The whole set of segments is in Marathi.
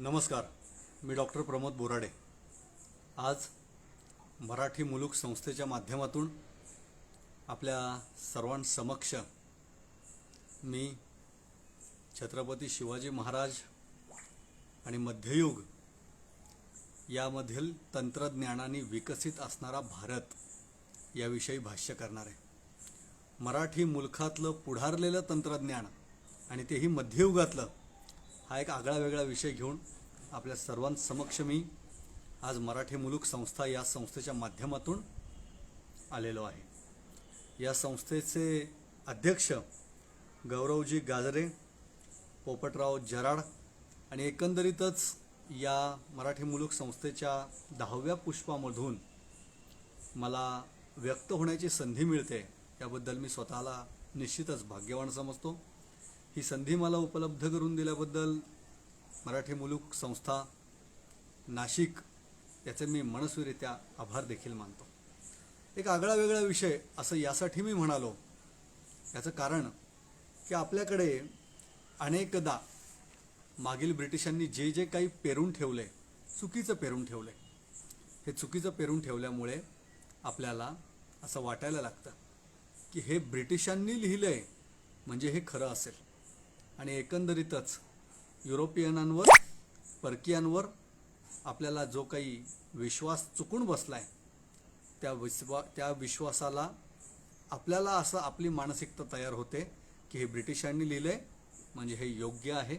नमस्कार. मी डॉक्टर प्रमोद बोराडे. आज मराठी मुलुक संस्थेच्या माध्यमातून आपल्या सर्वांसमक्ष मी छत्रपती शिवाजी महाराज आणि मध्ययुग यामधील तंत्रज्ञानाने विकसित असणारा भारत याविषयी भाष्य करणार आहे. मराठी मुलखातलं पुढारलेलं तंत्रज्ञान आणि तेही मध्ययुगातलं हा एक आगळा वेगळा विषय घेऊन आपल्या सर्वांसमक्ष मी आज मराठी मुलुक संस्था या संस्थेच्या माध्यमातून आलेलो आहे. या संस्थेचे अध्यक्ष गौरवजी गाजरे, पोपटराव जराड आणि एकंदरीतच या मराठी मुलुक संस्थेच्या 10व्या पुष्पामधून मला व्यक्त होण्याची संधी मिळते याबद्दल मी स्वतःला निश्चितच भाग्यवान समजतो. ही संधी मला उपलब्ध करून दिल्याबद्दल मराठी मुलुक संस्था नाशिक याचे मी मनस्वीरित्या आभार देखील मानतो. एक आगळा वेगळा विषय असं यासाठी मी म्हणालो, याचं कारण की आपल्याकडे अनेकदा मागील ब्रिटिशांनी जे जे काही पेरून ठेवले, चुकीचं पेरून ठेवले, हे चुकीचं पेरून ठेवल्यामुळे आपल्याला असं वाटायला लागतं की हे ब्रिटिशांनी लिहिलंय म्हणजे हे खरं असेल. आणि एकंदरीतच युरोपियनांवर, परकीयांवर आपल्याला जो काही विश्वास चुकून बसलाय त्या विश्वासाला आपल्याला असं आपली मानसिकता तयार होते की हे ब्रिटिशांनी लिहिलंय म्हणजे हे योग्य आहे.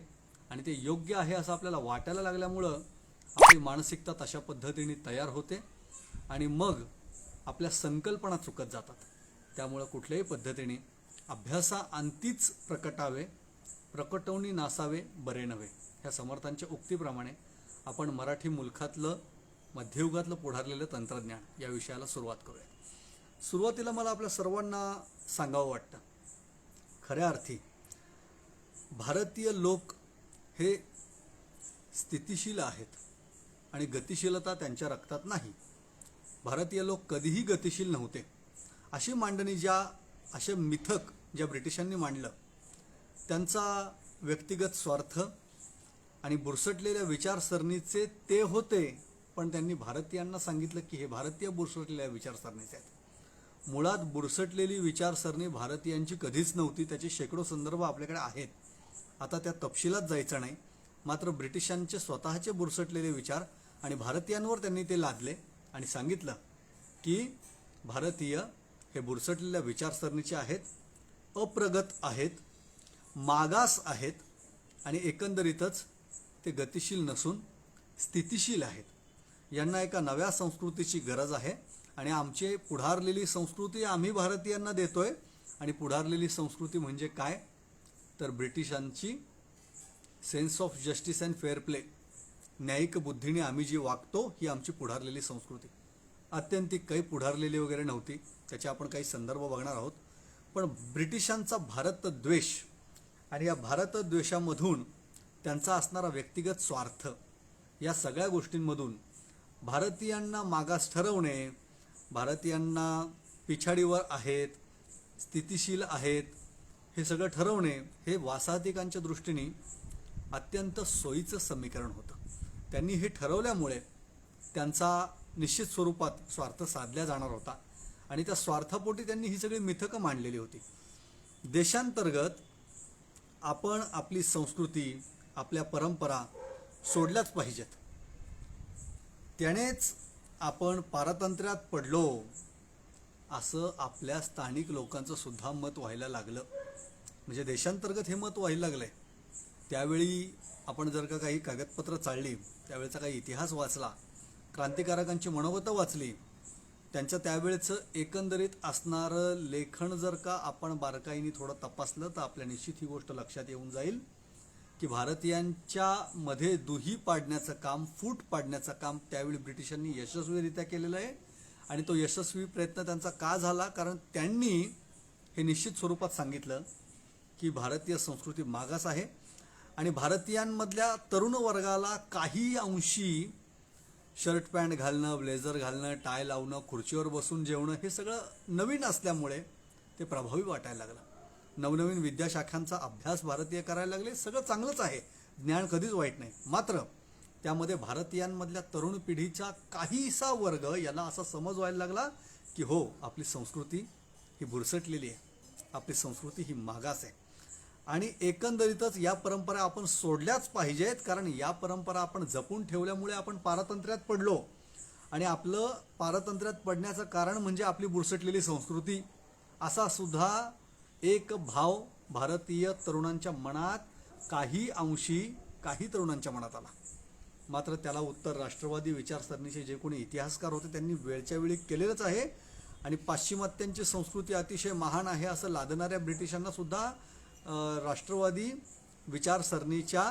आणि ते योग्य आहे असं आपल्याला वाटायला लागल्यामुळं आपली मानसिकता तशा पद्धतीने तयार होते आणि मग आपल्या संकल्पना चुकत जातात. त्यामुळं कुठल्याही पद्धतीने अभ्यासाअंतीच प्रकटवणी नासावे बरे नव्हे, ह्या समर्थांच्या उक्तीप्रमाणे आपण मराठी मुलखातलं मध्ययुगातलं पुढारलेलं तंत्रज्ञान या विषयाला सुरुवात करूया. सुरुवातीला मला आपल्या सर्वांना सांगावं वाटतं, खऱ्या अर्थी भारतीय लोक हे स्थितिशील आहेत आणि गतिशीलता त्यांच्या रक्तात नाही. भारतीय लोक कधीही गतिशील नव्हते. अशी मांडणी असे मिथक ज्या ब्रिटिशांनी मांडलं, त्यांचा व्यक्तिगत स्वार्थ आणि बुरसटलेल्या विचारसरणीचे ते होते. पण त्यांनी भारतीयांना सांगितलं की हे भारतीय बुरसटलेल्या विचारसरणीचे आहेत. मुळात बुरसटलेली विचारसरणी भारतीयांची कधीच नव्हती. त्याचे शेकडो संदर्भ आपल्याकडे आहेत. आता त्या तपशिलात जायचं नाही. मात्र ब्रिटिशांचे स्वतःचे बुरसटलेले विचार आणि भारतीयांवर त्यांनी ते लादले आणि सांगितलं की भारतीय हे बुरसटलेल्या विचारसरणीचे आहेत, अप्रगत आहेत, मागास आहेत आणि एकंदरीतच ते गतिशील नसून स्थितिशील आहेत. यांना एका नव्या संस्कृतीची गरज आहे आणि आमची पुढारलेली संस्कृती आम्ही भारतीयांना देतोय. आणि पुढारलेली संस्कृती म्हणजे काय, तर ब्रिटिशांची sense of justice and fair play, न्यायिक बुद्धीने आम्ही जी वागतो, ही आमची पुढारलेली संस्कृती. आत्यंतिक काही पुढारलेली वगैरे नव्हती. त्याचे आपण काही संदर्भ बघणार आहोत. पण ब्रिटिशांचा भारतद्वेष आणि या भारतद्वेषामधून त्यांचा असणारा व्यक्तिगत स्वार्थ, या सगळ्या गोष्टींमधून भारतीयांना मागास ठरवणे, भारतीयांना पिछाडीवर आहेत, स्थितिशील आहेत, हे सगळं ठरवणे हे वासाहतिकांच्या दृष्टीने अत्यंत सोयीचं समीकरण होतं. त्यांनी हे ठरवल्यामुळे त्यांचा निश्चित स्वरूपात स्वार्थ साधला जाणार होता आणि त्या स्वार्थापोटी त्यांनी ही सगळी मिथकं मांडलेली होती. देशांतर्गत आपण आपली संस्कृती, आपल्या परंपरा सोडल्याच पाहिजेत. त्यानेच आपण पारतंत्र्यात पडलो असं आपल्या स्थानिक लोकांचं सुद्धा मत व्हायला लागलं. म्हणजे देशांतर्गत हे मत व्हायला लागलंय. त्यावेळी आपण जर का काही कागदपत्र चाळली, त्यावेळेचा काही इतिहास वाचला, क्रांतिकारकांची मनोगतं वाचली, त्यांचं त्यावेळेचं एकंदरीत असणारं लेखन जर का आपण बारकाईने थोडं तपासलं तर आपल्या निश्चित ही गोष्ट लक्षात येऊन जाईल की भारतीयांच्या मध्ये दुही पाडण्याचं काम, फूट पाडण्याचं काम त्यावेळी ब्रिटिशांनी यशस्वीरित्या केलेलं आहे. आणि तो यशस्वी प्रयत्न त्यांचा का झाला, कारण त्यांनी हे निश्चित स्वरूपात सांगितलं की भारतीय संस्कृती मागास आहे आणि भारतीयांमधल्या तरुण वर्गाला काही अंशी शर्ट पॅन्ट घालणं, ब्लेझर घालणं, टाय लावणं, खुर्चीवर बसून जेवणं हे सगळं नवीन असल्यामुळे ते प्रभावी वाटायला लागलं. नवनवीन विद्याशाखांचा अभ्यास भारतीय करायला लागले. सगळं चांगलंच आहे, ज्ञान कधीच वाईट नाही. मात्र त्यामध्ये भारतीयांमधल्या तरुण पिढीचा काहीसा वर्ग याला असा समज व्हायला लागला की हो, आपली संस्कृती ही भुरसटलेली आहे, आपली संस्कृती ही मागास आहे आणि एकंदरीतच या परंपरा आपण सोडल्याच पाहिजेत, कारण या परंपरा आपण जपून ठेवल्यामुळे आपण पारतंत्र्यात पडलो आणि आपलं पारतंत्र्यात पडण्याचं कारण म्हणजे आपली बुरसटलेली संस्कृती, असा सुद्धा एक भाव भारतीय तरुणांच्या मनात काही तरुणांच्या मनात आला. मात्र त्याला उत्तर राष्ट्रवादी विचारसरणीचे जे कोणी इतिहासकार होते त्यांनी वेळच्या वेळी केलेलंच आहे आणि पाश्चिमात्यांची संस्कृती अतिशय महान आहे असं लादणाऱ्या ब्रिटिशांना सुद्धा राष्ट्रवादी विचारसरणीच्या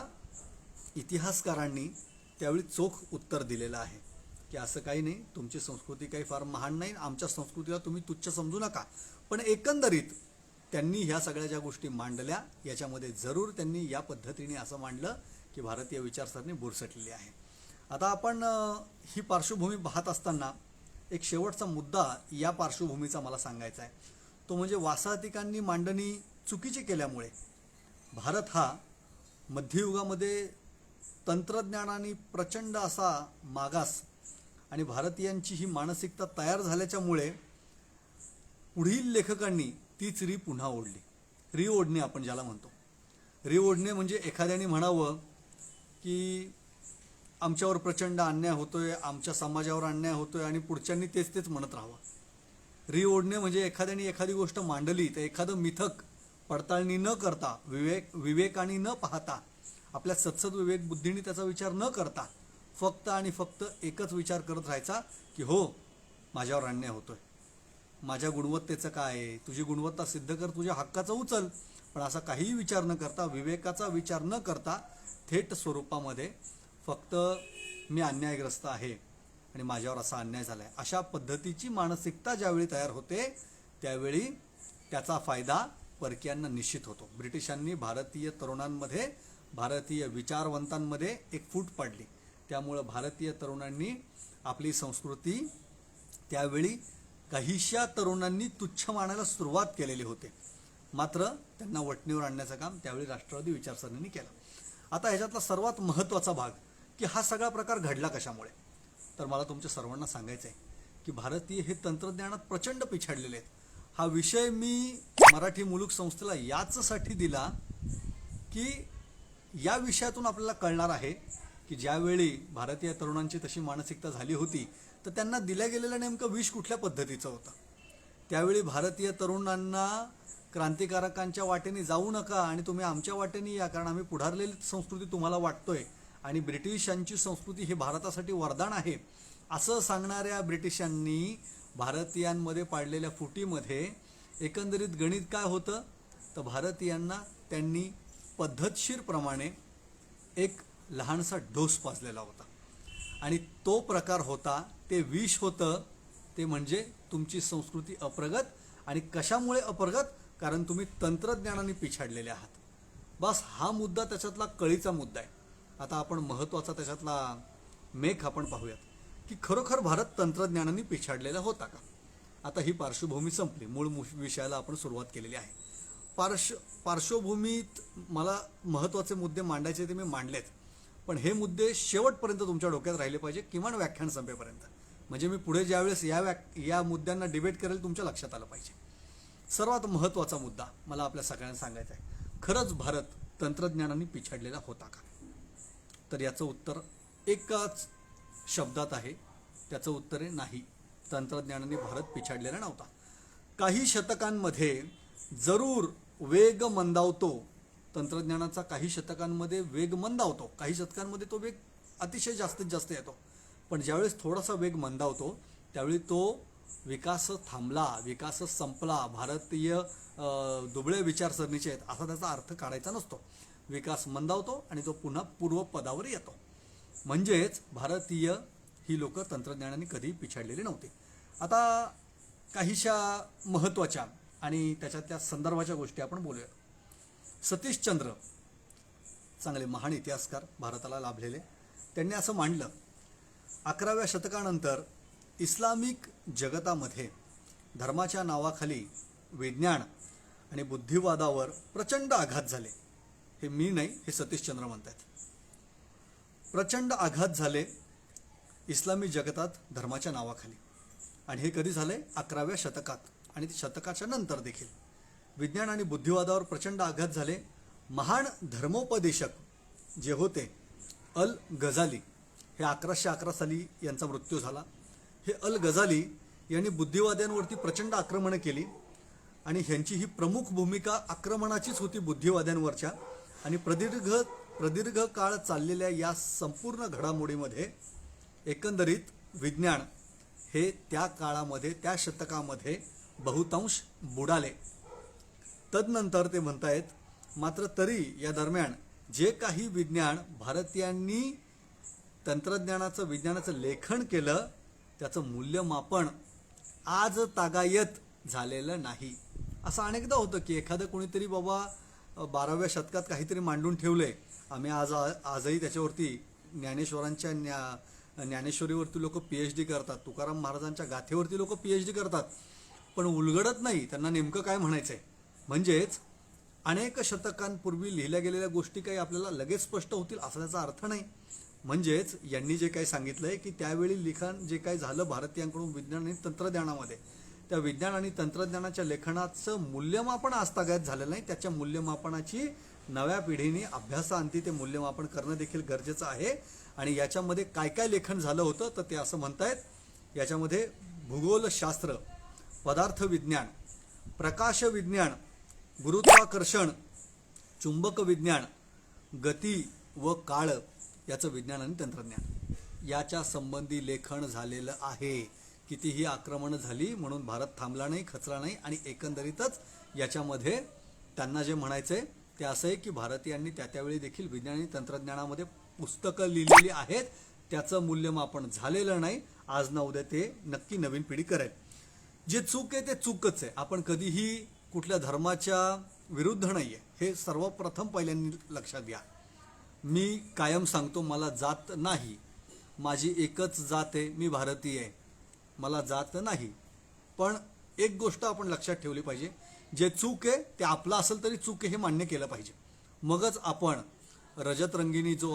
इतिहासकारांनी त्यावेळी चोख उत्तर दिलेलं आहे की असं काही नाही, तुमची संस्कृती काही फार महान नाही, आमच्या संस्कृतीला तुम्ही तुच्छ समजू नका. पण एकंदरीत त्यांनी ह्या सगळ्या ज्या गोष्टी मांडल्या याच्यामध्ये जरूर त्यांनी या पद्धतीने असं मांडलं की भारतीय विचारसरणी बुरसटलेली आहे. आता आपण ही पार्श्वभूमी पाहत असताना एक शेवटचा मुद्दा या पार्श्वभूमीचा मला सांगायचा आहे, तो म्हणजे वासाहतिकांनी मांडणी चुकीची केल्यामुळे भारत हा मध्ययुगामध्ये तंत्रज्ञानाने प्रचंड असा मागास आणि भारतीयांची ही मानसिकता तयार झाल्याच्यामुळे पुढील लेखकांनी तीच पुन्हा ओढली. रिओढणे आपण ज्याला म्हणतो. रिओढणे म्हणजे एखाद्याने म्हणावं की आमच्यावर प्रचंड अन्याय होतोय, आमच्या समाजावर अन्याय होतोय आणि पुढच्यांनी तेच म्हणत राहावं. रिओढणे म्हणजे एखाद्याने एखादी गोष्ट मांडली तर एखादं मिथक पडताळणी न करता, विवेकाने न पाहता, आपल्या सत्सद विवेक बुद्धीने त्याचा विचार न करता फक्त आणि फक्त एकच विचार करत राहायचा की हो, माझ्यावर अन्याय होतोय, माझ्या गुणवत्तेचं काय आहे, तुझी गुणवत्ता सिद्ध कर, तुझ्या हक्काचं उचल. पण असा काहीही विचार न करता, विवेकाचा विचार न करता थेट स्वरूपामध्ये फक्त मी अन्यायग्रस्त आहे आणि माझ्यावर असा अन्याय झाला आहे, अशा पद्धतीची मानसिकता ज्यावेळी तयार होते त्यावेळी त्याचा फायदा परकीयांना निश्चित होतो. ब्रिटिशांनी भारतीय तरुणांमध्ये, भारतीय विचारवंतांमध्ये एक फूट पाडली. त्यामुळं भारतीय तरुणांनी आपली संस्कृती त्यावेळी काहीशा तरुणांनी तुच्छ मानायला सुरुवात केलेली होते. मात्र त्यांना वटणीवर आणण्याचं काम त्यावेळी राष्ट्रवादी विचारसरणीने केलं. आता ह्याच्यातला सर्वात महत्त्वाचा भाग की हा सगळा प्रकार घडला कशामुळे, तर मला तुमच्या सर्वांना सांगायचं आहे की भारतीय हे तंत्रज्ञानात प्रचंड पिछाडलेले आहेत. हा विषय मी मराठी मुलुक संस्थेला याचसाठी दिला की या विषयातून आपल्याला कळणार आहे की ज्यावेळी भारतीय तरुणांची तशी मानसिकता झाली होती तर त्यांना दिल्या गेलेलं नेमकं विष कुठल्या पद्धतीचं होतं. त्यावेळी भारतीय तरुणांना क्रांतिकारकांच्या वाटेने जाऊ नका आणि तुम्ही आमच्या वाटेने या, कारण आम्ही पुढारलेली संस्कृती तुम्हाला वाटतोय आणि ब्रिटिशांची संस्कृती हे भारतासाठी वरदान आहे, असं सांगणाऱ्या ब्रिटिशांनी भारतीयांमध्ये पाडलेल्या फुटीमध्ये एकंदरीत गणित काय होतं, तर भारतीयांना त्यांनी पद्धतशीरप्रमाणे एक लहानसा डोस पाजलेला होता आणि तो प्रकार होता, ते विष होतं, ते म्हणजे तुमची संस्कृती अप्रगत. आणि कशामुळे अप्रगत, कारण तुम्ही तंत्रज्ञानाने पिछाडलेले आहात. बस हा मुद्दा त्याच्यातला कळीचा मुद्दा आहे. आता आपण महत्त्वाचा त्याच्यातला मेख आपण पाहूयात की खरोखर भारत तंत्रज्ञानाने पिछाडलेला होता का. आता ही पार्श्वभूमी संपली, मूळ विषयाला आपण सुरुवात केलेली आहे. पार्श्वभूमीत मला महत्त्वाचे मुद्दे मांडायचे ते मी मांडलेत, पण हे मुद्दे शेवटपर्यंत तुमच्या डोक्यात राहिले पाहिजे, किमान व्याख्यान संपेपर्यंत, म्हणजे मी पुढे ज्यावेळेस या मुद्द्यांना डिबेट करेल तुमच्या लक्षात आलं पाहिजे. सर्वात महत्त्वाचा मुद्दा मला आपल्या सगळ्यांना सांगायचा आहे, खरंच भारत तंत्रज्ञानाने पिछाडलेला होता का. तर याचं उत्तर एकाच शब्दात आहे, त्याचं उत्तर आहे नाही, तंत्रज्ञानाने भारत पिछाडलेला नव्हता. काही शतकांमध्ये जरूर वेग मंदावतो, तंत्रज्ञानाचा काही शतकांमध्ये वेग मंदावतो, काही शतकांमध्ये तो वेग अतिशय जास्तीत जास्त येतो. पण ज्यावेळेस थोडासा वेग मंदावतो त्यावेळी तो विकास थांबला, विकास संपला, भारतीय दुबळे विचारसरणीचे आहेत असा त्याचा अर्थ काढायचा नसतो. विकास मंदावतो आणि तो पुन्हा पूर्वपदावर येतो. म्हणजेच भारतीय ही लोक तंत्रज्ञानाने कधी पिछाडलेली नव्हती. आता काहीशा महत्त्वाच्या आणि त्याच्यातल्या संदर्भाच्या गोष्टी आपण बोलूया. सतीशचंद्र, चांगले महान इतिहासकार भारताला लाभलेले, त्यांनी असं मांडलं, 11व्या शतकानंतर इस्लामिक जगतामध्ये धर्माच्या नावाखाली विज्ञान आणि बुद्धिवादावर प्रचंड आघात झाले. हे मी नाही, हे सतीशचंद्र म्हणतात. प्रचंड आघात झाले इस्लामी जगतात धर्माच्या नावाखाली, आणि हे कधी झाले? 11व्या शतकात, आणि शतकाच्या नंतर देखील विज्ञान आणि बुद्धिवादावर प्रचंड आघात झाले. महान धर्मोपदेशक जे होते अल गझाली, हे 1111 साली यांचा मृत्यू झाला. हे अल गझाली यांनी बुद्धिवाद्यांवरती प्रचंड आक्रमणं केली, आणि ह्यांची ही प्रमुख भूमिका आक्रमणाचीच होती बुद्धिवाद्यांवरच्या. आणि प्रदीर्घ काळ चाललेल्या या संपूर्ण घडामोडीमध्ये एकंदरीत विज्ञान हे त्या काळामध्ये, त्या शतकामध्ये बहुतांश बुडाले. तदनंतर ते म्हणतायत, मात्र तरी या दरम्यान जे काही विज्ञान भारतीयांनी तंत्रज्ञानाचं, विज्ञानाचं लेखन केलं, त्याचं मूल्यमापन आज तागायत झालेलं नाही. असं अनेकदा होतं की एखादं कोणीतरी बाबा 12व्या शतकात काहीतरी मांडून ठेवलंय, आम्ही आजही त्याच्यावरती ज्ञानेश्वरांच्या ज्ञानेश्वरीवरती लोक PhD करतात, तुकाराम महाराजांच्या गाथेवरती लोक PhD करतात, पण उलगडत नाही त्यांना नेमकं काय म्हणायचंय. म्हणजेच अनेक शतकांपूर्वी लिहिल्या गेलेल्या गोष्टी काही आपल्याला लगेच स्पष्ट होतील असा त्याचा अर्थ नाही. म्हणजेच यांनी जे काही सांगितलंय की त्यावेळी लिखाण जे काही झालं भारतीयांकडून विज्ञान आणि तंत्रज्ञानामध्ये, त्या विज्ञान आणि तंत्रज्ञानाच्या लेखनाचं मूल्यमापन आजतागायत झालेलं नाही. त्याच्या मूल्यमापनाची नव्या पिढीने अभ्यासाअंती ते मूल्यमापन करणं देखील गरजेचं आहे. आणि याच्यामध्ये काय काय लेखन झालं होतं तर ते असं म्हणतायत, याच्यामध्ये भूगोलशास्त्र, पदार्थ विज्ञान, प्रकाश विज्ञान, गुरुत्वाकर्षण, चुंबक विज्ञान, गती व काळ याचं विज्ञान आणि तंत्रज्ञान याच्या संबंधी लेखन झालेलं आहे. कितीही आक्रमणं झाली म्हणून भारत थांबला नाही, खचला नाही. आणि एकंदरीतच याच्यामध्ये त्यांना जे म्हणायचंय ते असं आहे की भारतीयांनी त्यावेळी देखील विज्ञान आणि तंत्रज्ञानामध्ये पुस्तकं लिहिलेली आहेत, त्याचं मूल्यमापन झालेलं नाही. आज ना उद्या ते नक्की नवीन पिढी करेल. जे चूक आहे ते चूकच आहे. आपण कधीही कुठल्या धर्माच्या विरुद्ध नाहीये, हे सर्वप्रथम पहिल्यांदा लक्षात घ्या. मी कायम सांगतो, मला जात नाही, माझी एकच जात आहे, मी भारतीय आहे, मला जात नाही. पण एक गोष्ट आपण लक्षात ठेवली पाहिजे, जे चूक आहे ते आपलं असेल तरी चूक आहे हे मान्य केलं पाहिजे. मगच आपण रजत रंगिनी जो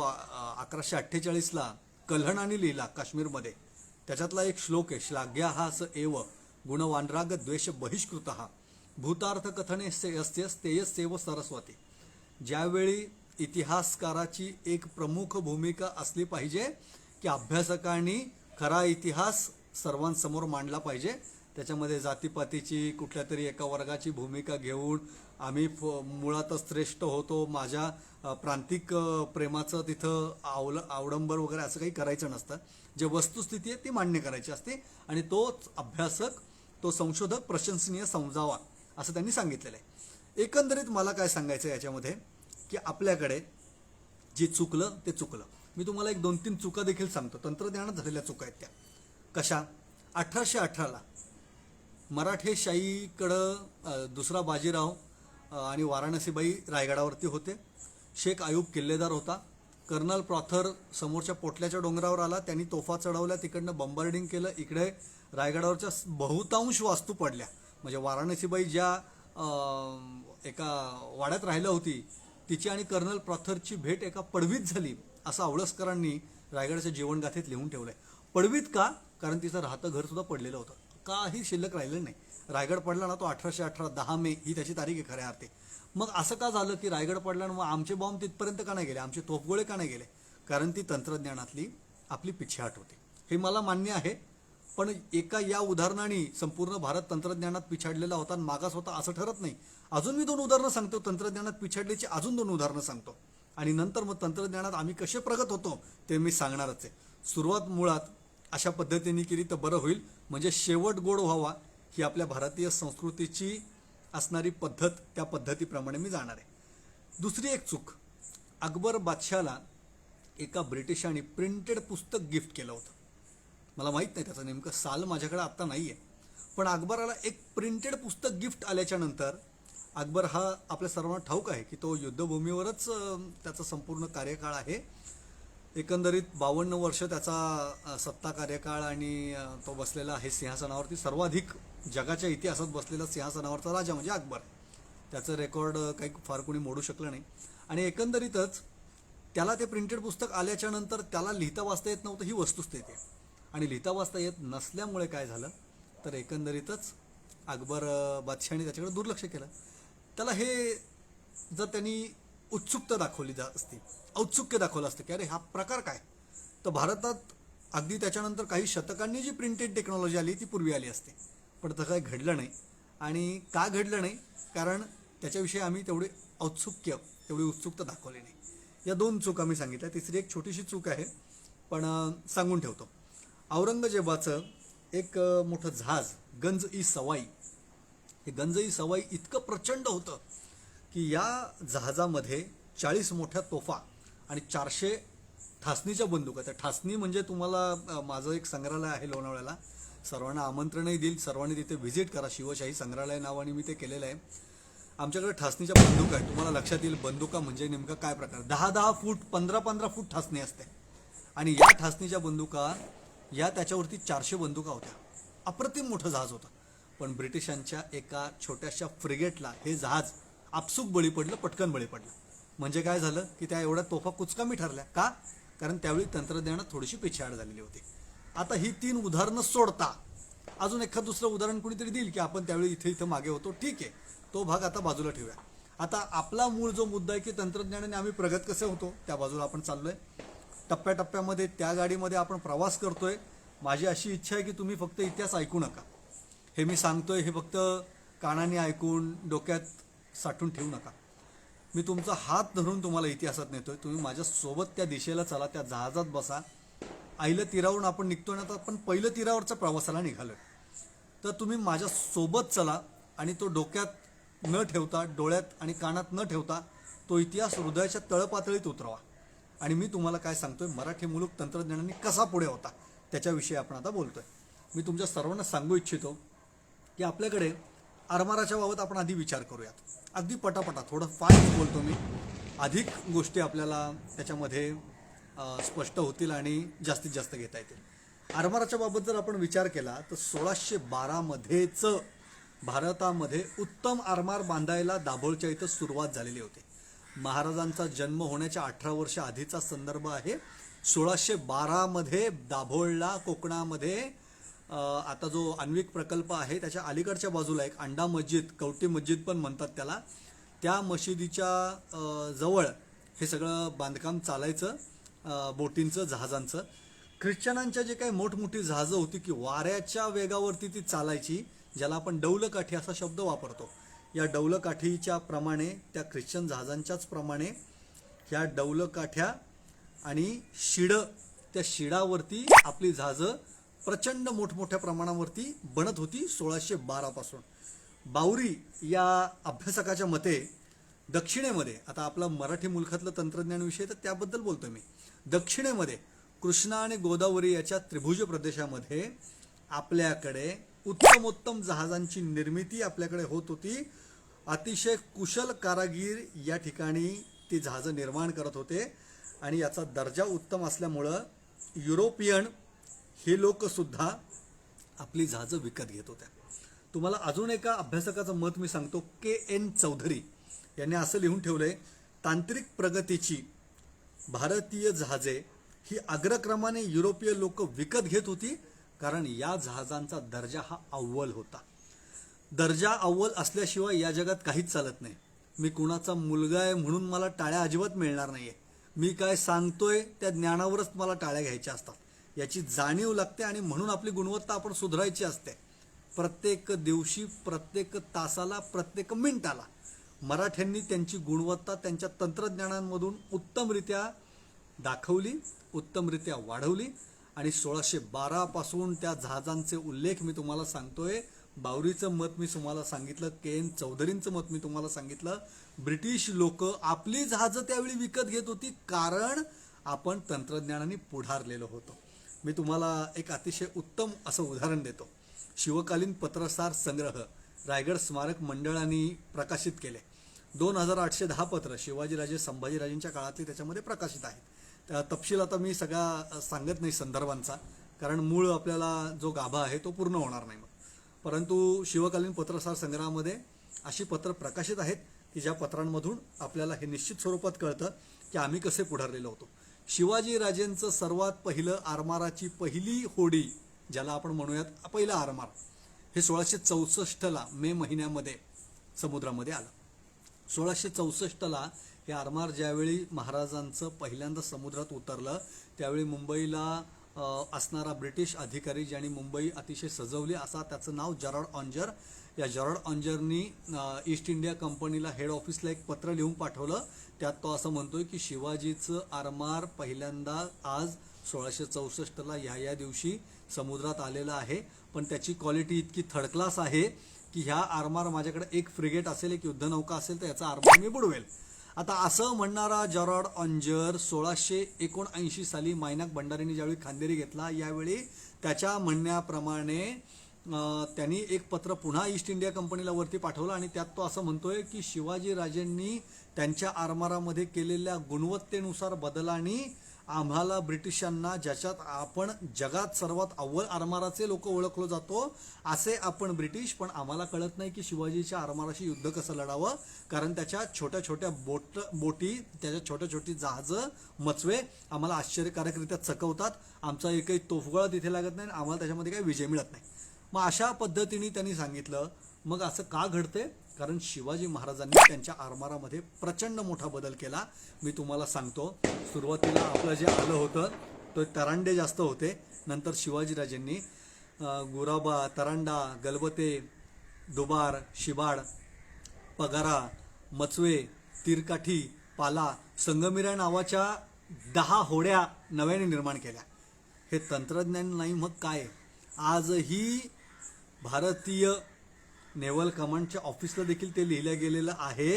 1148ला कल्हणाने लिहिला काश्मीरमध्ये, त्याच्यातला एक श्लोक आहे, श्लाघ्या हा स एव गुणवानराग द्वेष बहिष्कृत भूतार्थ कथने स्तेयसेव सरस्वती. ज्यावेळी इतिहासकाराची एक प्रमुख भूमिका असली पाहिजे की अभ्यासकांनी खरा इतिहास सर्वांसमोर मांडला पाहिजे. त्याच्यामध्ये जातीपातीची कुठल्या तरी एका वर्गाची भूमिका घेऊन आम्ही मुळातच श्रेष्ठ होतो, माझ्या प्रांतिक प्रेमाचं तिथं आवडंबर वगैरे असं काही करायचं नसतं. जे वस्तुस्थिती आहे ती मान्य करायची असते, आणि तोच अभ्यासक, तो संशोधक प्रशंसनीय समजावा असं त्यांनी सांगितलेलं आहे. एकंदरीत मला काय सांगायचं याच्यामध्ये की आपल्याकडे जे चुकलं ते चुकलं. मी तुम्हाला एक 2-3 चुका देखील सांगतो, तंत्रज्ञानात झालेल्या चुका आहेत त्या. कशा? 1818ला मराठेशाहीकडं दुसरा बाजीराव आणि वाराणसीबाई रायगडावरती होते. शेख आयूब किल्लेदार होता. कर्नल प्रॉथर समोरच्या पोटल्याच्या डोंगरावर आला, त्यांनी तोफा चढवल्या, तिकडनं बॉम्बार्डिंग केलं. इकडे रायगडावरच्या बहुतांश वास्तू पडल्या. म्हणजे वाराणसीबाई ज्या एका वाड्यात राहिल्या होती तिची आणि कर्नल प्रॉथरची भेट एका पडवीत झाली असं आवळसकरांनी रायगडाच्या जीवनगाथेत लिहून ठेवलंय. पडवीत का? कारण तिचं राहतं घर सुद्धा पडलेलं होतं, काही शिल्लक राहिलेलं नाही. रायगड पडला ना तो 1818 10 मे ही त्याची तारीख आहे खऱ्या अर्थी. मग असं का झालं की रायगड पडला ना मग आमचे बॉम्ब तिथपर्यंत का नाही गेले, आमचे तोफगोळे का नाही गेले? कारण ती तंत्रज्ञानातली आपली पिछेहाट होती. हे मला मान्य आहे, पण एका या उदाहरणाने संपूर्ण भारत तंत्रज्ञानात पिछाडलेला होता आणि मागास होता असं ठरत नाही. अजून मी 2 उदाहरणं सांगतो, तंत्रज्ञानात पिछाडल्याची अजून 2 उदाहरणं सांगतो, आणि नंतर मग तंत्रज्ञानात आम्ही कसे प्रगत होतो ते मी सांगणारच आहे. सुरुवात मुळात अशा पद्धतीने केली तर बरं होईल, म्हणजे शेवट गोड व्हावा ही आपल्या भारतीय संस्कृतीची असणारी पद्धत, त्या पद्धतीप्रमाणे मी जाणार आहे. दुसरी एक चूक, अकबर बादशाहला एका ब्रिटिशांनी प्रिंटेड पुस्तक गिफ्ट केलं होतं. मला माहीत नाही त्याचं नेमकं साल माझ्याकडे आत्ता नाही आहे, पण अकबराला एक प्रिंटेड पुस्तक गिफ्ट आल्याच्या नंतर अकबर हा आपल्या सर्वांना ठाऊक आहे की तो युद्धभूमीवरच त्याचा संपूर्ण कार्यकाळ आहे. एकंदरीत 52 वर्ष त्याचा सत्ता कार्यकाळ, आणि तो बसलेला आहे सिंहासनावरती. सर्वाधिक जगाच्या इतिहासात बसलेला सिंहासनावरचा राजा म्हणजे अकबर. त्याचं रेकॉर्ड काही फार कोणी मोडू शकलं नाही. आणि एकंदरीतच त्याला ते प्रिंटेड पुस्तक आल्याच्या नंतर त्याला लिहिता वाचता येत नव्हतं ही वस्तुस्थिती आहे. आणि लिहिता वाचता येत नसल्यामुळे काय झालं तर एकंदरीतच अकबर बादशाहाने त्याच्याकडे दुर्लक्ष केलं. त्याला हे जर त्यांनी उत्सुकता दाखवली असती, औत्सुक्य दाखवलं असतं की अरे हा प्रकार काय, तर भारतात अगदी त्याच्यानंतर काही शतकांनी जी प्रिंटेड टेक्नॉलॉजी आली ती पूर्वी आली असते. पण तसं काही घडलं नाही. आणि का घडलं नाही, कारण त्याच्याविषयी आम्ही तेवढी उत्सुकता दाखवली नाही. या 2 चुका मी सांगितल्या. तिसरी एक छोटीशी चूक आहे पण सांगून ठेवतो. औरंगजेबाचं एक मोठं जहाज गंज ई सवाई, हे गंज ई सवाई इतकं प्रचंड होतं की या जहाजामध्ये 40 मोठ्या तोफा आणि 400 ठासणीच्या बंदुका. त्या ठासणी म्हणजे तुम्हाला माझं एक संग्रहालय आहे लोणावळ्याला, सर्वांना आमंत्रणही देईल, सर्वांनी तिथे व्हिजिट करा. शिवशाही संग्रहालय नावाने मी ते केलेलं आहे. आमच्याकडे ठासणीच्या बंदुका आहे. तुम्हाला लक्षात येईल बंदुका म्हणजे नेमका काय प्रकार. 10-10 फूट 15-15 फूट ठासणी असते. आणि या ठासणीच्या बंदुका या त्याच्यावरती 400 बंदुका होत्या. अप्रतिम मोठं जहाज होतं. पण ब्रिटिशांच्या एका छोट्याशा फ्रिगेटला हे जहाज आपसूक बळी पडलं, पटकन बळी पडलं. म्हणजे काय झालं की त्या एवढ्या तोफा कुचकामी ठरल्या. का? कारण त्यावेळी तंत्रज्ञानात थोडीशी पिछेहाट झालेली होती. आता ही 3 उदाहरणं सोडता अजून एखाद दुसरं उदाहरण कुणीतरी देईल की आपण त्यावेळी इथं मागे होतो. ठीक आहे, तो भाग आता बाजूला ठेवूया. आता आपला मूळ जो मुद्दा आहे की तंत्रज्ञानाने आम्ही प्रगत कसे होतो त्या बाजूला आपण चाललोय. टप्प्याटप्प्यामध्ये त्या गाडीमध्ये आपण प्रवास करतोय. माझी अशी इच्छा आहे की तुम्ही फक्त इतिहास ऐकू नका. हे मी सांगतोय हे फक्त कानाने ऐकून डोक्यात साठवून ठेवू नका. मी तुमचा हात धरून तुम्हाला इतिहासात नेतोय. तुम्ही माझ्यासोबत त्या दिशेला चला, त्या जहाजात बसा. आईलं तीरावरून आपण निघतोय ना, तर आपण पहिलं तीरावरच्या प्रवासाला निघालोय. तर तुम्ही माझ्यासोबत चला आणि तो डोक्यात न ठेवता, डोळ्यात आणि कानात न ठेवता तो इतिहास हृदयाच्या तळपातळीत उतरवा. आणि मी तुम्हाला काय सांगतोय, मराठी मुलूक तंत्रज्ञानाने कसा पुढे होता त्याच्याविषयी आपण आता बोलतोय. मी तुमच्या सर्वांना सांगू इच्छितो की आपल्याकडे आरमाराच्या बाबत आपण आधी विचार करूयात. अगदी पटापटा थोडं फास्ट बोलतो मी, अधिक गोष्टी आपल्याला त्याच्यामध्ये स्पष्ट होतील आणि जास्तीत जास्त घेता येतील. आरमाराच्या बाबत जर आपण विचार केला तर 1612 मध्येच भारतामध्ये उत्तम आरमार बांधायला दाभोळच्या इथं सुरुवात झालेली होती. महाराजांचा जन्म होण्याच्या 18 वर्ष आधीचा संदर्भ आहे. 1612 मध्ये दाभोळला कोकणामध्ये आता जो आण्विक प्रकल्प आहे त्याच्या अलीकडच्या बाजूला एक अंडा मस्जिद, कवटी मस्जिद पण म्हणतात त्याला, त्या मशिदीच्या जवळ हे सगळं बांधकाम चालायचं, बोटींचं, जहाजांचं. ख्रिश्चनांच्या जे काही मोठमोठी जहाजं होती की वाऱ्याच्या वेगावरती ती चालायची, ज्याला आपण डौलकाठी असा शब्द वापरतो. या डौलकाठीच्या प्रमाणे, त्या ख्रिश्चन जहाजांच्याच प्रमाणे ह्या डौलकाठ्या आणि शिडं, त्या शिडावरती आपली जहाजं प्रचंड मोठमोठ्या प्रमाणावरती बनत होती 1612 पासून. बावरी या अभ्यासकाच्या मते दक्षिणेमध्ये, आता आपलं मराठी मुलखातलं तंत्रज्ञान विषय तर त्याबद्दल बोलतोय मी, दक्षिणेमध्ये कृष्णा आणि गोदावरी याच्या त्रिभुज प्रदेशामध्ये आपल्याकडे उत्तमोत्तम जहाजांची निर्मिती आपल्याकडे होत होती. अतिशय कुशल कारागीर या ठिकाणी ती जहाजं निर्माण करत होते आणि याचा दर्जा उत्तम असल्यामुळं युरोपियन हे लोकसुद्धा आपली जहाजं विकत घेत होत्या. तुम्हाला अजून एका अभ्यासकाचं मत मी सांगतो, KN चौधरी यांनी असं लिहून ठेवलंय, तांत्रिक प्रगतीची भारतीय जहाजे ही अग्रक्रमाने युरोपीय लोक विकत घेत होती, कारण या जहाजांचा दर्जा हा अव्वल होता. दर्जा अव्वल असल्याशिवाय या जगात काहीच चालत नाही. मी कुणाचा मुलगा आहे म्हणून मला टाळ्या अजिबात मिळणार नाहीये. मी काय सांगतोय त्या ज्ञानावरच मला टाळ्या घ्यायच्या असतात. याची जाणीव लागते आणि म्हणून आपली गुणवत्ता आपण सुधारायची असते. प्रत्येक दिवशी, प्रत्येक तासाला, प्रत्येक मिनिटाला मराठ्यांनी त्यांची गुणवत्ता त्यांच्या तंत्रज्ञानांमधून उत्तमरित्या दाखवली, उत्तमरित्या वाढवली. आणि 1612 पासून त्या जहाजांचे उल्लेख मी तुम्हाला सांगतोय. बावरीचं मत मी तुम्हाला सांगितलं, KN चौधरींचं मत मी तुम्हाला सांगितलं. ब्रिटिश लोक आपली जहाजं त्यावेळी विकत घेत होती कारण आपण तंत्रज्ञानाने पुढारलेलो होतो. मी तुम्हाला एक अतिशय उत्तम असं उदाहरण देतो. शिवकालीन पत्रसार संग्रह रायगड स्मारक मंडळाने प्रकाशित केले. 2810 पत्र शिवाजीराजे संभाजीराजेंच्या काळातली त्याच्यामध्ये प्रकाशित आहेत. त्या तपशील आता मी सगळा सांगत नाही संदर्भांचा, कारण मूळ आपल्याला जो गाभा आहे तो पूर्ण होणार नाही मग. परंतु शिवकालीन पत्रसार संग्रहामध्ये अशी पत्र प्रकाशित आहेत की ज्या पत्रांमधून आपल्याला हे निश्चित स्वरूपात कळतं की की आम्ही कसे पुढारलेलो होतो. शिवाजी राजेंचं सर्वात पहिलं आरमाराची पहिली होडी, ज्याला आपण म्हणूयात पहिला आरमार, हे 1664ला मे महिन्यामध्ये समुद्रामध्ये आलं. 1664ला हे आरमार ज्यावेळी महाराजांचं पहिल्यांदा समुद्रात उतरलं त्यावेळी मुंबईला असणारा ब्रिटिश अधिकारी, ज्यांनी मुंबई अतिशय सजवली, असा त्याचं नाव जॉर्ज ऑन्जर. या जॉर्ज ऑन्जरनी ईस्ट इंडिया कंपनीला हेड ऑफिसला एक पत्र लिहून पाठवलं. त्यात तो असं म्हणतोय की शिवाजीचं आरमार पहिल्यांदा आज 1664ला या दिवशी समुद्रात आलेलं आहे, पण त्याची क्वालिटी इतकी थर्ड क्लास आहे की ह्या आरमार माझ्याकडे एक फ्रिगेट असेल, एक युद्धनौका असेल तर याचा आरमार मी बुडवेल. आता असं म्हणणारा जॉर्ज ऑन्जर 1679 साली मायनाक भंडारींनी ज्यावेळी खांदेरी घेतला, यावेळी त्याच्या म्हणण्याप्रमाणे त्यांनी एक पत्र पुन्हा ईस्ट इंडिया कंपनीला वरती पाठवलं आणि त्यात तो असं म्हणतोय की शिवाजीराजेंनी त्यांच्या आरमारामध्ये केलेल्या गुणवत्तेनुसार बदलांनी आम्हाला ब्रिटिशांना, ज्याच्यात आपण जगात सर्वात अव्वल आरमाराचे लोक ओळखलो जातो असे आपण ब्रिटिश, पण आम्हाला कळत नाही की शिवाजीच्या आरमाराशी युद्ध कसं लढावं, कारण त्याच्या छोट्या छोट्या बोटी, त्याच्या छोट्या छोटी जहाजं, मचवे आम्हाला आश्चर्यकारकरित्या चकवतात, आमचा एकही तोफगोळा तिथे लागत नाही, आम्हाला त्याच्यामध्ये काही विजय मिळत नाही. मग अशा पद्धतीने त्यांनी सांगितलं. मग असं का घडते? कारण शिवाजी महाराजांनी त्यांच्या आरमारामध्ये प्रचंड मोठा बदल केला. मी तुम्हाला सांगतो, सुरुवातीला आपलं जे आलं होतं तो तरांडे जास्त होते, नंतर शिवाजीराजेंनी गुराबा, तरांडा, गलबते, दुबार, शिबाड, पगारा, मचवे, तीरकाठी, पाला, संगमिरा नावाच्या 10 होड्या नव्याने निर्माण केल्या. हे तंत्रज्ञान नाही मग काय? आजही भारतीय नेव्हल कमांडच्या ऑफिसला देखील ते लिहिलं गेलेलं आहे.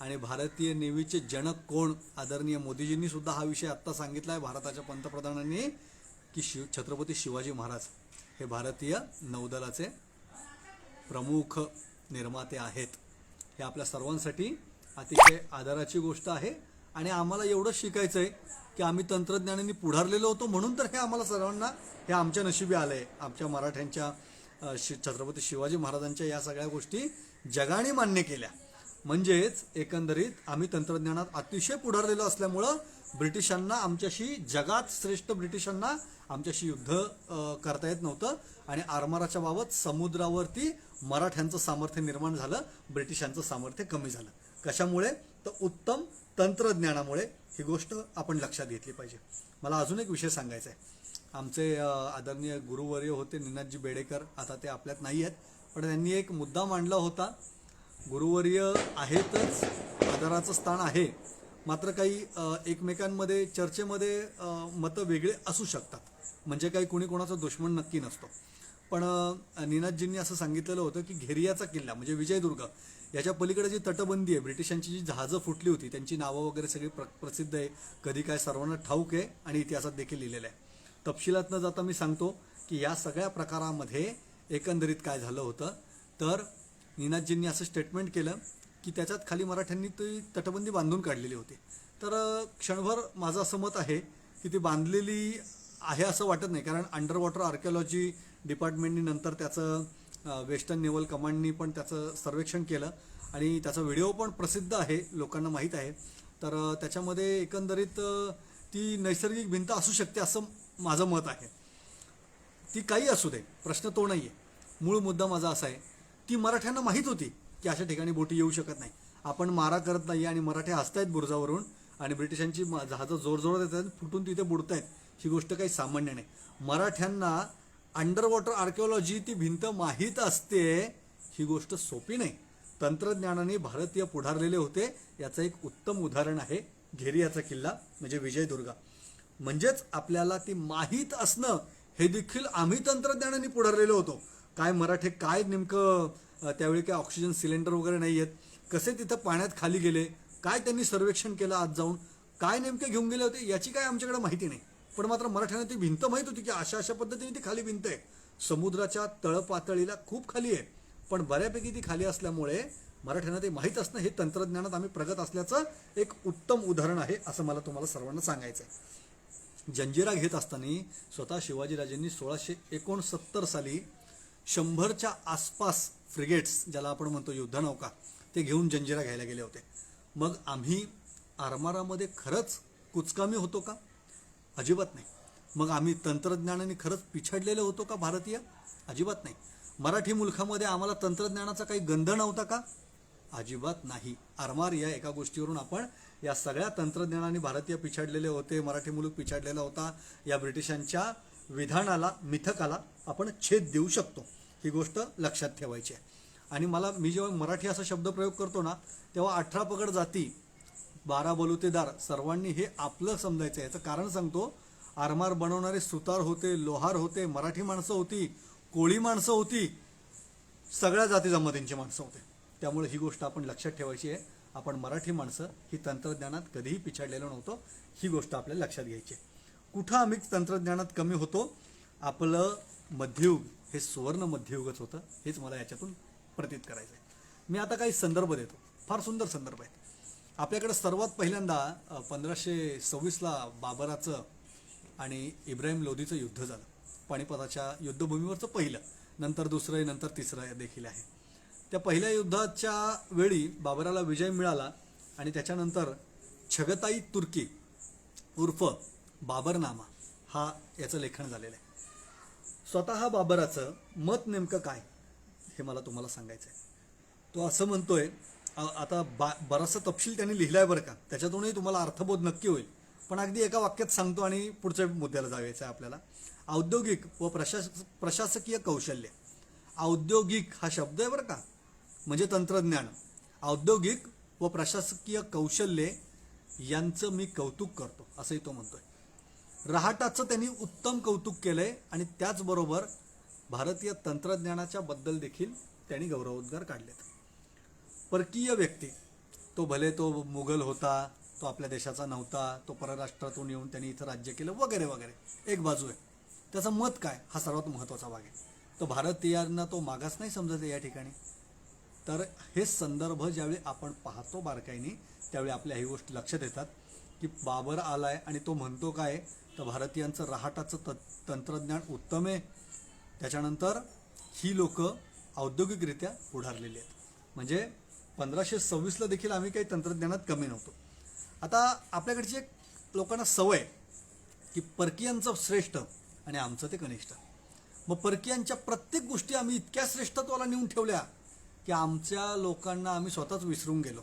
आणि भारतीय नेव्हीचे जनक कोण? आदरणीय मोदीजींनी सुद्धा हा विषय आत्ता सांगितला आहे, भारताच्या पंतप्रधानांनी, की छत्रपती शिवाजी महाराज हे भारतीय नौदलाचे प्रमुख निर्माते आहेत. हे आपल्या सर्वांसाठी अतिशय आदराची गोष्ट आहे. आणि आम्हाला एवढंच शिकायचं आहे की आम्ही तंत्रज्ञानाने पुढारलेलो होतो, म्हणून तर हे आम्हाला सर्वांना हे आमच्या नशिबी आलं आहे. आमच्या मराठ्यांच्या छत्रपती शिवाजी महाराजांच्या या सगळ्या गोष्टी जगाने मान्य केल्या. म्हणजेच एकंदरीत आम्ही तंत्रज्ञानात अतिशय पुढारलेलो असल्यामुळं ब्रिटिशांना आमच्याशी, जगात श्रेष्ठ ब्रिटिशांना आमच्याशी युद्ध करता येत नव्हतं. आणि आरमाराच्या बाबत समुद्रावरती मराठ्यांचं सामर्थ्य निर्माण झालं, ब्रिटिशांचं सामर्थ्य कमी झालं. कशामुळे? तर उत्तम तंत्रज्ञानामुळे. ही गोष्ट आपण लक्षात घेतली पाहिजे. मला अजून एक विषय सांगायचा आहे. आमचे आदरणीय गुरुवर्य होते निनादजी बेडेकर, आता ते आपल्यात नाही आहेत, पण त्यांनी एक मुद्दा मांडला होता. गुरुवर्य आहेतच, आदराचं स्थान आहे, मात्र काही एकमेकांमध्ये चर्चेमध्ये मतं वेगळे असू शकतात, म्हणजे काही कुणी कोणाचा दुश्मन नक्की नसतो. पण निनादजींनी असं सांगितलेलं होतं की घेरियाचा किल्ला म्हणजे विजयदुर्ग याच्या पलीकडे जी तटबंदी आहे, ब्रिटिशांची जी जहाजं फुटली होती त्यांची नावं वगैरे सगळी प्रसिद्ध आहे, कधी काय सर्वांना ठाऊक आहे आणि इतिहासात देखील लिहिलेलं आहे. तपशिलात न जाता मी सांगतो की या सगळ्या प्रकारामध्ये एकंदरीत काय झालं होतं, तर निनादजींनी असं स्टेटमेंट केलं की त्याच्यात खाली मराठ्यांनी ती तटबंदी बांधून काढलेली होती. तर क्षणभर माझं असं मत आहे की ती बांधलेली आहे असं वाटत नाही, कारण अंडर वॉटर आर्किओलॉजी डिपार्टमेंटनी नंतर त्याचं वेस्टर्न नेव्हल कमांडनी पण त्याचं सर्वेक्षण केलं आणि त्याचा व्हिडिओ पण प्रसिद्ध आहे, लोकांना माहीत आहे. तर त्याच्यामध्ये एकंदरीत ती नैसर्गिक भिंत असू शकते असं माझं मत आहे. ती काही असू दे, प्रश्न तो नाही आहे. मूळ मुद्दा माझा असा आहे, ती मराठ्यांना माहीत होती की अशा ठिकाणी बोटी येऊ शकत नाही, आपण मारा करत नाही आणि मराठे हसतायत बुरुजावरून आणि ब्रिटिशांची जहाजं जोरजोरात येतात, फुटून तिथे बुडतायत. ही गोष्ट काही सामान्य नाही. मराठ्यांना अंडर वॉटर आर्किओलॉजी ती भिंत माहीत असते, ही गोष्ट सोपी नाही. तंत्रज्ञानाने भारतीय पुढारलेले होते, याचं एक उत्तम उदाहरण आहे घेरियाचा किल्ला म्हणजे विजयदुर्ग. म्हणजेच आपल्याला ती माहीत असणं हे देखील आम्ही तंत्रज्ञानाने पुढारलेलो होतो. काय मराठे काय नेमकं त्यावेळी काय ऑक्सिजन सिलेंडर वगैरे नाही आहेत, कसे तिथं पाण्यात खाली गेले, काय त्यांनी सर्वेक्षण केलं आत जाऊन, काय नेमके घेऊन गेले होते याची काय आमच्याकडे माहिती नाही. पण मात्र मराठ्यांना ती भिंत माहीत होती की अशा अशा पद्धतीने ती खाली भिंत आहे, समुद्राच्या तळपातळीला खूप खाली आहे, पण बऱ्यापैकी ती खाली असल्यामुळे मराठ्यांना ते माहीत असणं हे तंत्रज्ञानात आम्ही प्रगत असल्याचं एक उत्तम उदाहरण आहे असं मला तुम्हाला सर्वांना सांगायचं आहे. जंजिरा घेत असताना स्वतः शिवाजीराजेंनी 1669 साली 100च्या आसपास फ्रिगेट्स, ज्याला आपण म्हणतो युद्धनौका, ते घेऊन जंजिरा घ्यायला गेले होते. मग आम्ही आरमारामध्ये खरंच कुचकामी होतो का? अजिबात नाही. मग आम्ही तंत्रज्ञानाने खरंच पिछडलेले होतो का भारतीय? अजिबात नाही. मराठी मुलखामध्ये आम्हाला तंत्रज्ञानाचा काही गंध नव्हता का? अजिबात नाही. आरमार या एका गोष्टीवरून आपण या सगळ्या तंत्रज्ञानाने भारतीय पिछाडलेले होते, मराठी मुलूक पिछाडलेला होता, या ब्रिटिशांच्या विधानाला, मिथकाला आपण छेद देऊ शकतो, ही गोष्ट लक्षात ठेवायची आहे. आणि मी जेव्हा मराठी असा शब्दप्रयोग करतो ना, तेव्हा 18 पगड जाती, 12 बलुतेदार सर्वांनी हे आपलं समजायचं आहे. याचं कारण सांगतो. आरमार बनवणारे सुतार होते, लोहार होते, मराठी माणसं होती, कोळी माणसं होती, सगळ्या जाती जमातींची माणसं होते. त्यामुळे ही गोष्ट आपण लक्षात ठेवायची आहे. आपण मराठी माणसं ही तंत्रज्ञानात कधीही पिछाडलेलो नव्हतो, ही गोष्ट आपल्याला लक्षात घ्यायची आहे. कुठं आम्ही तंत्रज्ञानात कमी होतो? आपलं मध्ययुग हे सुवर्ण मध्ययुगच होतं, हेच मला याच्यातून प्रतीत करायचं आहे. मी आता काही संदर्भ देतो, फार सुंदर संदर्भ आहेत. आपल्याकडे सर्वात पहिल्यांदा 1526ला बाबराचं आणि इब्राहिम लोधीचं युद्ध झालं. पानिपताच्या युद्धभूमीवरचं पहिलं, नंतर दुसरं, नंतर तिसरं देखील आहे. त्या पहिल्या युद्धाच्या वेळी बाबराला विजय मिळाला आणि त्याच्यानंतर छगताई तुर्की उर्फ बाबरनामा हा याचं लेखन झालेलं आहे. स्वतः बाबराचं मत नेमकं काय हे मला तुम्हाला सांगायचं आहे. तो असं म्हणतोय, आता बराचसा तपशील त्यांनी लिहिलाय बरं का, त्याच्यातूनही तुम्हाला अर्थबोध नक्की होईल, पण अगदी एका वाक्यात सांगतो आणि पुढच्या मुद्द्याला जायचं आहे आपल्याला. औद्योगिक व प्रशासकीय कौशल्य. औद्योगिक हा शब्द आहे बरं का, म्हणजे तंत्रज्ञान. औद्योगिक व प्रशासकीय कौशल्ये यांचं मी कौतुक करतो, असंही तो म्हणतोय. रहाटाचं त्यांनी उत्तम कौतुक केलंय आणि त्याचबरोबर भारतीय तंत्रज्ञानाच्या बद्दल देखील त्यांनी गौरवोद्गार काढलेत. परकीय व्यक्ती, तो भले तो मुघल होता, तो आपल्या देशाचा नव्हता, तो परराष्ट्रातून येऊन त्यांनी इथं राज्य केलं वगैरे वगैरे, एक बाजू आहे. त्याचं मत काय हा सर्वात महत्त्वाचा भाग आहे. तो भारतीयांना तो मागास नाही समजत या ठिकाणी. तर हे संदर्भ ज्यावेळी आपण पाहतो बारकाईने, त्यावेळी आपल्या ही गोष्टी लक्षात येतात की बाबर आलाय आणि तो म्हणतो काय, तर भारतीयांचं रहाटाचं तंत्रज्ञान उत्तम आहे. त्याच्यानंतर ही लोक औद्योगिकरित्या पुढारलेली आहेत. म्हणजे 1526ला देखील आम्ही काही तंत्रज्ञानात कमी नव्हतो. आता आपल्याकडची एक लोकांना सवय की परकीयांचं श्रेष्ठ आणि आमचं ते कनिष्ठ. मग परकीयांच्या प्रत्येक गोष्टी आम्ही इतक्या श्रेष्ठत्वाला नेऊन ठेवल्या की आमच्या लोकांना आम्ही स्वतःच विसरून गेलो.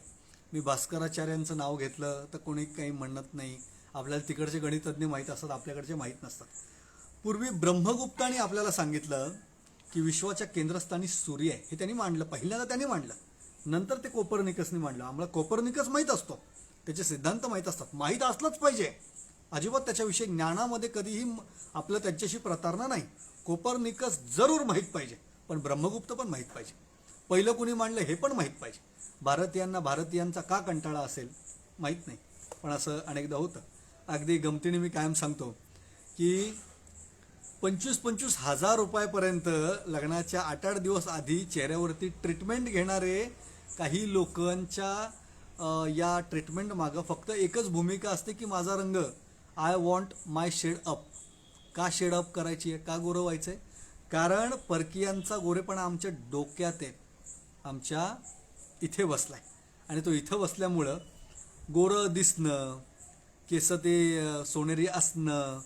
मी भास्कराचार्यांचं नाव घेतलं तर कोणी काही म्हणत नाही. आपल्याला तिकडचे गणितज्ञ माहीत असतात, आपल्याकडचे माहीत नसतात. पूर्वी ब्रह्मगुप्ताने आपल्याला सांगितलं की विश्वाच्या केंद्रस्थानी सूर्य आहे, हे त्यांनी मांडलं. पहिल्यांदा त्यांनी मांडलं, नंतर ते कोपर्निकसने मांडलं. आम्हाला कोपर्निकस माहीत असतो, त्याचे सिद्धांत माहीत असतात, माहीत असलंच पाहिजे. अजिबात त्याच्याविषयी ज्ञानामध्ये कधीही आपलं त्यांच्याशी प्रतारणा नाही. कोपर्निकस जरूर माहीत पाहिजे, पण ब्रह्मगुप्त पण माहीत पाहिजे. पहिलं कुणी मांडलं हे पण माहीत पाहिजे. भारतीयांचा का कंटाळा असेल माहीत नाही, पण असं अनेकदा होतं. अगदी गमतीने मी कायम सांगतो की 25-25 हजार रुपयापर्यंत लग्नाच्या 8-8 दिवस आधी चेहऱ्यावरती ट्रीटमेंट घेणारे काही लोकांच्या या ट्रीटमेंट मागं फक्त एकच भूमिका असते की माझा रंग, I want my shade up. का शेड अप करायची आहे, का गोरं व्हायचं आहे? कारण परकीयांचा गोरेपणा आमच्या डोक्यात आहे, आमच्या इथे बसलाय. आणि तो इथं बसल्यामुळं गोरं दिसणं, केस ते सोनेरी असणं,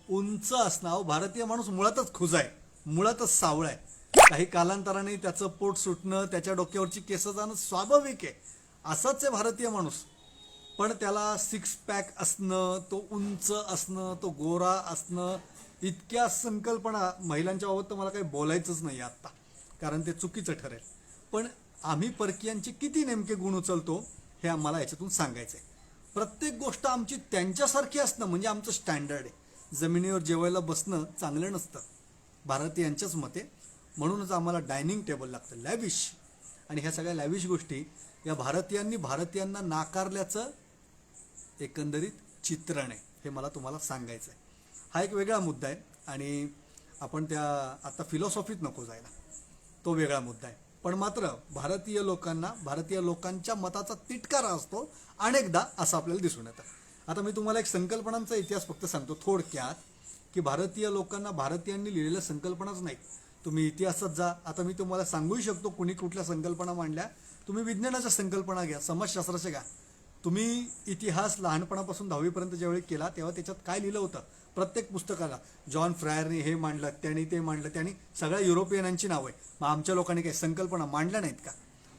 उंच असणं. अहो भारतीय माणूस मुळातच खुजा आहे, मुळातच सावळा आहे. काही कालांतराने त्याचं पोट सुटणं, त्याच्या डोक्यावरची केस जाणं स्वाभाविक आहे. असाच आहे भारतीय माणूस. पण त्याला 6 पॅक असणं, तो उंच असणं, तो गोरा असणं, इतक्या संकल्पना महिलांच्या बाबत तर मला काही बोलायचंच नाही आत्ता, कारण ते चुकीचं ठरेल. पण आम्ही परकीयांचे किती नेमके गुण उचलतो हे आम्हाला याच्यातून सांगायचं आहे. प्रत्येक गोष्ट आमची त्यांच्यासारखी असणं म्हणजे आमचं स्टँडर्ड आहे. जमिनीवर जेवायला बसणं चांगलं नसतं भारतीयांच्याच मते. म्हणूनच आम्हाला डायनिंग टेबल लागतं, लॅविश. आणि ह्या सगळ्या लॅविश गोष्टी या भारतीयांना नाकारल्याचं एकंदरीत चित्रण आहे, हे मला तुम्हाला सांगायचं आहे. हा एक वेगळा मुद्दा आहे आणि आपण त्या आता फिलॉसॉफीत नको जायला, तो वेगळा मुद्दा आहे. पण मात्र भारतीय लोकांच्या मताचा तिटकारा असतो अनेकदा, असं आपल्याला दिसून येतं. आता मी तुम्हाला एक संकल्पनांचा इतिहास फक्त सांगतो थोडक्यात, की भारतीय लोकांना भारतीयांनी लिहिलेल्या संकल्पनाच नाहीत. तुम्ही इतिहासात जा. आता मी तुम्हाला सांगूही शकतो कुणी कुठल्या संकल्पना मांडल्या. तुम्ही विज्ञानाच्या संकल्पना घ्या, समाजशास्त्राच्या घ्या, तुम्ही इतिहास लहानपणापासून 10वीपर्यंत ज्यावेळी केला तेव्हा त्याच्यात काय लिहिलं होतं प्रत्येक पुस्तकाला? जॉन फ्रायरने हे मांडलं, त्यांनी ते मांडलं, त्यांनी सगळ्या युरोपियनांची नावं आहे. मग आमच्या लोकांनी काही संकल्पना मांडल्या नाहीत का?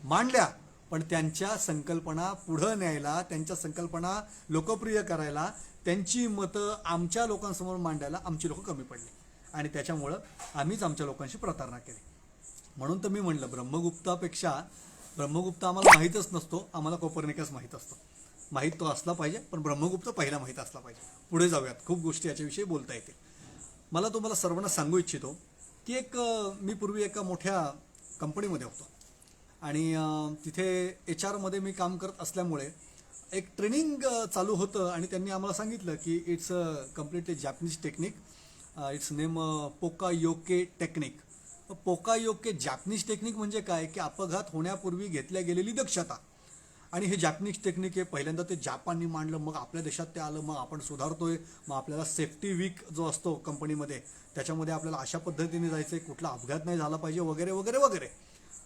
मांडल्या, पण त्यांच्या संकल्पना पुढं न्यायला, त्यांच्या संकल्पना लोकप्रिय करायला, त्यांची मतं आमच्या लोकांसमोर मांडायला आमची लोकं कमी पडली आणि त्याच्यामुळं आम्हीच आमच्या लोकांशी प्रतारणा केली. म्हणून तर मी म्हणलं ब्रह्मगुप्तापेक्षा ब्रह्मगुप्त आम्हाला माहीतच नसतो, आम्हाला कोपर्निकस माहीत असतो. माहीत तो असला पाहिजे, पण ब्रह्मगुप्त पहिला माहीत असला पाहिजे. पुढे जाऊयात, खूप गोष्टी याच्याविषयी बोलता येतील. मला तुम्हाला सर्वांना सांगू इच्छितो की मी पूर्वी एका मोठ्या कंपनीमध्ये होतो आणि तिथे HR मध्ये मी काम करत असल्यामुळे एक ट्रेनिंग चालू होतं आणि त्यांनी आम्हाला सांगितलं की it's completely Japanese technique, it's name poka yoke technique. Poka yoke Japanese technique म्हणजे काय की अपघात होण्यापूर्वी घेतल्या गेलेली दक्षता. आणि हे जॅपनीज टेक्निक आहे, पहिल्यांदा ते जपाननी मांडलं, मग आपल्या देशात ते आलं, मग आपण सुधारतोय, मग आपल्याला सेफ्टी वीक जो असतो कंपनीमध्ये त्याच्यामध्ये आपल्याला अशा पद्धतीने जायचं आहे, कुठला अपघात नाही झाला पाहिजे वगैरे वगैरे वगैरे.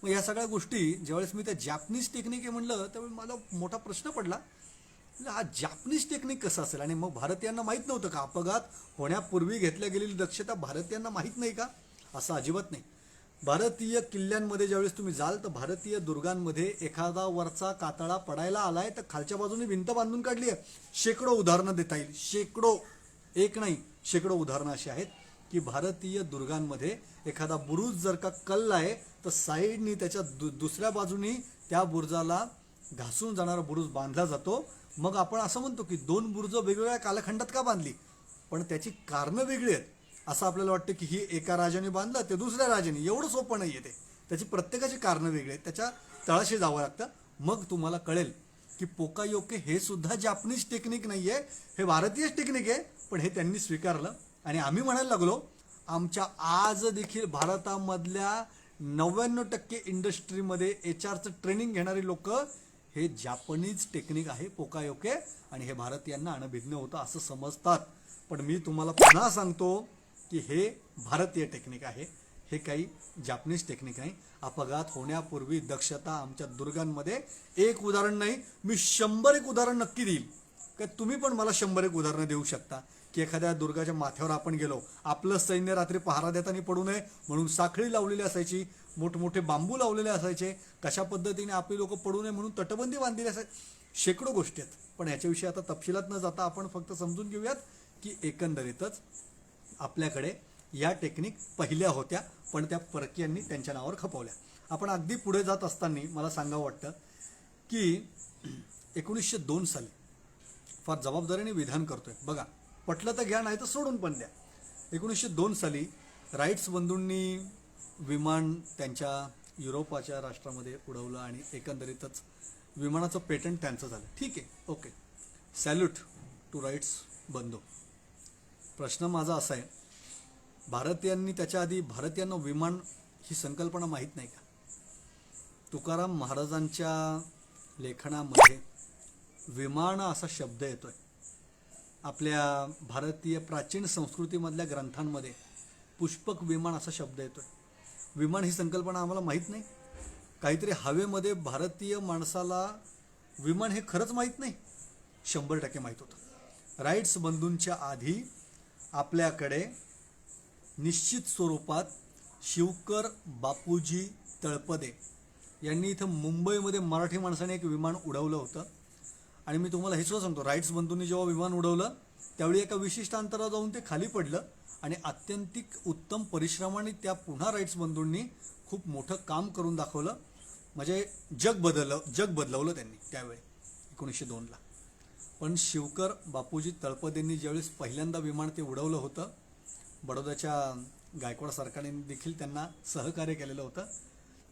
मग या सगळ्या गोष्टी ज्यावेळेस मी त्या जॅपनीज टेक्निक आहे म्हणलं त्यावेळी मला मोठा प्रश्न पडला, हा जॅपनीज टेक्निक कसं असेल? आणि मग भारतीयांना माहीत नव्हतं का अपघात होण्यापूर्वी घेतल्या गेलेली दक्षता भारतीयांना माहीत नाही का? असं अजिबात नाही. भारतीय किल्ल्यांमध्ये ज्यावेळेस तुम्ही जाल तर भारतीय दुर्गांमध्ये एखादा वरचा कातळा पडायला आलाय तर खालच्या बाजूने भिंत बांधून काढली आहे. शेकडो उदाहरणं देता येईल, शेकडो, एक नाही शेकडो उदाहरणं अशी आहेत की भारतीय दुर्गांमध्ये एखादा बुरुज जर का कल्ला आहे तर साईडनी त्याच्या दुसऱ्या बाजूनी त्या बुरुजाला घासून जाणारा बुरुज बांधला जातो. मग आपण असं म्हणतो की 2 बुरुज वेगवेगळ्या कालखंडात का बांधली, पण त्याची कारणं वेगळी आहेत. असं आपल्याला वाटतं की ही एका राजाने बांधलं ते दुसऱ्या राजाने, एवढं सोपं नाही आहे ते. त्याची प्रत्येकाची कारणं वेगळी आहेत, त्याच्या तळाशी जावं लागतं. मग तुम्हाला कळेल की पोकायोके हे सुद्धा जॅपनीज टेक्निक नाही आहे, हे भारतीयच टेक्निक आहे, पण हे त्यांनी स्वीकारलं. आणि आम्ही म्हणायला लागलो आमच्या आज देखील भारतामधल्या 99% इंडस्ट्रीमध्ये HRचं ट्रेनिंग घेणारी लोक हे जॅपनीज टेक्निक आहे पोकायोके, आणि हे भारतीयांना अनभिज्ञ होतं असं समजतात. पण मी तुम्हाला पुन्हा सांगतो की हे भारतीय टेक्निक आहे, हे काही जॅपनीज टेक्निक नाही. अपघात होण्यापूर्वी दक्षता आमच्या दुर्गांमध्ये एक उदाहरण नाही, मी 100 उदाहरण नक्की देईल. काय तुम्ही पण मला 100 उदाहरणं देऊ शकता की एखाद्या दुर्गाच्या माथ्यावर आपण गेलो, आपलं सैन्य रात्री पहारा देताना पडू नये म्हणून साखळी लावलेली असायची, मोठमोठे बांबू लावलेले असायचे, कशा पद्धतीने आपली लोक पडू नये म्हणून तटबंदी बांधलेली असायची, शेकडो गोष्टी आहेत. पण याच्याविषयी आता तपशिलात न जाता आपण फक्त समजून घेऊयात की एकंदरीतच आपल्याकडे या टेक्निक पहिल्या होत्या, पण त्या परकीयांनी त्यांच्या नावावर खपवल्या. आपण अगदी पुढे जात असताना मला सांगावं वाटतं की 1902 साली फार जबाबदारीने विधान करतोय बघा, पटलं तर घ्या नाही तर सोडून पण द्या. 1902 साली राईट्स बंधूंनी विमान त्यांच्या युरोपाच्या राष्ट्रामध्ये उडवलं आणि एकंदरीतच विमानाचं पेटंट त्यांचं झालं. ठीक आहे, ओके, सॅल्यूट टू राईट्स बंधू. प्रश्न माझा असा आहे, भारतीयांनी त्याच्या आधी भारतीयांना विमान ही संकल्पना माहीत नाही का? तुकाराम महाराजांच्या लेखनामध्ये विमान असा शब्द येतोय, आपल्या भारतीय प्राचीन संस्कृतीमधल्या ग्रंथांमध्ये पुष्पक विमान असा शब्द येतोय. विमान ही संकल्पना आम्हाला माहीत नाही. काहीतरी हवेमध्ये भारतीय माणसाला विमान हे खरंच माहीत नाही, 100% माहीत होतं. राईट्स बंधूंच्या आधी आपल्याकडे निश्चित स्वरूपात शिवकर बापूजी तळपदे यांनी इथं मुंबईमध्ये मराठी माणसाने एक विमान उडवलं होतं. आणि मी तुम्हाला हे सुद्धा सांगतो, राईट्स बंधूंनी जेव्हा विमान उडवलं त्यावेळी एका विशिष्ट अंतरावर जाऊन ते खाली पडलं आणि अत्यंतिक उत्तम परिश्रमाने त्या पुन्हा राईट्स बंधूंनी खूप मोठं काम करून दाखवलं. म्हणजे जग बदलवलं त्यांनी त्यावेळी 1902ला. पण शिवकर बापूजी तळपदेंनी ज्यावेळेस पहिल्यांदा विमान ते उडवलं होतं, बडोद्याच्या गायकवाड सरकारने देखील त्यांना सहकार्य केलेलं होतं.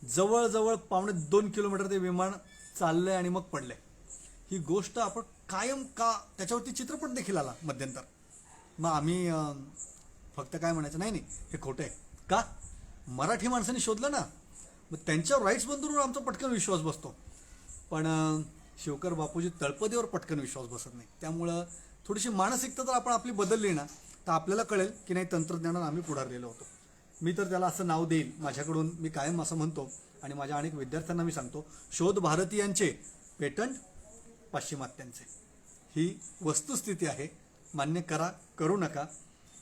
जवळजवळ 2.25 किलोमीटर ते विमान चाललंय आणि मग पडलंय. ही गोष्ट आपण कायम का त्याच्यावरती चित्रपट देखील आला मध्यंतर. मग आम्ही फक्त काय म्हणायचं, नाही हे खोटं आहे का, मराठी माणसांनी शोधलं ना, मग त्यांच्यावर राईट्स बंधूंवर आमचा पटकन विश्वास बसतो, पण शिवकर बापूजी तळपदेवर पटकन विश्वास बसत नाही. त्यामुळं थोडीशी मानसिकता जर आपण आपली बदलली ना तर आपल्याला कळेल की नाही तंत्रज्ञानानं आम्ही पुढारलेलो होतो. मी तर त्याला असं नाव देईल माझ्याकडून, मी कायम असं म्हणतो आणि माझ्या अनेक विद्यार्थ्यांना मी सांगतो, शोध भारतीयांचे, पेटंट पाश्चिमात्यांचे. ही वस्तुस्थिती आहे. मान्य करा, करू नका.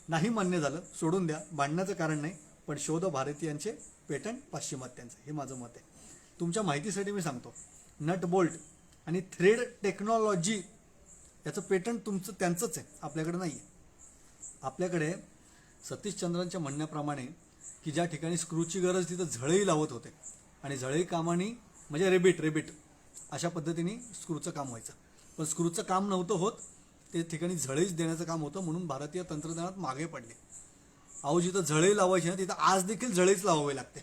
नाही मान्य झालं सोडून द्या, भांडण्याचं कारण नाही. पण शोध भारतीयांचे, पेटंट पाश्चिमात्यांचे, हे माझं मत आहे. तुमच्या माहितीसाठी मी सांगतो, नट बोल्ट आणि थ्रेड टेक्नॉलॉजी याचं पेटंट तुमचं त्यांचंच आहे, आपल्याकडे नाही आहे. आपल्याकडे सतीशचंद्रांच्या म्हणण्याप्रमाणे की ज्या ठिकाणी स्क्रूची गरज तिथं झळई लावत होते आणि झळई कामाने म्हणजे रेबिट अशा पद्धतीने स्क्रूचं काम व्हायचं. पण स्क्रूचं काम नव्हतं होत, ते ठिकाणी झळईच देण्याचं काम होतं. म्हणून भारतीय तंत्रज्ञानात मागे पडले. अहो जिथं झळई लावायची ना तिथं आज देखील झळईच लावावी लागते.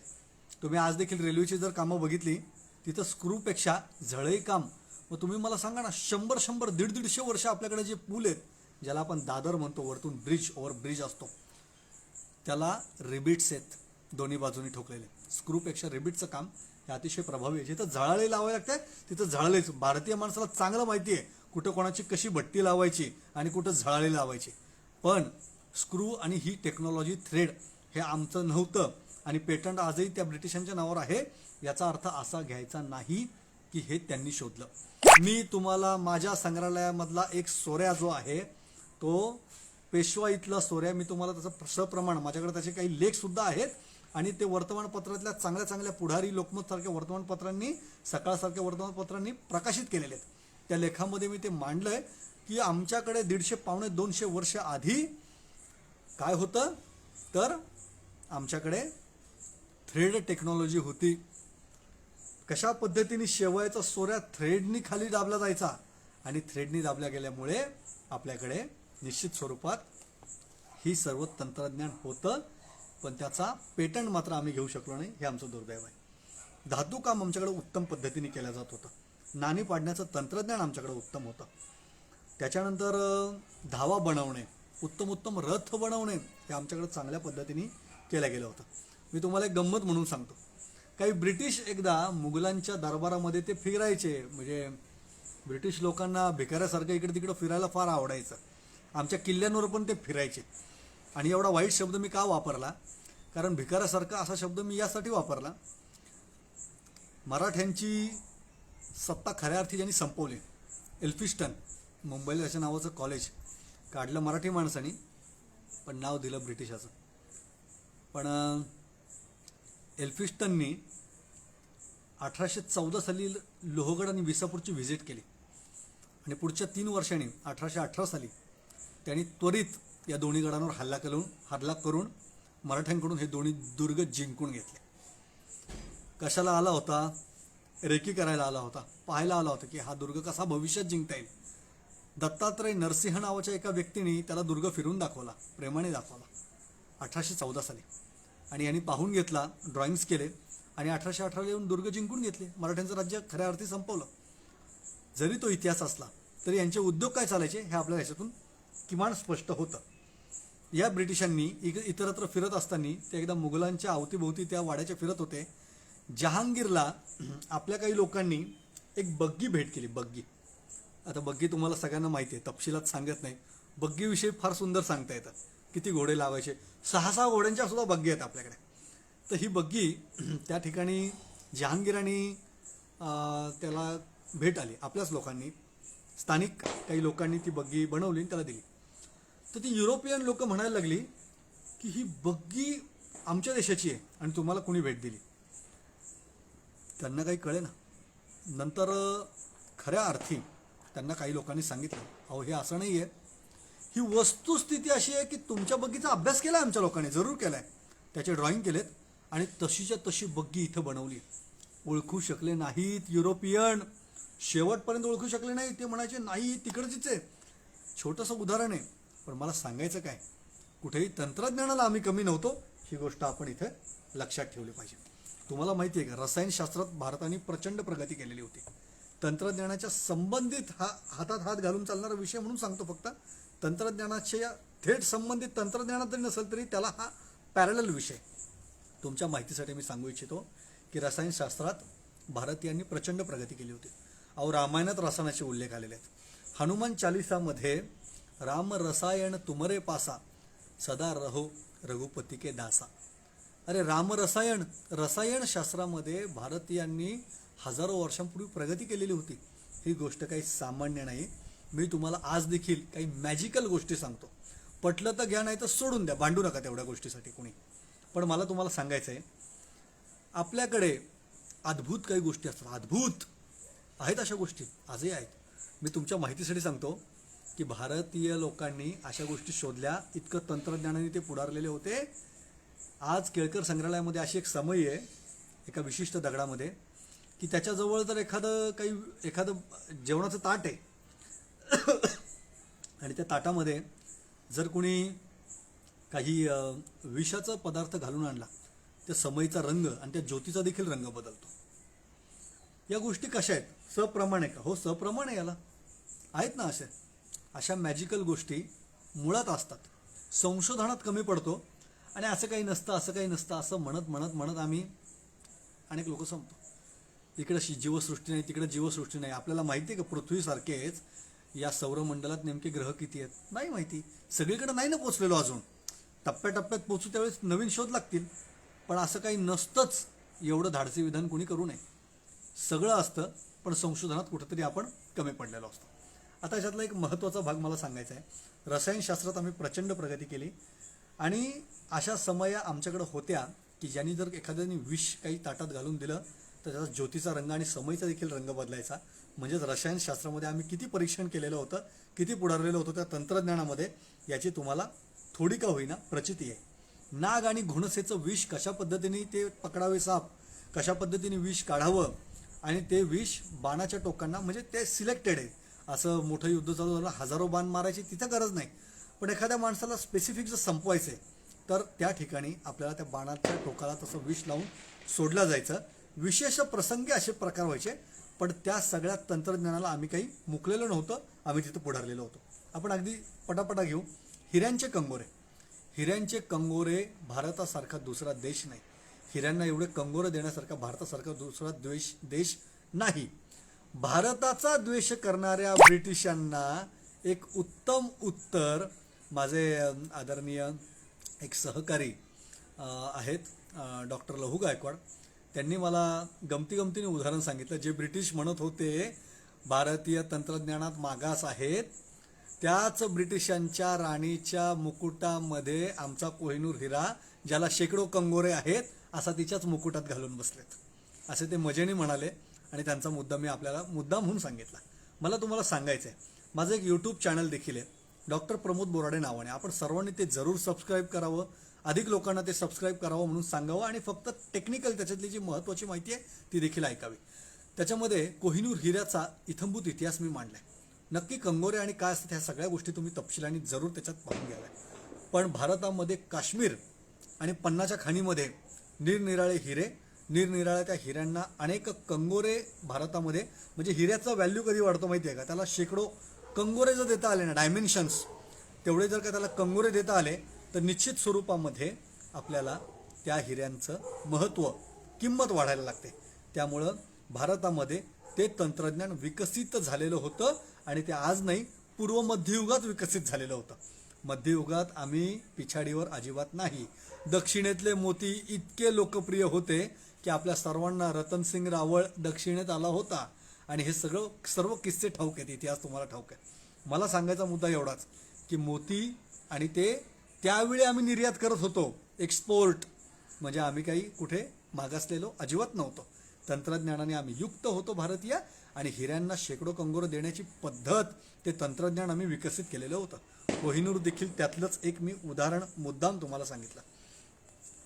तुम्ही आज देखील रेल्वेची जर कामं बघितली तिथं स्क्रूपेक्षा झळई काम. मग तुम्ही मला सांगा ना, 100 150 वर्ष आपल्याकडे जे पूल आहेत, ज्याला आपण दादर म्हणतो, वरतून ओव्हर ब्रिज असतो, त्याला रिबिट्स आहेत दोन्ही बाजूनी ठोकलेले. स्क्रूपेक्षा रिबिटचं काम हे अतिशय प्रभावी आहे. जिथं झळाळी लावावी लागते तिथं झळाळीच. भारतीय माणसाला चांगलं माहिती आहे कुठं कोणाची कशी भट्टी लावायची आणि कुठं झळाळी लावायची. पण स्क्रू आणि ही टेक्नॉलॉजी थ्रेड हे आमचं नव्हतं आणि पेटंट आजही त्या ब्रिटिशांच्या नावावर आहे. याचा अर्थ असा घ्यायचा नाही की हे त्यांनी शोधलं. मी तुम्हाला माझ्या संग्रहालयामधला एक सोऱ्या जो आहे तो पेशवा इथला सोऱ्या, मी तुम्हाला त्याचं सप्रमाण, माझ्याकडे त्याचे काही लेख सुद्धा आहेत आणि ते वर्तमानपत्रातल्या चांगल्या चांगल्या पुढारी, लोकमत सारख्या वर्तमानपत्रांनी, सकाळसारख्या वर्तमानपत्रांनी प्रकाशित केलेले आहेत. त्या लेखामध्ये मी ते मांडलंय की आमच्याकडे 150-200 वर्ष आधी काय होतं, तर आमच्याकडे थ्रेड टेक्नॉलॉजी होती. कशा पद्धतीने शेवयाचा सोऱ्या थ्रेडनी खाली दाबला जायचा आणि थ्रेडनी दाबल्या गेल्यामुळे आपल्याकडे निश्चित स्वरूपात ही सर्व तंत्रज्ञान होतं. पण त्याचा पेटंट मात्र आम्ही घेऊ शकलो नाही, हे आमचं दुर्दैव आहे. धातू काम आमच्याकडे उत्तम पद्धतीने केलं जात होतं. नाणी पाडण्याचं तंत्रज्ञान आमच्याकडे उत्तम होतं. त्याच्यानंतर धावा बनवणे, उत्तम रथ बनवणे हे आमच्याकडे चांगल्या पद्धतीने केलं गेलं होतं. मी तुम्हाला एक गंमत म्हणून सांगतो. काही ब्रिटिश एकदा मुघलांच्या दरबारामध्ये ते फिरायचे. म्हणजे ब्रिटिश लोकांना भिकाऱ्यासारखं इकडे तिकडं फिरायला फार आवडायचं. आमच्या किल्ल्यांवर पण ते फिरायचे. आणि एवढा वाईट शब्द मी का वापरला, कारण भिकाऱ्यासारखा असा शब्द मी यासाठी वापरला, मराठ्यांची सत्ता खऱ्या अर्थी ज्यांनी संपवली, एल्फिस्टन, मुंबईला त्याच्या नावाचं कॉलेज काढलं मराठी माणसानी, पण नाव दिलं ब्रिटिशाचं. पण एल्फिस्टननी 1814 साली लोहगड आणि विसापूरची व्हिजिट केली आणि पुढच्या 3 वर्षांनी 1818 साली त्यांनी त्वरित या दोन्ही गडांवर हल्ला करून मराठ्यांकडून हे दोन्ही दुर्ग जिंकून घेतले. कशाला आला होता? रेकी करायला आला होता, पाहायला आला होता की हा दुर्ग कसा भविष्यात जिंकता येईल. दत्तात्रय नरसिंह नावाच्या एका व्यक्तीने त्याला दुर्ग फिरून दाखवला, प्रेमाने दाखवला 1814 साली. आणि यांनी पाहून घेतला, ड्रॉइंग्स केले आणि 1818 येऊन दुर्ग जिंकून घेतले. मराठ्यांचं राज्य खऱ्या अर्थी संपवलं. जरी तो इतिहास असला तरी यांचे उद्योग काय चालायचे हे आपल्याला याच्यातून किमान स्पष्ट होतं. या ब्रिटिशांनी इतरत्र फिरत असताना ते एकदा मुघलांच्या अवतीभोवती त्या वाड्याच्या फिरत होते. जहांगीरला आपल्या काही लोकांनी एक बग्गी भेट केली. बग्गी, आता बग्गी तुम्हाला सगळ्यांना माहिती आहे, तपशिलात सांगत नाही. बग्गीविषयी फार सुंदर सांगता येतात. किती घोडे लावायचे, 6 घोड्यांच्या सुद्धा बग्गी आहेत आपल्याकडे. तर ही बग्गी त्या ठिकाणी जहांगीरांनी त्याला भेट आली. आपल्याच लोकांनी, स्थानिक काही लोकांनी ती बग्गी बनवली आणि त्याला दिली. तर ती युरोपियन लोक म्हणायला लागली की ही बग्गी आमच्या देशाची आहे आणि तुम्हाला कोणी भेट दिली. त्यांना काही कळे ना. नंतर खऱ्या अर्थी त्यांना काही लोकांनी सांगितलं, अहो हे असं नाही आहे, ही वस्तुस्थिती अशी आहे की तुमच्या बग्गीचा अभ्यास केला आहे आमच्या लोकांनी, जरूर केला आहे, त्याचे ड्रॉइंग केलेत आणि तशीच्या तशी बग्गी इथं बनवली. ओळखू शकले नाहीत युरोपियन, शेवटपर्यंत ओळखू शकले नाही. ते म्हणायचे नाही तिकडचीच आहे. छोटंसं उदाहरण आहे, पण मला सांगायचं काय, कुठेही तंत्रज्ञानाला आम्ही कमी नव्हतो, ही गोष्ट आपण इथे लक्षात ठेवली पाहिजे. तुम्हाला माहिती आहे का, रसायनशास्त्रात भारताने प्रचंड प्रगती केलेली होती. तंत्रज्ञानाच्या संबंधित हातात हात घालून चालणारा विषय म्हणून सांगतो फक्त. तंत्रज्ञानाच्या थेट संबंधित तंत्रज्ञानात जरी नसेल तरी त्याला हा पॅरलल विषय. तुमच्या माहितीसाठी मी सांगू इच्छितो की रसायनशास्त्रात भारतीयांनी प्रचंड प्रगती केली होती. अहो रामायणात रसायनाचे उल्लेख आलेले आहेत. हनुमान चालिसामध्ये राम रसायन तुमरे पासा सदा रहो रघुपती के दासा. अरे राम रसायन शास्त्रामध्ये भारतीयांनी हजारो वर्षांपूर्वी प्रगती केलेली होती. ही गोष्ट काही सामान्य नाही. मी तुम्हाला आज देखील काही मॅजिकल गोष्टी सांगतो. पटलं तर घ्या, नाही तर सोडून द्या, भांडू नका तेवढ्या गोष्टीसाठी कोणी. पण मला तुम्हाला सांगायचं आहे, आपल्याकडे अद्भुत काही गोष्टी असतात, अद्भुत आहेत अशा गोष्टी आजही आहेत. मी तुमच्या माहितीसाठी सांगतो की भारतीय लोकांनी अशा गोष्टी शोधल्या, इतकं तंत्रज्ञानाने ते पुढारलेले होते. आज केळकर संग्रहालयामध्ये अशी एक समयी आहे एका विशिष्ट दगडामध्ये की त्याच्याजवळ जर एखादं जेवणाचं ताट आहे आणि त्या ताटामध्ये जर कोणी काही विषाचा पदार्थ घालून आणला, त्या समयीचा रंग आणि त्या ज्योतीचा देखील रंग बदलतो. या गोष्टी कशा आहेत? सप्रमाण आहे का? हो, सप्रमाण आहे. याला आहेत ना अशा मॅजिकल गोष्टी मुळात असतात, संशोधनात कमी पडतो आणि असं काही नसतं असं म्हणत आम्ही अनेक लोक संपतो. इकडे जीवसृष्टी नाही, तिकडे जीवसृष्टी नाही. आपल्याला माहिती आहे का पृथ्वीसारखेच या सौरमंडलात नेमके ग्रह किती आहेत? नाही माहिती. सगळीकडे नाही ना पोचलेलो अजून. टप्प्याटप्प्यात पोचू त्यावेळेस नवीन शोध लागतील. पण असं काही नसतंच, एवढं धाडसी विधान कोणी करू नये. सगळं असतं, पण संशोधनात कुठंतरी आपण कमी पडलेलो असतो. आता याच्यातला एक महत्त्वाचा भाग मला सांगायचा आहे. रसायनशास्त्रात आम्ही प्रचंड प्रगती केली आणि अशा समया आमच्याकडे होत्या की ज्यांनी जर एखाद्याने विष काही ताटात घालून दिलं तर त्याचा ज्योतीचा रंग आणि समयीचा देखील रंग बदलायचा. म्हणजेच रसायनशास्त्रामध्ये आम्ही किती परीक्षण केलेलं होतं, किती पुढारलेलं होतं त्या तंत्रज्ञानामध्ये, याची तुम्हाला थोडी का होईना प्रचिती आहे. नाग आणि घुणसेचं विष कशा पद्धतीने ते पकडावे साप, कशा पद्धतीने विष काढावं आणि ते विष बाणाच्या टोकांना, म्हणजे ते सिलेक्टेड आहे. असं मोठं युद्ध चालू झालं, हजारो बाण मारायची तिथं गरज नाही. पण एखाद्या माणसाला स्पेसिफिक जर संपवायचं आहे तर त्या ठिकाणी आपल्याला त्या बाणाच्या टोकाला तसं विष लावून सोडलं जायचं. विशेष प्रसंगी असे प्रकार व्हायचे. पण त्या सगळ्या तंत्रज्ञानाला आम्ही काही मुकलेलो नव्हतं, आम्ही तिथं पुढारलेलो होतो. आपण अगदी पटापटा घेऊ. हिऱ्यांचे कंगोरे. हिऱ्यांचे कंगोरे भारतासारखा दुसरा देश नाही. हिऱ्यांना एवढे कंगोरे देण्यासारखा भारतासारखा दुसरा देश नाही. भारताचा द्वेष करणाऱ्या ब्रिटिशांना एक उत्तम उत्तर माझे आदरणीय एक सहकारी आहेत डॉक्टर लहू गायकवाड, त्यांनी मला गमतीने उदाहरण सांगितलं. जे ब्रिटिश म्हणत होते भारतीय तंत्रज्ञानात मागास आहेत, त्याच ब्रिटिशांच्या राणीच्या मुकुटामध्ये आमचा कोहिनूर हिरा, ज्याला शेकडो कंगोरे आहेत, असा तिच्याच मुकुटात घालून बसलेत, असे ते मजेने म्हणाले. आणि त्यांचा मुद्दा मी आपल्याला मुद्दाम म्हणून सांगितला. मला तुम्हाला सांगायचं आहे, माझं एक यूट्यूब चॅनल देखील आहे डॉक्टर प्रमोद बोराडे नावाने. आपण सर्वांनी ते जरूर सबस्क्राईब करावं, अधिक लोकांना ते सबस्क्राईब करावं म्हणून सांगावं आणि फक्त टेक्निकल त्याच्यातली जी महत्त्वाची माहिती आहे ती देखील ऐकावी. त्याच्यामध्ये कोहिनूर हिऱ्याचा इत्थंभूत इतिहास मी मांडलाय. नक्की कंगोरे आणि काय असतात ह्या सगळ्या गोष्टी तुम्ही तपशिलाने जरूर त्याच्यात पाहून घ्याव्या. पण भारतामध्ये काश्मीर आणि पन्नाच्या खाणीमध्ये निरनिराळे हिरे, निरनिराळ्या त्या हिऱ्यांना अनेक कंगोरे भारतामध्ये, म्हणजे हिऱ्याचा व्हॅल्यू कधी वाढतो माहिती आहे का? त्याला शेकडो कंगोरे जर देता आले ना, डायमेन्शन्स तेवढे जर का त्याला कंगोरे देता आले तर निश्चित स्वरूपामध्ये आपल्याला त्या हिऱ्यांचं महत्त्व, किंमत वाढायला लागते. त्यामुळं भारतामध्ये ते तंत्रज्ञान विकसित झालेलं होतं आणि ते आज नाही, पूर्व मध्ययुगात विकसित झालेलं होतं. मध्ययुगात आम्ही पिछाडीवर अजिबात नाही. दक्षिणेतले मोती इतके लोकप्रिय होते की आपल्या सर्वांना रतनसिंग रावळ दक्षिणेत आला होता आणि हे सर्व किस्से ठाऊक आहेत, इतिहास तुम्हाला ठाऊक आहे. मला सांगायचा मुद्दा एवढाच की मोती आणि ते त्यावेळी आम्ही निर्यात करत होतो, एक्सपोर्ट, म्हणजे आम्ही काही कुठे मागासलेलो अजिबात नव्हतो. तंत्रज्ञानाने आम्ही युक्त होतो भारतीय, आणि हिऱ्यांना शेकडो कंगोरे देण्याची पद्धत, ते तंत्रज्ञान आम्ही विकसित केलेलं होतं. कोहिनूर देखील त्यातलंच एक मी उदाहरण मुद्दाम तुम्हाला सांगितलं.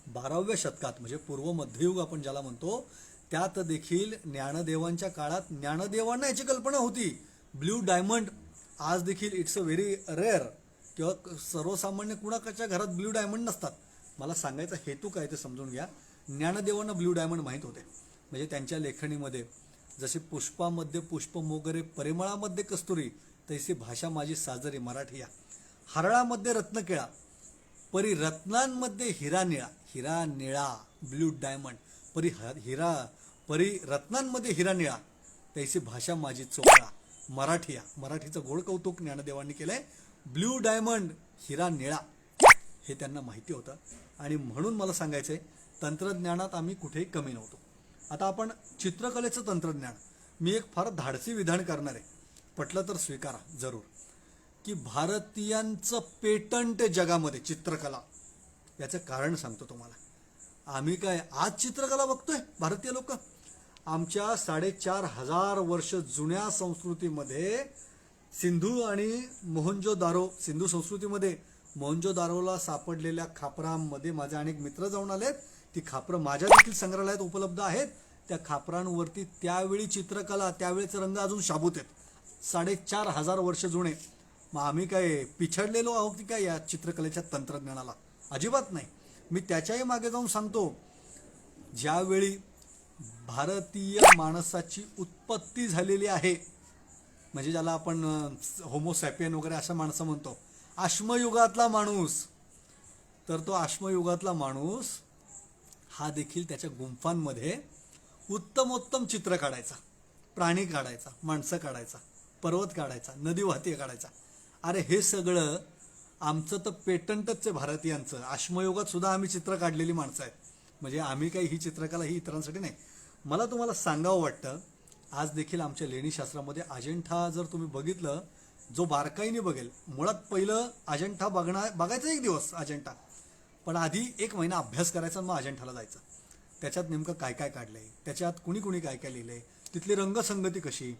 12व्या शतकात म्हणजे पूर्व मध्ययुग आपण ज्याला म्हणतो, त्यात देखील ज्ञानदेवांच्या काळात ज्ञानदेवांना याची कल्पना होती. ब्ल्यू डायमंड आज देखील इट्स अ व्हेरी रेअर, किंवा सर्वसामान्य कुणाच्या घरात ब्ल्यू डायमंड नसतात. मला सांगायचा हेतू काय ते समजून घ्या. ज्ञानदेवांना ब्ल्यू डायमंड माहीत होते. म्हणजे त्यांच्या लेखणीमध्ये जसे पुष्पामध्ये पुष्प मोगरे, परिमळामध्ये कस्तुरी, तैसी भाषा माझी साजरी मराठीया. हरळामध्ये रत्नकेळा, परी रत्नांमध्ये हिरा निळा, हिरा निळा ब्ल्यू डायमंड, परी रत्नांमध्ये हिरा निळा, तैसी भाषा माझी चोपळा मराठीया. मराठीचं गोड कौतुक ज्ञानदेवांनी केलंय. ब्ल्यू डायमंड, हिरा निळा, हे त्यांना माहिती होतं. आणि म्हणून मला सांगायचंय, तंत्रज्ञानात आम्ही कुठेही कमी नव्हतो. आता आपण चित्रकलेचं तंत्रज्ञान, मी एक फार धाडसी विधान करणार आहे, पटलं तर स्वीकारा जरूर, की भारतीयांचं पेटंट जगामध्ये चित्रकला. याचं कारण सांगतो तुम्हाला. आम्ही काय आज चित्रकला बघतोय भारतीय लोक? आमच्या 4,500 वर्ष जुन्या संस्कृतीमध्ये सिंधू आणि सिंधू संस्कृतीमध्ये मोहनजोदारोला सापडलेल्या खापरांमध्ये माझे अनेक मित्र जाऊन आलेत. ती खापरं माझ्या देखील संग्रहालयात उपलब्ध आहेत. त्या खापरांवरती त्यावेळी चित्रकला, त्यावेळेचे रंग अजून शाबूत आहेत. 4,500 वर्ष जुने. मग आम्ही काय पिछडलेलो आहोत की काय या चित्रकलेच्या तंत्रज्ञानाला? अजिबात नाही. मी त्याच्याही मागे जाऊन सांगतो, ज्यावेळी भारतीय माणसाची उत्पत्ती झालेली आहे, म्हणजे ज्याला आपण होमोसॅपियन वगैरे अशा माणसं म्हणतो, अश्मयुगातला माणूस, तर तो अश्मयुगातला माणूस हा देखील त्याच्या गुंफांमध्ये उत्तमोत्तम चित्र काढायचा. प्राणी काढायचा, माणसं काढायचा, पर्वत काढायचा, नदी वाहती काढायचा. अरे हे सगळं आमचं तर पेटंटच आहे भारतीयांचं. अश्मयुगात सुद्धा आम्ही चित्र काढलेली माणसं आहेत. म्हणजे आम्ही काही ही चित्रकला ही इतरांसाठी नाही. मला तुम्हाला सांगावं वाटतं, आज देखील आमच्या लेणीशास्त्रामध्ये अजिंठा जर तुम्ही बघितलं, जो बारकाईने बघेल, मुळात पहिलं अजिंठा बघायचं एक दिवस अजिंठा, पण आधी 1 महिना अभ्यास करायचा, मग अजिंठाला जायचं. त्याच्यात नेमकं काय काय काढलंय, त्याच्यात कुणी कुणी काय काय लिहिलंय, तिथली रंगसंगती कशी.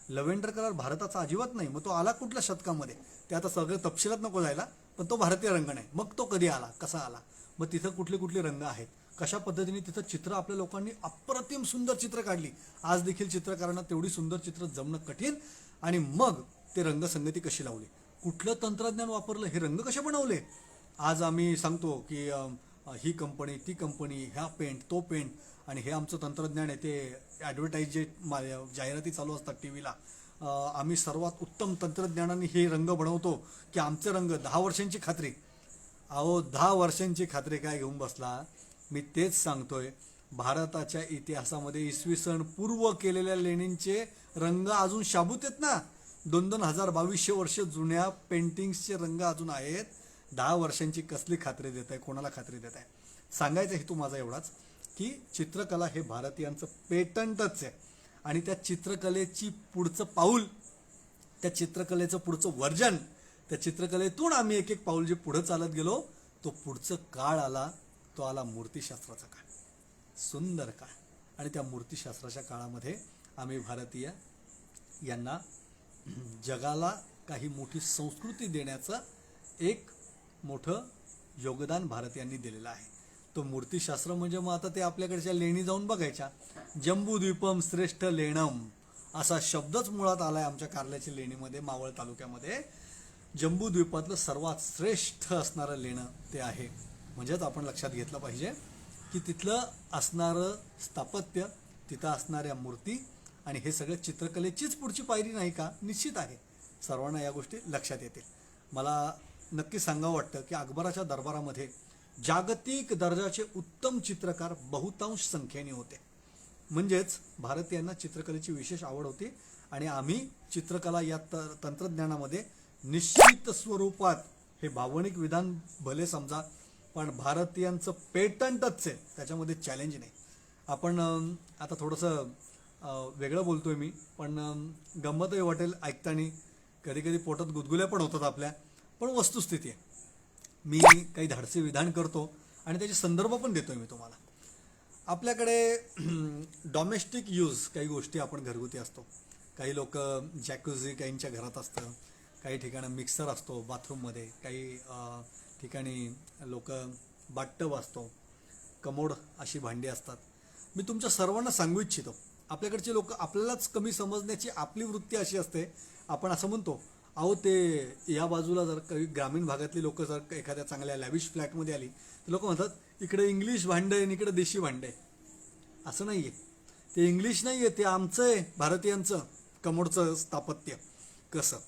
लव्हेंडर कलर भारताचा अजिबात नाही. मग तो आला कुठल्या शतकामध्ये, ते आता सगळं तपशिलात नको जायला, पण तो भारतीय रंग नाही. मग तो कधी आला, कसा आला, मग तिथं कुठले कुठले रंग आहेत, कशा पद्धतीने तिथं चित्र आपल्या लोकांनी अप्रतिम सुंदर चित्र काढली. आज देखील चित्रकारांना तेवढी सुंदर चित्र जमणं कठीण. आणि मग ते रंगसंगती कशी लावली, कुठलं तंत्रज्ञान वापरलं, हे रंग कसे बनवले. आज आम्ही सांगतो की ही कंपनी, ती कंपनी, ह्या पेंट, तो पेंट, आणि हे आमचं तंत्रज्ञान आहे. ते ॲडव्हर्टाईज जे जाहिराती चालू असतात टी व्हीला, आम्ही सर्वात उत्तम तंत्रज्ञानाने हे रंग बनवतो की आमचे रंग 10 वर्षांची खात्री. अहो 10 वर्षांची खात्री काय घेऊन बसला. मी तेच सांगतोय, भारताच्या इतिहासामध्ये इसवी सन पूर्व केलेल्या लेणींचे रंग अजून शाबूत आहेत ना. 2,000-2,200 वर्ष जुन्या पेंटिंग्सचे रंग अजून आहेत. 10 वर्षांची कसली खात्री देत आहे, कोणाला खात्री देत आहे? सांगायचा हेतू माझा एवढाच की चित्रकला हे भारतीयांचं पेटंटच आहे. आणि त्या चित्रकलेची पुढचं पाऊल, त्या चित्रकलेचं पुढचं वर्जन, त्या चित्रकलेतून आम्ही एक एक पाऊल जे पुढं चालत गेलो, तो पुढचं काळ आला, तो आला मूर्तिशास्त्राचा काळ. सुंदर काळ. आणि त्या मूर्तिशास्त्राच्या काळामध्ये आम्ही भारतीय यांना जगाला काही मोठी संस्कृती देण्याचं एक मोठं योगदान भारतीयांनी दिलेलं आहे. तो मूर्तिशास्त्र म्हणजे मग आता ते आपल्याकडच्या लेणी जाऊन बघायच्या. जम्बूद्वीपम श्रेष्ठ लेणम असा शब्दच मुळात आलाय आमच्या कारल्याच्या लेणीमध्ये, मावळ तालुक्यामध्ये. जम्बूद्वीपातलं सर्वात श्रेष्ठ असणारं लेणं ते आहे. म्हणजेच आपण लक्षात घेतलं पाहिजे की तिथलं असणारं स्थापत्य, तिथं असणाऱ्या मूर्ती, आणि हे सगळं चित्रकलेचीच पुढची पायरी नाही का? निश्चित आहे. सर्वांना या गोष्टी लक्षात येतील. मला नक्की सांगावं वाटतं की अकबराच्या दरबारामध्ये जागतिक दर्जाचे उत्तम चित्रकार बहुतांश संख्येने होते. म्हणजेच भारतीयांना चित्रकलेची विशेष आवड होती. आणि आम्ही चित्रकला या तंत्रज्ञानामध्ये निश्चित स्वरूपात, हे भावनिक विधान भले समजा, पण भारतीयांचं पेटंटच आहे, त्याच्यामध्ये चॅलेंज नाही. आपण आता थोडंसं वेगळं बोलतोय मी, पण गंमतही वाटेल ऐकताना. कधी कधी पोटात गुदगुल्या पण होतात आपल्या, पण वस्तुस्थिती आहे. मी काही धाडसी विधान करतो आणि त्याचे संदर्भ पण देतोय मी तुम्हाला. आपल्याकडे डॉमेस्टिक यूज काही गोष्टी आपण घरगुती असतो. काही लोक जॅक्युझी काहींच्या घरात असतं, काही ठिकाणी मिक्सर असतो बाथरूममध्ये, काही ठिकाणी लोक बाथटब असतो, कमोड अशी भांडी असतात. मी तुमच्या सर्वांना सांगू इच्छितो, आपल्याकडचे लोक आपल्यालाच कमी समजण्याची आपली वृत्ती अशी असते. आपण असं म्हणतो, अहो ते या बाजूला जर काही ग्रामीण भागातली लोक जर एखाद्या चांगल्या लॅविश फ्लॅटमध्ये आली, तर लोक म्हणतात इकडे इंग्लिश भांडं आहे आणि इकडे देशी भांडं आहे. असं नाही आहे. ते इंग्लिश नाही आहे, ते आमचं आहे, भारतीयांचं कमोडचं स्थापत्य. कसं?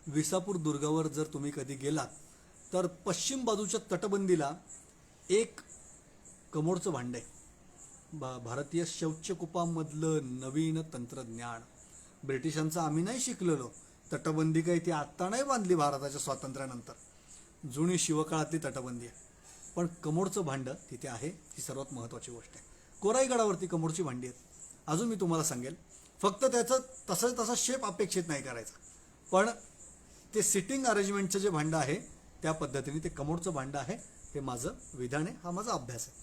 विसापूर दुर्गावर जर तुम्ही कधी गेलात तर पश्चिम बाजूच्या तटबंदीला एक कमोडचं भांडं आहे. भारतीय शौचकुपामधलं नवीन तंत्रज्ञान. ब्रिटिशांचं आम्ही नाही शिकलेलो. तटबंदी काही ती आत्ता नाही बांधली भारताच्या स्वातंत्र्यानंतर, जुनी शिवकाळातली तटबंदी आहे. पण कमोडचं भांडं तिथे आहे, ही सर्वात महत्त्वाची गोष्ट आहे. कोराईगडावरती कमोडची भांडी आहेत. अजून मी तुम्हाला सांगेल, फक्त त्याचं तसा शेप अपेक्षित नाही करायचा, पण ते सिटिंग अरेंजमेंटचं जे भांडं आहे त्या पद्धतीने ते कमोडचं भांडं आहे. हे माझं विधान आहे, हा माझा अभ्यास आहे.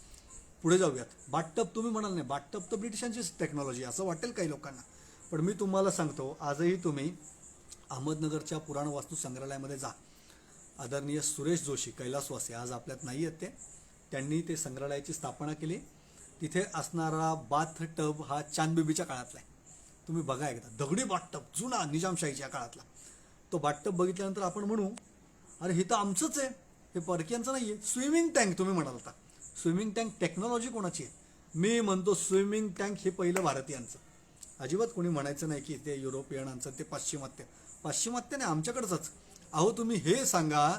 पुढे जाऊयात. बाथटब तुम्ही म्हणाल नाही, बाथटब तर ब्रिटिशांचीच टेक्नॉलॉजी असं वाटेल काही लोकांना, पण मी तुम्हाला सांगतो आजही तुम्ही अहमदनगरच्या पुराण वास्तू संग्रहालयामध्ये जा. आदरणीय सुरेश जोशी कैलासवासी आज आपल्यात नाही आहेत त्यांनी ते संग्रहालयाची स्थापना केली. तिथे असणारा बाथ टब हा चांदबिबीच्या काळातला आहे. तुम्ही बघा एकदा, दगडी बाथटब जुना निजामशाहीच्या काळातला. तो बाथटब बघितल्यानंतर आपण म्हणू अरे हे तर आमचंच आहे, हे परकीयांचं नाही आहे. स्विमिंग टँक तुम्ही म्हणाल होता, स्विमिंग टँक टेक्नॉलॉजी कोणाची आहे? मी म्हणतो स्विमिंग टँक हे पहिलं भारतीयांचं. अजिबात कोणी म्हणायचं नाही की ते युरोपियनांचं, ते पाश्चिमात्य नाही, आमच्याकडचंच. अहो तुम्ही हे सांगा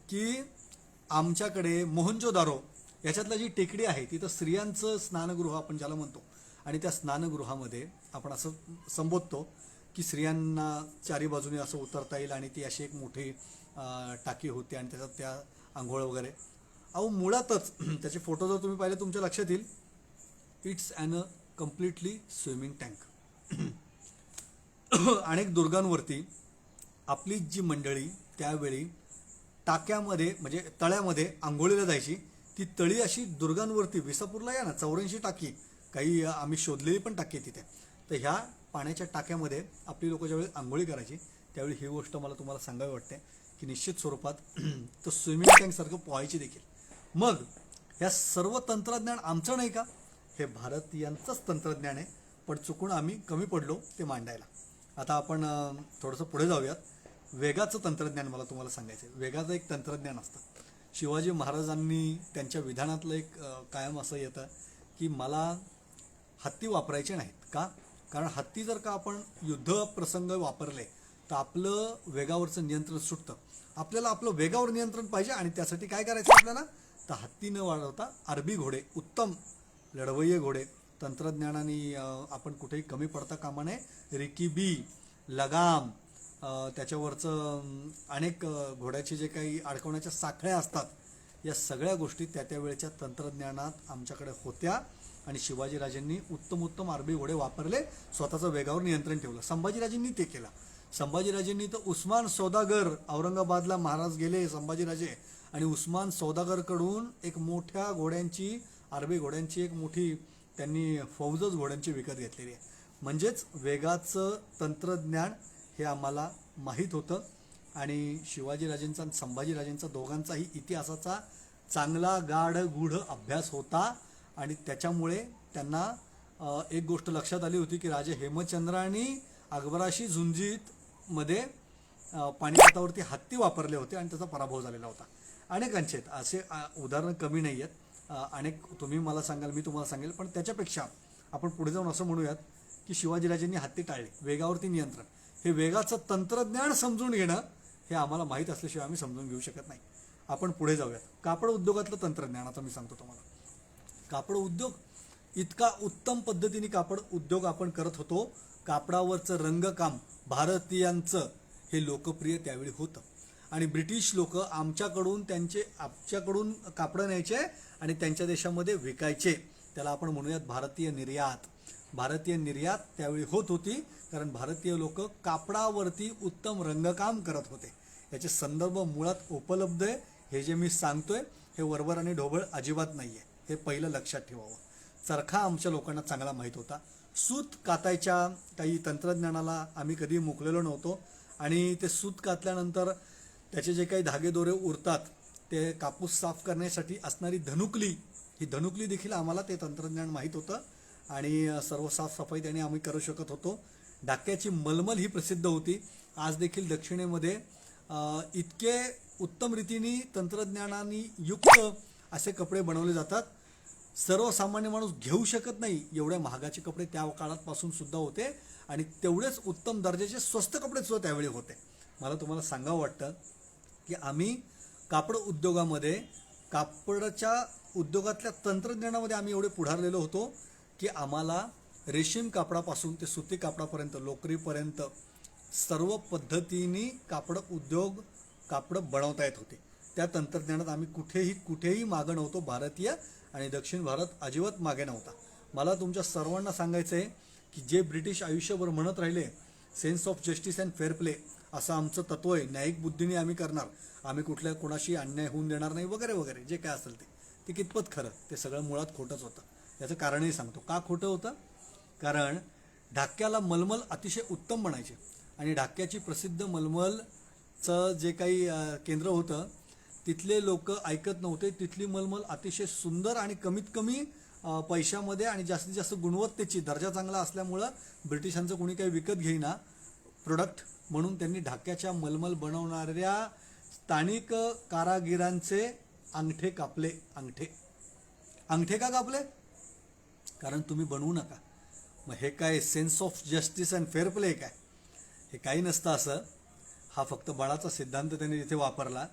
की आमच्याकडे मोहनजोदारो याच्यातला जी टेकडी आहे तिथं स्त्रियांचं स्नानगृह आपण ज्याला म्हणतो, आणि त्या स्नानगृहामध्ये आपण असं संबोधतो की स्त्रियांना चारी बाजूने असं उतरता येईल आणि ती अशी एक मोठी टाकी होती आणि त्याच्यात त्या आंघोळ वगैरे. अहो मुळातच त्याचे फोटो जर तुम्ही पाहिले तुमच्या लक्षात येईल, it's an completely swimming tank. अनेक दुर्गांवरती आपली जी मंडळी त्यावेळी टाक्यामध्ये म्हणजे तळ्यामध्ये आंघोळीला जायची, ती तळी अशी दुर्गांवरती, विसापूरला या ना 84 टाकी, काही आम्ही शोधलेली पण टाकी तिथे. तर ह्या पाण्याच्या टाक्यामध्ये आपली लोक ज्यावेळी आंघोळी करायची त्यावेळी ही गोष्ट मला तुम्हाला सांगावी वाटते की निश्चित स्वरूपात तर स्विमिंग टँकसारखं पोहायची देखील. मग ह्या सर्व तंत्रज्ञान आमचं नाही का? हे भारतीयांचंच तंत्रज्ञान आहे, पण चुकून आम्ही कमी पडलो ते मांडायला. आता आपण थोडंसं पुढे जाऊयात. वेगाचं तंत्रज्ञान मला तुम्हाला सांगायचं आहे. वेगाचं एक तंत्रज्ञान असतं. शिवाजी महाराजांनी त्यांच्या विधानातलं एक कायम असं येतं की मला हत्ती वापरायचे नाहीत. का? कारण हत्ती जर का आपण युद्ध प्रसंग वापरले तर आपलं वेगावरचं नियंत्रण सुटतं. आपल्याला आपलं वेगावर नियंत्रण पाहिजे आणि त्यासाठी काय करायचं आपल्याला? तर हत्ती न वाढवता अरबी घोडे, उत्तम लढवय्ये घोडे, तंत्रज्ञानाने आपण कुठेही कमी पडता कामा नये. रिकीबी, लगाम, त्याच्यावरचं अनेक घोड्याचे जे काही अडकवण्याच्या साखळ्या असतात, या सगळ्या गोष्टी त्या वेळेच्या तंत्रज्ञानात आमच्याकडे होत्या आणि शिवाजीराजेंनी उत्तम अरबी घोडे वापरले, स्वतःचं वेगावर नियंत्रण ठेवलं. संभाजीराजेंनी ते केलं. संभाजीराजेंनी तर उस्मान सौदागर, औरंगाबादला महाराज गेले संभाजीराजे, आणि उस्मान सौदागरकडून एक मोठ्या घोड्यांची, अरबी घोड्यांची एक मोठी त्यांनी फौजच घोड्यांची विकत घेतलेली आहे. म्हणजेच वेगाचं तंत्रज्ञान हे आम्हाला माहीत होतं. आणि शिवाजीराजेंचा आणि संभाजीराजेंचा दोघांचाही इतिहासाचा चांगला गाढ गूढ अभ्यास होता आणि त्याच्यामुळे त्यांना एक गोष्ट लक्षात आली होती की राजे हेमचंद्रांनी अकबराशी झुंजीत मध्ये पानिपतावरती हत्ती वापरले होते आणि त्याचा पराभव झालेला होता. अनेकांचे असे उदाहरणं कमी नाही आहेत. अनेक तुम्ही मला सांगाल, मी तुम्हाला सांगेल, पण त्याच्यापेक्षा आपण पुढे जाऊन असं म्हणूयात की शिवाजीराजेंनी हत्ती टाळले, वेगावरती नियंत्रण. हे वेगाचं तंत्रज्ञान समजून घेणं हे आम्हाला माहीत असल्याशिवाय आम्ही समजून घेऊ शकत नाही. आपण पुढे जाऊयात. कापड उद्योगातलं तंत्रज्ञान आता मी सांगतो तुम्हाला. कापड उद्योग इतका उत्तम पद्धतीने कापड उद्योग आपण करत होतो. कापडावरचं रंगकाम भारतीयांचं हे लोकप्रिय त्यावेळी होतं आणि ब्रिटिश लोक आमच्याकडून कापडं न्यायचे आणि त्यांच्या देशामध्ये विकायचे. त्याला आपण म्हणूयात भारतीय निर्यात. भारतीय निर्यात त्यावेळी होत होती कारण भारतीय लोक कापडावरती उत्तम रंगकाम करत होते. याचे संदर्भ मुळात उपलब्ध आहे. हे जे मी सांगतोय हे वरवर आणि ढोबळ अजिबात नाही आहे, हे पहिलं लक्षात ठेवावं. चरखा आमच्या लोकांना चांगला माहीत होता. सूत कातायच्या काही तंत्रज्ञानाला आम्ही कधी मुकलेलो नव्हतो आणि ते सूत कातल्यानंतर त्याचे जे काही धागेदोरे उरतात ते कापूस साफ करण्यासाठी असणारी धनुकली, ही धनुकली देखील आम्हाला ते तंत्रज्ञान माहीत होतं आणि सर्व साफसफाई त्याने आम्ही करू शकत होतो. डाक्याची मलमल ही प्रसिद्ध होती. आज देखील दक्षिणेमध्ये इतके उत्तम रीतीने तंत्रज्ञानाने युक्त असे कपडे बनवले जातात. सर्वसामान्य माणूस घेऊ शकत नाही एवढ्या महागाचे कपडे त्या काळापासून सुद्धा होते आणि तेवढेच उत्तम दर्जाचे स्वस्त कपडे सुद्धा त्यावेळी होते. मला तुम्हाला सांगावं वाटतं की आम्ही कापड उद्योगामध्ये, कापडाच्या उद्योगातल्या तंत्रज्ञानामध्ये आम्ही एवढे पुढारलेलो होतो की आम्हाला रेशीम कापडापासून ते सुती कापडापर्यंत, लोकरीपर्यंत सर्व पद्धतीने कापड बनवता येत होते. त्या तंत्रज्ञानात आम्ही कुठेही मागे नव्हतो. भारतीय आणि दक्षिण भारत अजिबात मागे नव्हता. मला तुमच्या सर्वांना सांगायचं आहे की जे ब्रिटिश आयुष्यभर म्हणत राहिले sense of justice and fair play असं आमचं तत्व आहे, न्यायिक बुद्धीने आम्ही करणार, आम्ही कुठल्या कोणाशी अन्याय होऊन देणार नाही वगैरे वगैरे जे काय असेल ते कितपत खरं, ते सगळं मुळात खोटंच होतं. याचं कारणही सांगतो का खोटं होतं. कारण ढाक्याला मलमल अतिशय उत्तम बनायचे आणि ढाक्याची प्रसिद्ध मलमलचं जे काही केंद्र होतं तिथले लोक ऐकत नव्हते. तिथली मलमल अतिशय सुंदर आणि कमीत कमी पैशामध्ये आणि जास्तीत जास्त गुणवत्तेची, दर्जा चांगला असल्यामुळं ब्रिटिशांचं कोणी काही विकत घेईना प्रोडक्ट, म्हणून त्यांनी ढाक्याच्या मलमल बनवणाऱ्या स्थानिक कारागिरांचे अंगठे कापले. अंगठे का कापले? कारण तुम्ही बनवू नका. मग हे काय sense of justice and fair play काय? हे काही नसतं असं. हा फक्त बळाचा सिद्धांत त्यांनी तिथे वापरला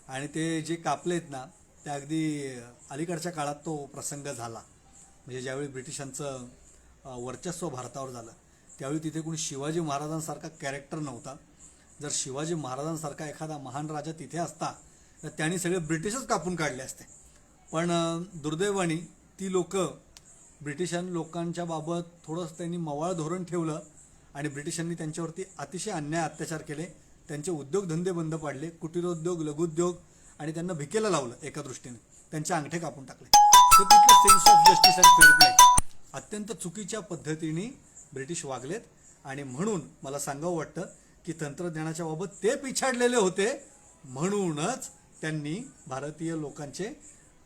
आणि ते जे कापलेत ना ते अगदी अलीकडच्या काळात तो प्रसंग झाला. म्हणजे ज्यावेळी ब्रिटिशांचं वर्चस्व भारतावर झालं त्यावेळी तिथे कोणी शिवाजी महाराजांसारखा कॅरेक्टर नव्हता. जर शिवाजी महाराजांसारखा एखादा महान राजा तिथे असता तर त्यांनी सगळे ब्रिटिशच कापून काढले असते. पण दुर्दैवाने ती लोक लोकांच्या बाबत थोडंसं त्यांनी मवाळ धोरण ठेवलं आणि ब्रिटिशांनी त्यांच्यावरती अतिशय अन्याय अत्याचार केले. त्यांचे उद्योगधंदे बंद पाडले, कुटीरोद्योग, लघुउद्योग, आणि त्यांना भिकेला लावलं. एका दृष्टीने त्यांचे अंगठे कापून टाकले. ते तिथलं sense of justice and fair play अत्यंत चुकीच्या पद्धतीने ब्रिटिश वागलेत आणि म्हणून मला सांगावं वाटतं की तंत्रज्ञानाच्या बाबत ते पिछाडलेले होते, म्हणूनच त्यांनी भारतीय लोकांचे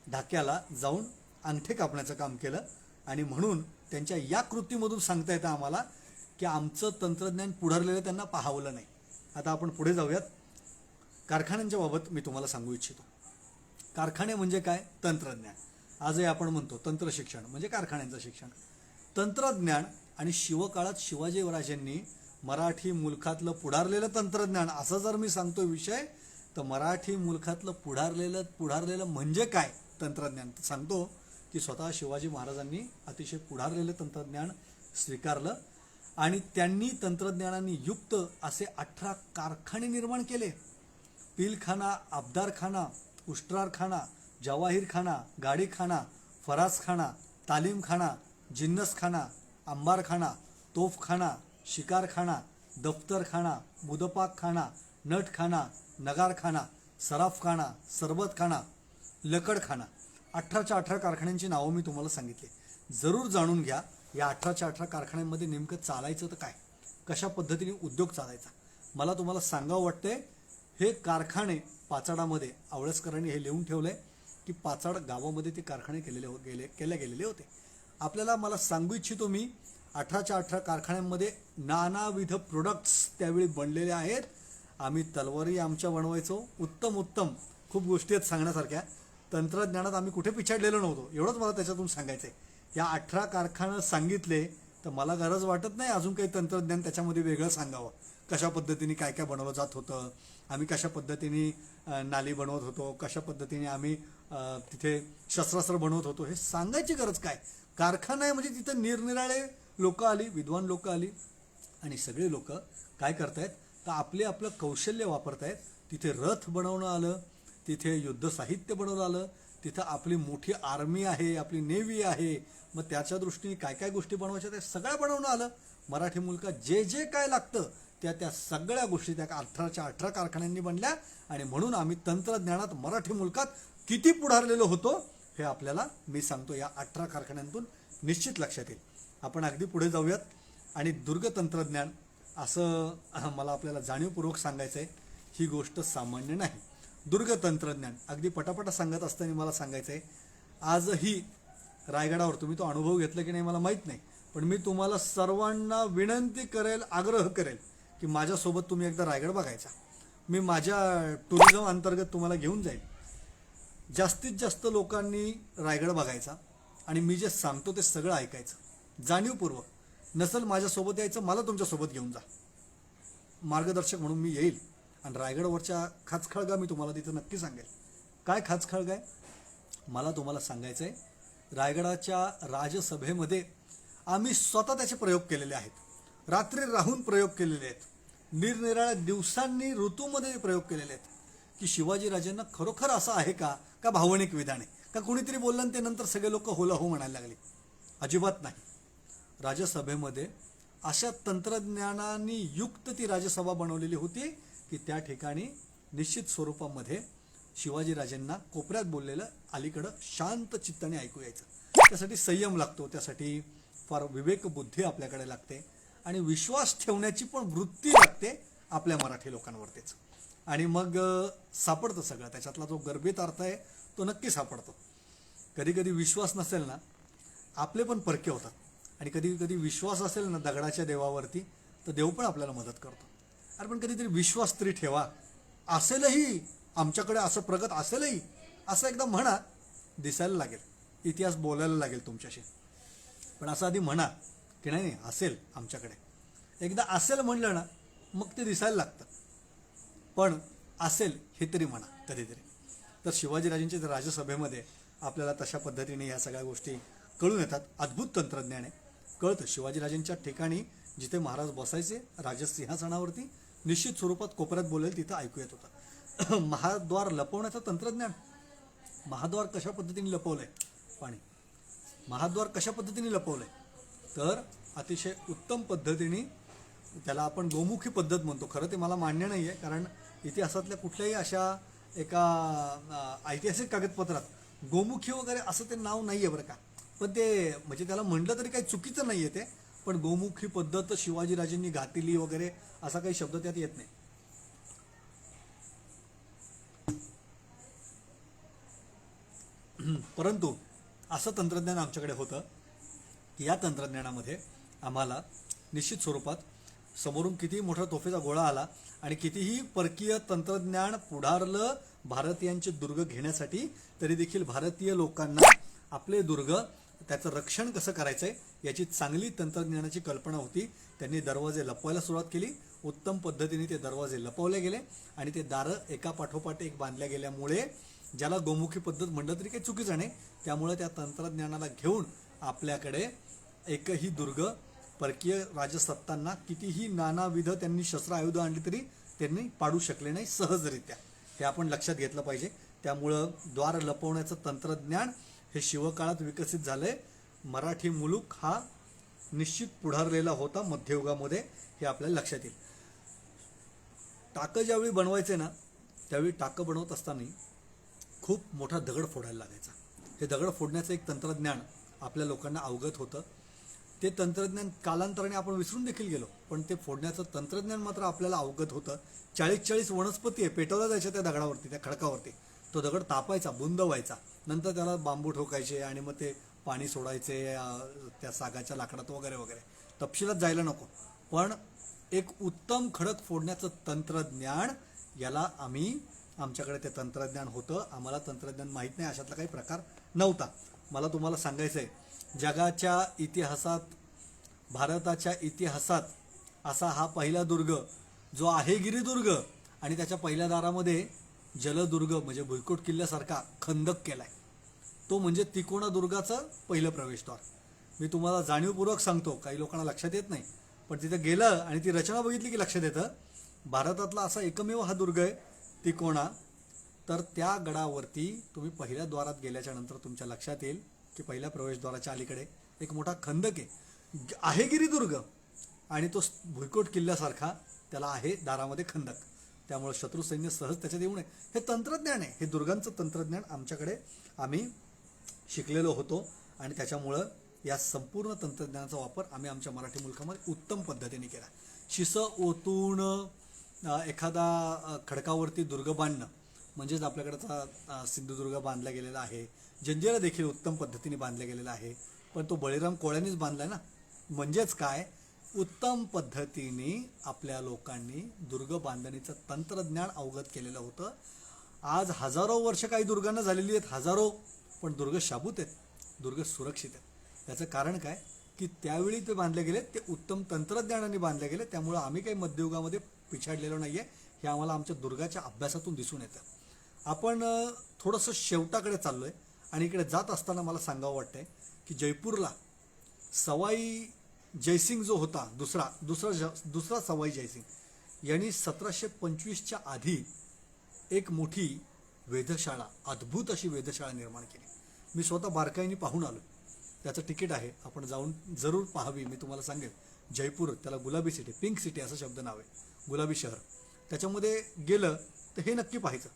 ढाक्याला जाऊन अंगठे कापण्याचं काम केलं. आणि म्हणून त्यांच्या या कृतीमधून सांगता येतं आम्हाला की आमचं तंत्रज्ञान पुढारलेलं त्यांना पाहावलं नाही. आता आपण पुढे जाऊयात. कारखान्यांच्या बाबत मी तुम्हाला सांगू इच्छितो. कारखाने म्हणजे काय? तंत्रज्ञान. आजही आपण म्हणतो तंत्र शिक्षण म्हणजे कारखान्यांचं शिक्षण. तंत्रज्ञान आणि शिवकाळात शिवाजीराजांनी मराठी मुलखातलं पुढारलेलं तंत्रज्ञान असं जर मी सांगतो विषय, तर मराठी मुलखातलं पुढारलेलं म्हणजे काय तंत्रज्ञान सांगतो की स्वतः शिवाजी महाराजांनी अतिशय पुढारलेलं तंत्रज्ञान स्वीकारलं आणि त्यांनी तंत्रज्ञानाने युक्त असे 18 कारखाने निर्माण केले. पिलखाना, अब्दारखाना, उष्ट्रारखाना, जवाहीरखाना, गाडीखाना, फरासखाना, तालीमखाना, जिन्नसखाना, अंबारखाना, तोफखाना, शिकारखाना, दफ्तरखाना, मुदपाकखाना, नटखाना, नगारखाना, सराफखाना, सरबतखाना, लकडखाना. 18च्या 18 कारखान्यांची नावं मी तुम्हाला सांगितली. जरूर जाणून घ्या या 18च्या 18 कारखान्यांमध्ये नेमकं चालायचं तर काय, कशा पद्धतीने उद्योग चालायचा. मला तुम्हाला सांगावं वाटतंय हे कारखाने पाचाडामध्ये आवळसकरांनी हे लिहून ठेवलंय की पाचाड गावामध्ये ते कारखाने केले गेलेले होते. मला सांगू इच्छितो मी 18च्या 18 कारखान्यांमध्ये नानाविध प्रोडक्ट्स त्यावेळी बनलेले आहेत. आम्ही तलवारी आमच्या बनवायचो, उत्तम खूप गोष्टी आहेत सांगण्यासारख्या. तंत्रज्ञानात आम्ही कुठे पिछाडलेलो नव्हतो, एवढंच मला त्याच्यातून सांगायचं आहे. या 18 कारखाने सांगितले तर मला गरज वाटत नाही अजून काही तंत्रज्ञान त्याच्यामध्ये वेगळं सांगावं. कशा पद्धतीने काय काय बनवलं जात होतं, आम्ही कशा पद्धतीने नाली बनवत होतो, कशा पद्धतीने आम्ही तिथे शस्त्रास्त्र बनवत होतो, हे सांगायची गरज काय. कारखाना आहे म्हणजे तिथे निरनिराळे लोक आली, विद्वान लोक आली आणि सगळे लोक काय करतायत तर आपलं कौशल्य वापरतायत. तिथे रथ बनवणं आलं, तिथे युद्ध साहित्य बनवलं आलं, तिथं आपली मोठी आर्मी आहे, आपली नेव्ही आहे. मग त्याच्या दृष्टीने काय काय गोष्टी बनवायच्या ते सगळं बनवणं आलं. मराठी मुलकात जे काय लागतं त्या सगळ्या गोष्टी त्या 18च्या 18 कारखान्यांनी बनल्या आणि म्हणून आम्ही तंत्रज्ञानात मराठी मुलकात किती पुढारलेलो होतो हे आपल्याला मी सांगतो या 18 कारखान्यांतून निश्चित लक्षात येईल. आपण अगदी पुढे जाऊयात. आणि दुर्ग तंत्रज्ञान असं मला आपल्याला जाणीवपूर्वक सांगायचं आहे, ही गोष्ट सामान्य नाही. दुर्ग तंत्रज्ञान अगदी पटापटा सांगत असताना मला सांगायचं आहे, आजही रायगडावर तुम्ही तो अनुभव घेतला की नाही मला माहीत नाही, पण मी तुम्हाला सर्वांना विनंती करेल, आग्रह करेल की माझ्यासोबत तुम्ही एकदा रायगड बघायचा. मी माझ्या टुरिझम अंतर्गत तुम्हाला घेऊन जाईल. जास्तीत जास्त लोकांनी रायगड बघायचा आणि मी जे सांगतो ते सगळं ऐकायचं जाणीवपूर्वक. नसेल माझ्यासोबत यायचं, मला तुमच्यासोबत घेऊन जा, मार्गदर्शक म्हणून मी येईल आणि रायगडवरच्या खाचखळगा मी तुम्हाला तिथं नक्की सांगेल. काय खाचखळगा आहे मला तुम्हाला सांगायचं आहे. रायगडाच्या राजसभेमध्ये आम्ही स्वतः त्याचे प्रयोग केलेले आहेत, रात्री राहून प्रयोग केलेले आहेत, निरनिराळ्या दिवसांनी ऋतूमध्ये प्रयोग केलेले आहेत की शिवाजीराजांना खरोखर असं आहे का भावनिक विधान आहे का, कुणीतरी बोललं आणि ते नंतर सगळे लोक होला हो म्हणायला लागले. अजिबात नाही. राजसभेमध्ये अशा तंत्रज्ञानाने युक्त ती राजसभा बनवलेली होती की त्या ठिकाणी निश्चित स्वरूपामध्ये शिवाजीराजेंना कोपऱ्यात बोललेलं अलीकडं शांत चित्ताने ऐकू यायचं. त्यासाठी संयम लागतो, त्यासाठी फार विवेकबुद्धी आपल्याकडे लागते आणि विश्वास ठेवण्याची पण वृत्ती लागते आपल्या मराठी लोकांवरतीच. आणि मग सापडतं सगळं, त्याच्यातला जो गर्भित अर्थ आहे तो नक्की सापडतो. कधी कधी विश्वास नसेल ना, आपले पण परके होतात. आणि कधी कधी विश्वास असेल ना दगडाच्या देवावरती, तर देव पण आपल्याला मदत करतो. अरे पण कधीतरी विश्वास तरी ठेवा, असेलही आमच्याकडे असं प्रगत असेलही असं एकदा म्हणा, दिसायला लागेल, इतिहास बोलायला लागेल तुमच्याशी. पण असं आधी म्हणा की नाही नाही असेल आमच्याकडे. एकदा असेल म्हणलं ना मग ते दिसायला लागतं. पण असेल हे तरी म्हणा कधीतरी. तर शिवाजीराजेंच्या राजसभेमध्ये आपल्याला तशा पद्धतीने ह्या सगळ्या गोष्टी कळून येतात. अद्भुत तंत्रज्ञान आहे, कळतं. शिवाजीराजेंच्या ठिकाणी जिथे महाराज बसायचे राजसिंहासनावरती, निश्चित स्वरूपात कोपऱ्यात बोलेल तिथं ऐकू येत होतं. महाद्वार लपवण्याचं तंत्रज्ञान. महाद्वार कशा पद्धतीने लपवलंय पाणी, महाद्वार कशा पद्धतीने लपवलंय, तर अतिशय उत्तम पद्धतीने त्याला आपण गोमुखी पद्धत म्हणतो. खरं ते मला मान्य नाही आहे, कारण इतिहासातल्या कुठल्याही अशा एका ऐतिहासिक कागदपत्रात गोमुखी वगैरे असं ते नाव नाही आहे बरं का. पण ते म्हणजे त्याला म्हटलं तरी काही चुकीचं नाही आहे ते. पण गोमुखी पद्धत शिवाजीराजेंनी घातली वगैरे असा काही शब्द त्यात येत नाही. परंतु असं तंत्रज्ञान आमच्याकडे होतं की या तंत्रज्ञानामध्ये आम्हाला निश्चित स्वरूपात समोरून कितीही मोठा तोफेचा गोळा आला आणि कितीही परकीय तंत्रज्ञान पुढारलं भारतीयांचे दुर्ग घेण्यासाठी, तरी देखील भारतीय लोकांना आपले दुर्ग त्याचं रक्षण कसं करायचं आहे याची चांगली तंत्रज्ञानाची कल्पना होती. त्यांनी दरवाजे लपवायला सुरुवात केली. उत्तम पद्धतीने ते दरवाजे लपवले गेले आणि ते दारं एका पाठोपाठ एक बांधल्या गेल्यामुळे, ज्याला गोमुखी पद्धत म्हणलं तरी काही चुकीचं नाही, त्यामुळे त्या तंत्रज्ञानाला घेऊन आपल्याकडे एकही दुर्ग परकीय राजसत्तांना कितीही नानाविध त्यांनी शस्त्र आयुध आणली तरी त्यांनी पाडू शकले नाही सहजरित्या. हे आपण लक्षात घेतलं पाहिजे. त्यामुळं द्वार लपवण्याचं तंत्रज्ञान हे शिवकाळात विकसित झालंय. मराठी मुलूक हा निश्चित पुढारलेला होता मध्ययुगामध्ये, हे आपल्याला लक्षात येईल. टाकं ज्यावेळी बनवायचे ना, त्यावेळी टाकं बनवत असताना खूप मोठा दगड फोडायला लागायचा. हे दगड फोडण्याचं एक तंत्रज्ञान आपल्या लोकांना अवगत होतं. ते तंत्रज्ञान कालांतराने आपण विसरून देखील गेलो, पण ते फोडण्याचं तंत्रज्ञान मात्र आपल्याला अवगत होतं. 40 वनस्पती आहे पेटवल्या जायच्या त्या दगडावरती, त्या खडकावरती. तो दगड तापायचा, बुंद व्हायचा, नंतर त्याला बांबू ठोकायचे आणि मग ते पाणी सोडायचे त्या सागाच्या लाकडात वगैरे वगैरे. तपशिलात जायला नको, पण एक उत्तम खडक फोडण्याचं तंत्रज्ञान, याला आमच्याकडे ते तंत्रज्ञान होतं. आम्हाला तंत्रज्ञान माहीत नाही अशातला काही प्रकार नव्हता. मला तुम्हाला सांगायचं आहे, जगाच्या इतिहासात, भारताच्या इतिहासात असा हा पहिला दुर्ग जो आहे गिरिदुर्ग, आणि त्याच्या पहिल्या दारामध्ये जलदुर्ग म्हणजे भुईकोट किल्ल्यासारखा खंदक केलाय, तो म्हणजे तिकोणा दुर्गाचं पहिलं प्रवेशद्वार. मी तुम्हाला जाणीवपूर्वक सांगतो, काही लोकांना लक्षात येत नाही, पण तिथं गेलं आणि ती रचना बघितली की लक्षात येतं. भारतातला असा एकमेव हा दुर्ग आहे तिकोणा. तर त्या गडावरती तुम्ही पहिल्या द्वारात गेल्याच्या नंतर तुमच्या लक्षात येईल की पहिल्या प्रवेशद्वाराच्या अलीकडे एक मोठा खंदक आहे गिरिदुर्ग, आणि तो भुईकोट किल्ल्यासारखा त्याला आहे दारामध्ये खंदक. त्यामुळे शत्रू सैन्य सहज त्याच्यात येऊ नये. हे तंत्रज्ञान आहे, हे दुर्गांचं तंत्रज्ञान आमच्याकडे आम्ही शिकलेलो होतो आणि त्याच्यामुळं या संपूर्ण तंत्रज्ञानाचा वापर आम्ही आमच्या मराठी मुलखामध्ये उत्तम पद्धतीने केला. शिसं ओतून एखादा खडकावरती दुर्ग बांधणं म्हणजेच आपल्याकडचा सिंधुदुर्ग बांधला गेलेला आहे. जंजिरा देखील उत्तम पद्धतीने बांधला गेलेला आहे, पण तो बळीराम कोळ्यांनीच बांधलाय ना. म्हणजेच काय, उत्तम पद्धतीने आपल्या लोकांनी दुर्ग बांधणीचं तंत्रज्ञान अवगत केलेलं होतं. आज हजारो वर्ष काही दुर्गांना झालेली आहेत, हजारो, पण दुर्ग शाबूत आहेत, दुर्ग सुरक्षित आहेत. याचं कारण काय की त्यावेळी ते बांधले गेले, ते उत्तम तंत्रज्ञानाने बांधले गेले. त्यामुळं आम्ही काही मध्ययुगामध्ये पिछाडलेलो नाही आहे, हे आम्हाला आमच्या दुर्गाच्या अभ्यासातून दिसून येतं. आपण थोडंसं शेवटाकडे चाललो आहे आणि इकडे जात असताना मला सांगावं वाटतंय की जयपूरला सवाई जयसिंग जो होता, दुसरा सवाई जयसिंग यांनी 1725च्या आधी एक मोठी वेधशाळा, अद्भुत अशी वेधशाळा निर्माण केली. मी स्वतः बारकाईने पाहून आलो. त्याचं तिकीट आहे, आपण जाऊन जरूर पाहावी. मी तुम्हाला सांगेल, जयपूर, त्याला गुलाबी सिटी, पिंक सिटी असं शब्द नाव आहे, गुलाबी शहर. त्याच्यामध्ये गेलं तर हे नक्की पाहायचं.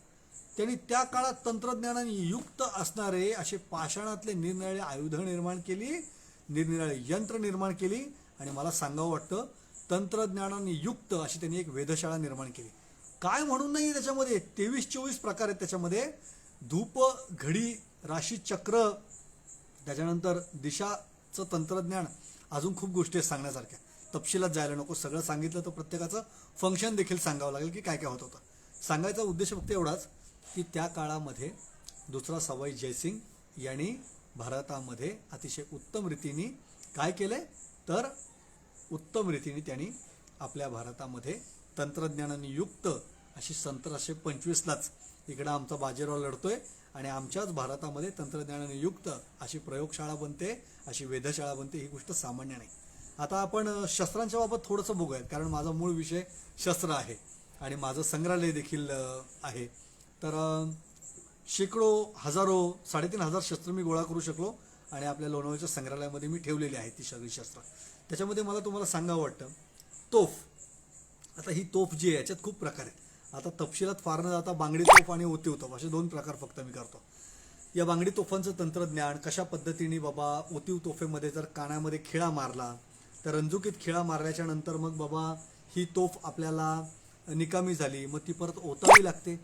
त्यांनी त्या काळात तंत्रज्ञानाने युक्त असणारे असे पाषाणातले निरनिराळे आयुधं निर्माण केली, निरनिराळे यंत्र निर्माण केली, आणि मला सांगावं वाटतं तंत्रज्ञानाने युक्त अशी त्यांनी एक वेधशाळा निर्माण केली. काय म्हणून नाही, त्याच्यामध्ये 23-24 प्रकार आहेत. त्याच्यामध्ये धूप, घडी, राशी चक्र, त्याच्यानंतर दिशाचं तंत्रज्ञान, अजून खूप गोष्टी आहेत सांगण्यासारख्या. तपशिलात जायला नको, सगळं सांगितलं तर प्रत्येकाचं फंक्शन देखील सांगावं लागेल की काय काय होत होतं. सांगायचा उद्देश फक्त एवढाच की त्या काळामध्ये दुसरा सवाई जयसिंग यांनी भारतामध्ये अतिशय उत्तम रीतीने काय केले, तर उत्तम रीतीने त्यांनी आपल्या भारतामध्ये तंत्रज्ञानाने युक्त अशी 1725लाच इकडं आमचा बाजीराव लढतोय आणि आमच्याच भारतामध्ये तंत्रज्ञानाने युक्त अशी प्रयोगशाळा बनते, अशी वेधशाळा बनते. ही गोष्ट सामान्य नाही. आता आपण शस्त्रांच्या बाबत थोडंसं बघूयात, कारण माझा मूळ विषय शस्त्र आहे आणि माझं संग्रहालय देखील आहे. तर शेकडो, हजारो, 3,500 शस्त्र मी गोळा करू शकलो आणि आपल्या लोणावळ्याच्या संग्रहालयामध्ये मी ठेवलेली आहेत ती सगळी शस्त्र. त्याच्यामध्ये मला तुम्हाला सांगावं वाटतं तोफ. आता ही तोफ जी आहे याच्यात खूप प्रकार आहेत. आता तपशिलात फार न जाता बांगडी तोफ आणि ओतीव तोफ असे 2 प्रकार फक्त मी करतो. या बांगडी तोफांचं तंत्रज्ञान कशा पद्धतीने, बाबा ओतीव तोफेमध्ये जर कानामध्ये खिळा मारला तर रणजुकीत खिळा मारल्याच्या नंतर मग बाबा ही तोफ आपल्याला निकामी झाली, मग ती परत ओतावी लागते,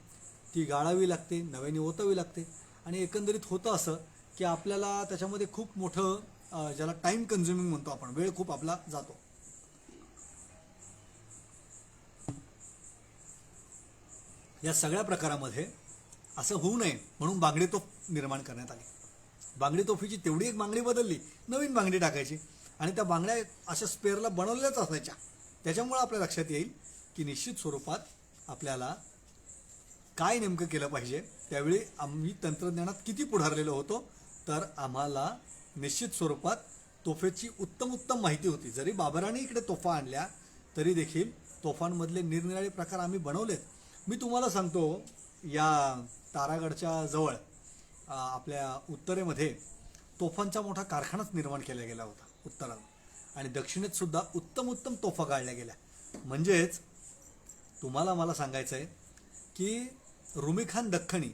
ती गाळावी लागते, नव्याने ओतावी लागते. आणि एकंदरीत होतं असं की आपल्याला त्याच्यामध्ये खूप मोठं ज्याला टाईम कन्झ्युमिंग म्हणतो आपण, वेळ खूप आपला जातो. या सगळ्या प्रकारामध्ये असं होऊ नये म्हणून बांगडी तोफ निर्माण करण्यात आली. बांगडी तोफीची तेवढी एक बांगडी बदलली, नवीन बांगडी टाकायची, आणि त्या बांगड्या अशा स्पेअरला बनवल्याच असायच्या. त्याच्यामुळे आपल्या लक्षात येईल की निश्चित स्वरूपात आपल्याला काय नेमकं केलं पाहिजे. त्यावेळी आम्ही तंत्रज्ञानात किती पुढारलेलो होतो, तर आम्हाला निश्चित स्वरूपात तोफेची उत्तम माहिती होती. जरी बाबराने इकडे तोफा आणल्या तरी देखील तोफांमधले निरनिराळे प्रकार आम्ही बनवलेत. मी तुम्हाला सांगतो, या तारागडच्या जवळ आपल्या उत्तरेमध्ये तोफांचा मोठा कारखानाच निर्माण केला गेला होता उत्तराला, आणि दक्षिणेत सुद्धा उत्तम तोफा गाळल्या गेल्या. म्हणजेच तुम्हाला मला सांगायचं आहे की रुमीखान दख्खनी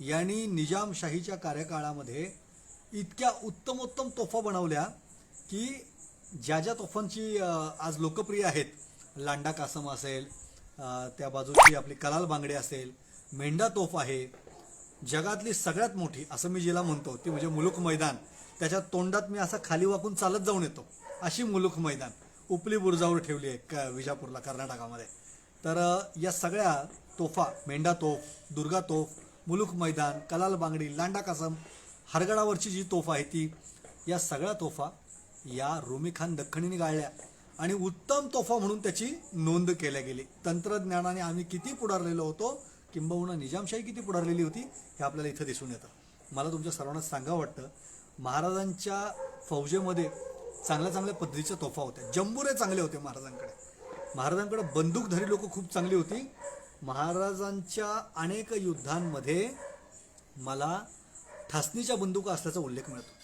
यांनी निजामशाहीच्या कार्यकाळामध्ये इतक्या उत्तम तोफा बनवल्या की ज्या तोफांची आज लोकप्रिय आहेत, लांडा कासम असेल, त्या बाजूची आपली कलाल बांगडे असेल, मेंढा तोफ आहे, जगातली सगळ्यात मोठी असं मी जिला म्हणतो ती म्हणजे मुलुक मैदान. त्याच्या तोंडात मी असं खाली वाकून चालत जाऊन येतो अशी मुलुक मैदान उपली बुरुजावर ठेवली आहे विजापूरला, कर्नाटकामध्ये. तर या सगळ्या तोफा, मेंढा तोफ, दुर्गा तोफ, मुलुक मैदान, कलाल बांगडी, लांडा कासम, हरगडावरची जी तोफ आहे ती, या सगळ्या तोफा या रुमीखान दख्खनीने गाळल्या आणि उत्तम तोफा म्हणून त्याची नोंद केल्या गेली. तंत्रज्ञानाने आम्ही किती पुढारलेलो होतो, किंबहुना निजामशाही किती पुढारलेली होती, हे आपल्याला इथं दिसून येतं. मला तुमच्या सर्वांना सांगावं वाटतं, महाराजांच्या फौजेमध्ये चांगल्या पद्धतीच्या तोफा होत्या, जंबुरे चांगले होते महाराजांकडे. महाराजांकडे बंदूकधारी लोक खूप चांगली होती. महाराजांच्या अनेक युद्धांमध्ये मला ठासनीच्या बंदुका असल्याचा उल्लेख मिळतो.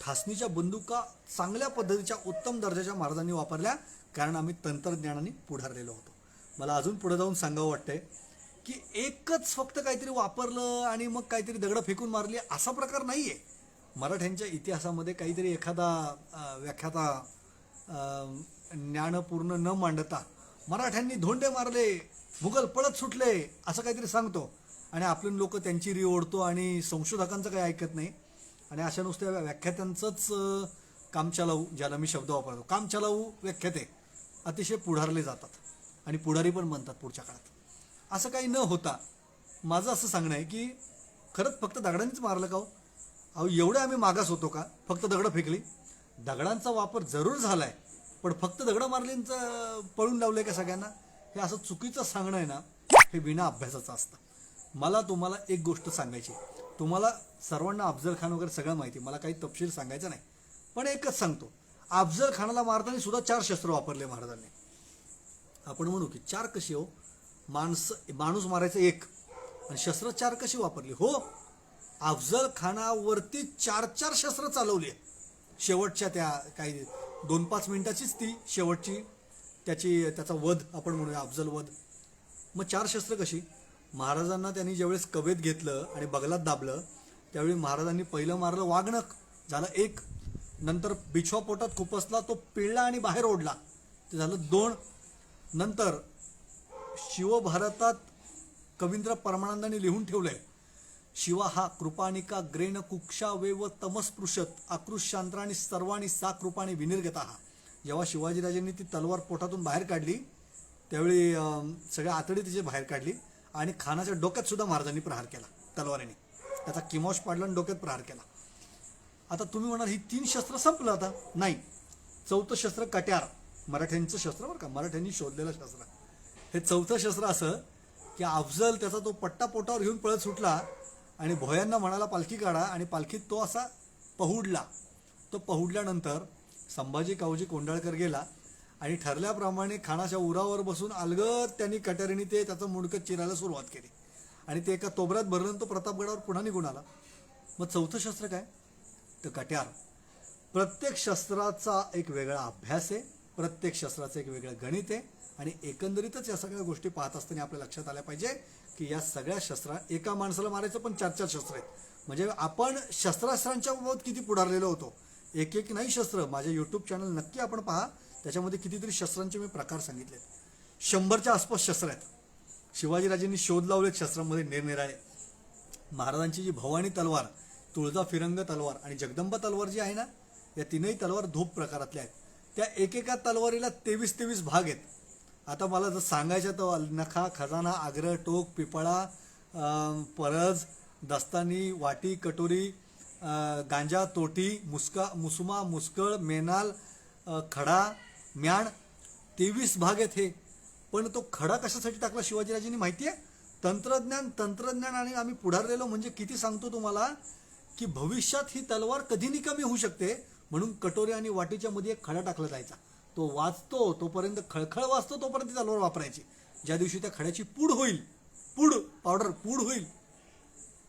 ठासनीच्या बंदुका चांगल्या पद्धतीच्या उत्तम दर्जाच्या महाराजांनी वापरल्या, कारण आम्ही तंत्रज्ञानाने पुढारलेलो होतो. मला अजून पुढे जाऊन सांगावं वाटतंय की एकच फक्त काहीतरी वापरलं आणि मग काहीतरी दगडं फेकून मारली असा प्रकार नाही आहे. मराठ्यांच्या इतिहासामध्ये काहीतरी एखादा व्याख्याता ज्ञानपूर्ण न मांडता मराठ्यांनी धोंडे मारले, मुघल पळत सुटले असं काहीतरी सांगतो आणि आपले लोक त्यांची री ओढतो आणि संशोधकांचं काही ऐकत नाही. आणि अशा नुसत्या व्याख्यात्यांचंच कामचालाऊ, ज्याला मी शब्द वापरतो, कामचालाऊ व्याख्याते अतिशय पुढारले जातात आणि पुढारी पण बनतात पुढच्या काळात. असं काही न होता माझं असं सांगणं आहे की खरंच फक्त दगडांनीच मारलं का हो? अहो, एवढे आम्ही मागास होतो का फक्त दगडं फेकली? दगडांचा वापर जरूर झाला आहे, पण फक्त दगडं मारलींचं पळून लावलं आहे का सगळ्यांना? हे असं चुकीचं सांगणं आहे ना, हे विना अभ्यासाचं असतं. मला तुम्हाला एक गोष्ट सांगायची, तुम्हाला सर्वांना अफजल खान वगैरे सगळं माहिती, मला काही तपशील सांगायचं नाही, पण एकच सांगतो, अफजल खानाला मारताना सुद्धा 4 शस्त्र वापरले महाराजांनी. आपण म्हणू की 4 कशी हो, माणूस मारायचं 1 आणि शस्त्र 4 कशी वापरली हो? अफजल खानावरती 4 शस्त्र चालवली. शेवटच्या त्या काही 2-5 मिनिटाचीच ती शेवटची त्याचा वध आपण म्हणूया, अफजल वध. मग 4 शस्त्र कशी? महाराजांना त्यांनी ज्यावेळेस कवेत घेतलं आणि बगलात दाबलं त्यावेळी महाराजांनी पहिलं मारलं वाघनख, झालं 1. नंतर बिछवा पोटात खुपसला, तो पिळला आणि बाहेर ओढला, ते झालं 2. नंतर शिवभारतात कवींद्र परमानंदांनी लिहून ठेवलंय, शिवा हा कृपानिका ग्रेण कुक्षा वेव तमस्पृशत आकृशांत्राणी सर्वाणी सा कृपाने विनिर्गता. जेव्हा शिवाजीराजांनी ती तलवार पोटातून बाहेर काढली त्यावेळी सगळ्या आतडी तिचे बाहेर काढली आणि खानाच्या डोक्यात सुद्धा महाराजांनी प्रहार केला तलवारीने, त्याचा किमोश पाडला आणि डोक्यात प्रहार केला. आता तुम्ही म्हणाल ही 3 शस्त्र संपलं. आता नाही, 4थं शस्त्र कट्यार, मराठ्यांचं शस्त्र बरं का, मराठ्यांनी शोधलेलं शस्त्र. हे 4थं शस्त्र असं की अफजल त्याचा तो पट्टा पोटावर घेऊन पळत सुटला आणि भोयांना म्हणाला पालखी काढा, आणि पालखीत तो असा पहुडला. तो पहुडल्यानंतर संभाजी कावजी कोंडाळकर गेला आणि ठरल्याप्रमाणे खानाच्या उरावर बसून अलगद त्यांनी कट्यारीने ते त्याचं मुंडकं चिरायला सुरुवात केली आणि ते एका तोबऱ्यात भरलं, तो प्रतापगडावर पुन्हा निघून आला. मग 4थं शस्त्र काय? तर कट्यार. प्रत्येक शस्त्राचा एक वेगळा अभ्यास आहे, प्रत्येक शस्त्राचं एक वेगळं गणित आहे, आणि एकंदरीतच या सगळ्या गोष्टी पाहत असताना आपल्या लक्षात आल्या पाहिजे की या सगळ्या शस्त्रा एका माणसाला मारायचं पण 4-4 शस्त्र आहेत. म्हणजे आपण शस्त्रास्त्रांच्या बाबत किती पुढारलेलो होतो. एक नाही शस्त्र, माझ्या यूट्यूब चॅनल नक्की आपण पहा, त्याच्यामध्ये कितीतरी शस्त्रांचे मी प्रकार सांगितलेत. 100च्या आसपास शस्त्र आहेत. शिवाजीराजेंनी शोध लावलेत शस्त्रांमध्ये निरनिराळे. महाराजांची जी भवानी तलवार, तुळजा फिरंग तलवार आणि जगदंबा तलवार जी आहे ना, या 3ही तलवार धूप प्रकारातल्या आहेत. त्या एकेका तलवारीला 23 भाग आहेत. आता मला जर सांगायचं तर नखा, खजाना, आग्र, टोक, पिपळा, परज, दस्तानी, वाटी, कटोरी, गांजा, तोटी, मुसमा, मुस्कळ, मेनाल, खडा, म्याण, 23 भाग आहेत हे. पण तो खडा कशासाठी टाकला शिवाजीराजांनी माहिती आहे? तंत्रज्ञान आणि आम्ही पुढारलेलो म्हणजे किती सांगतो तुम्हाला की भविष्यात ही तलवार कधी निकामी होऊ शकते, म्हणून कटोरी आणि वाटीच्या मध्ये एक खडा टाकला जायचा. तो वाचतो तोपर्यंत, खळखळ वाचतो तोपर्यंत ती तलवार वापरायची. ज्या दिवशी त्या खड्याची पूड होईल, पावडर होईल,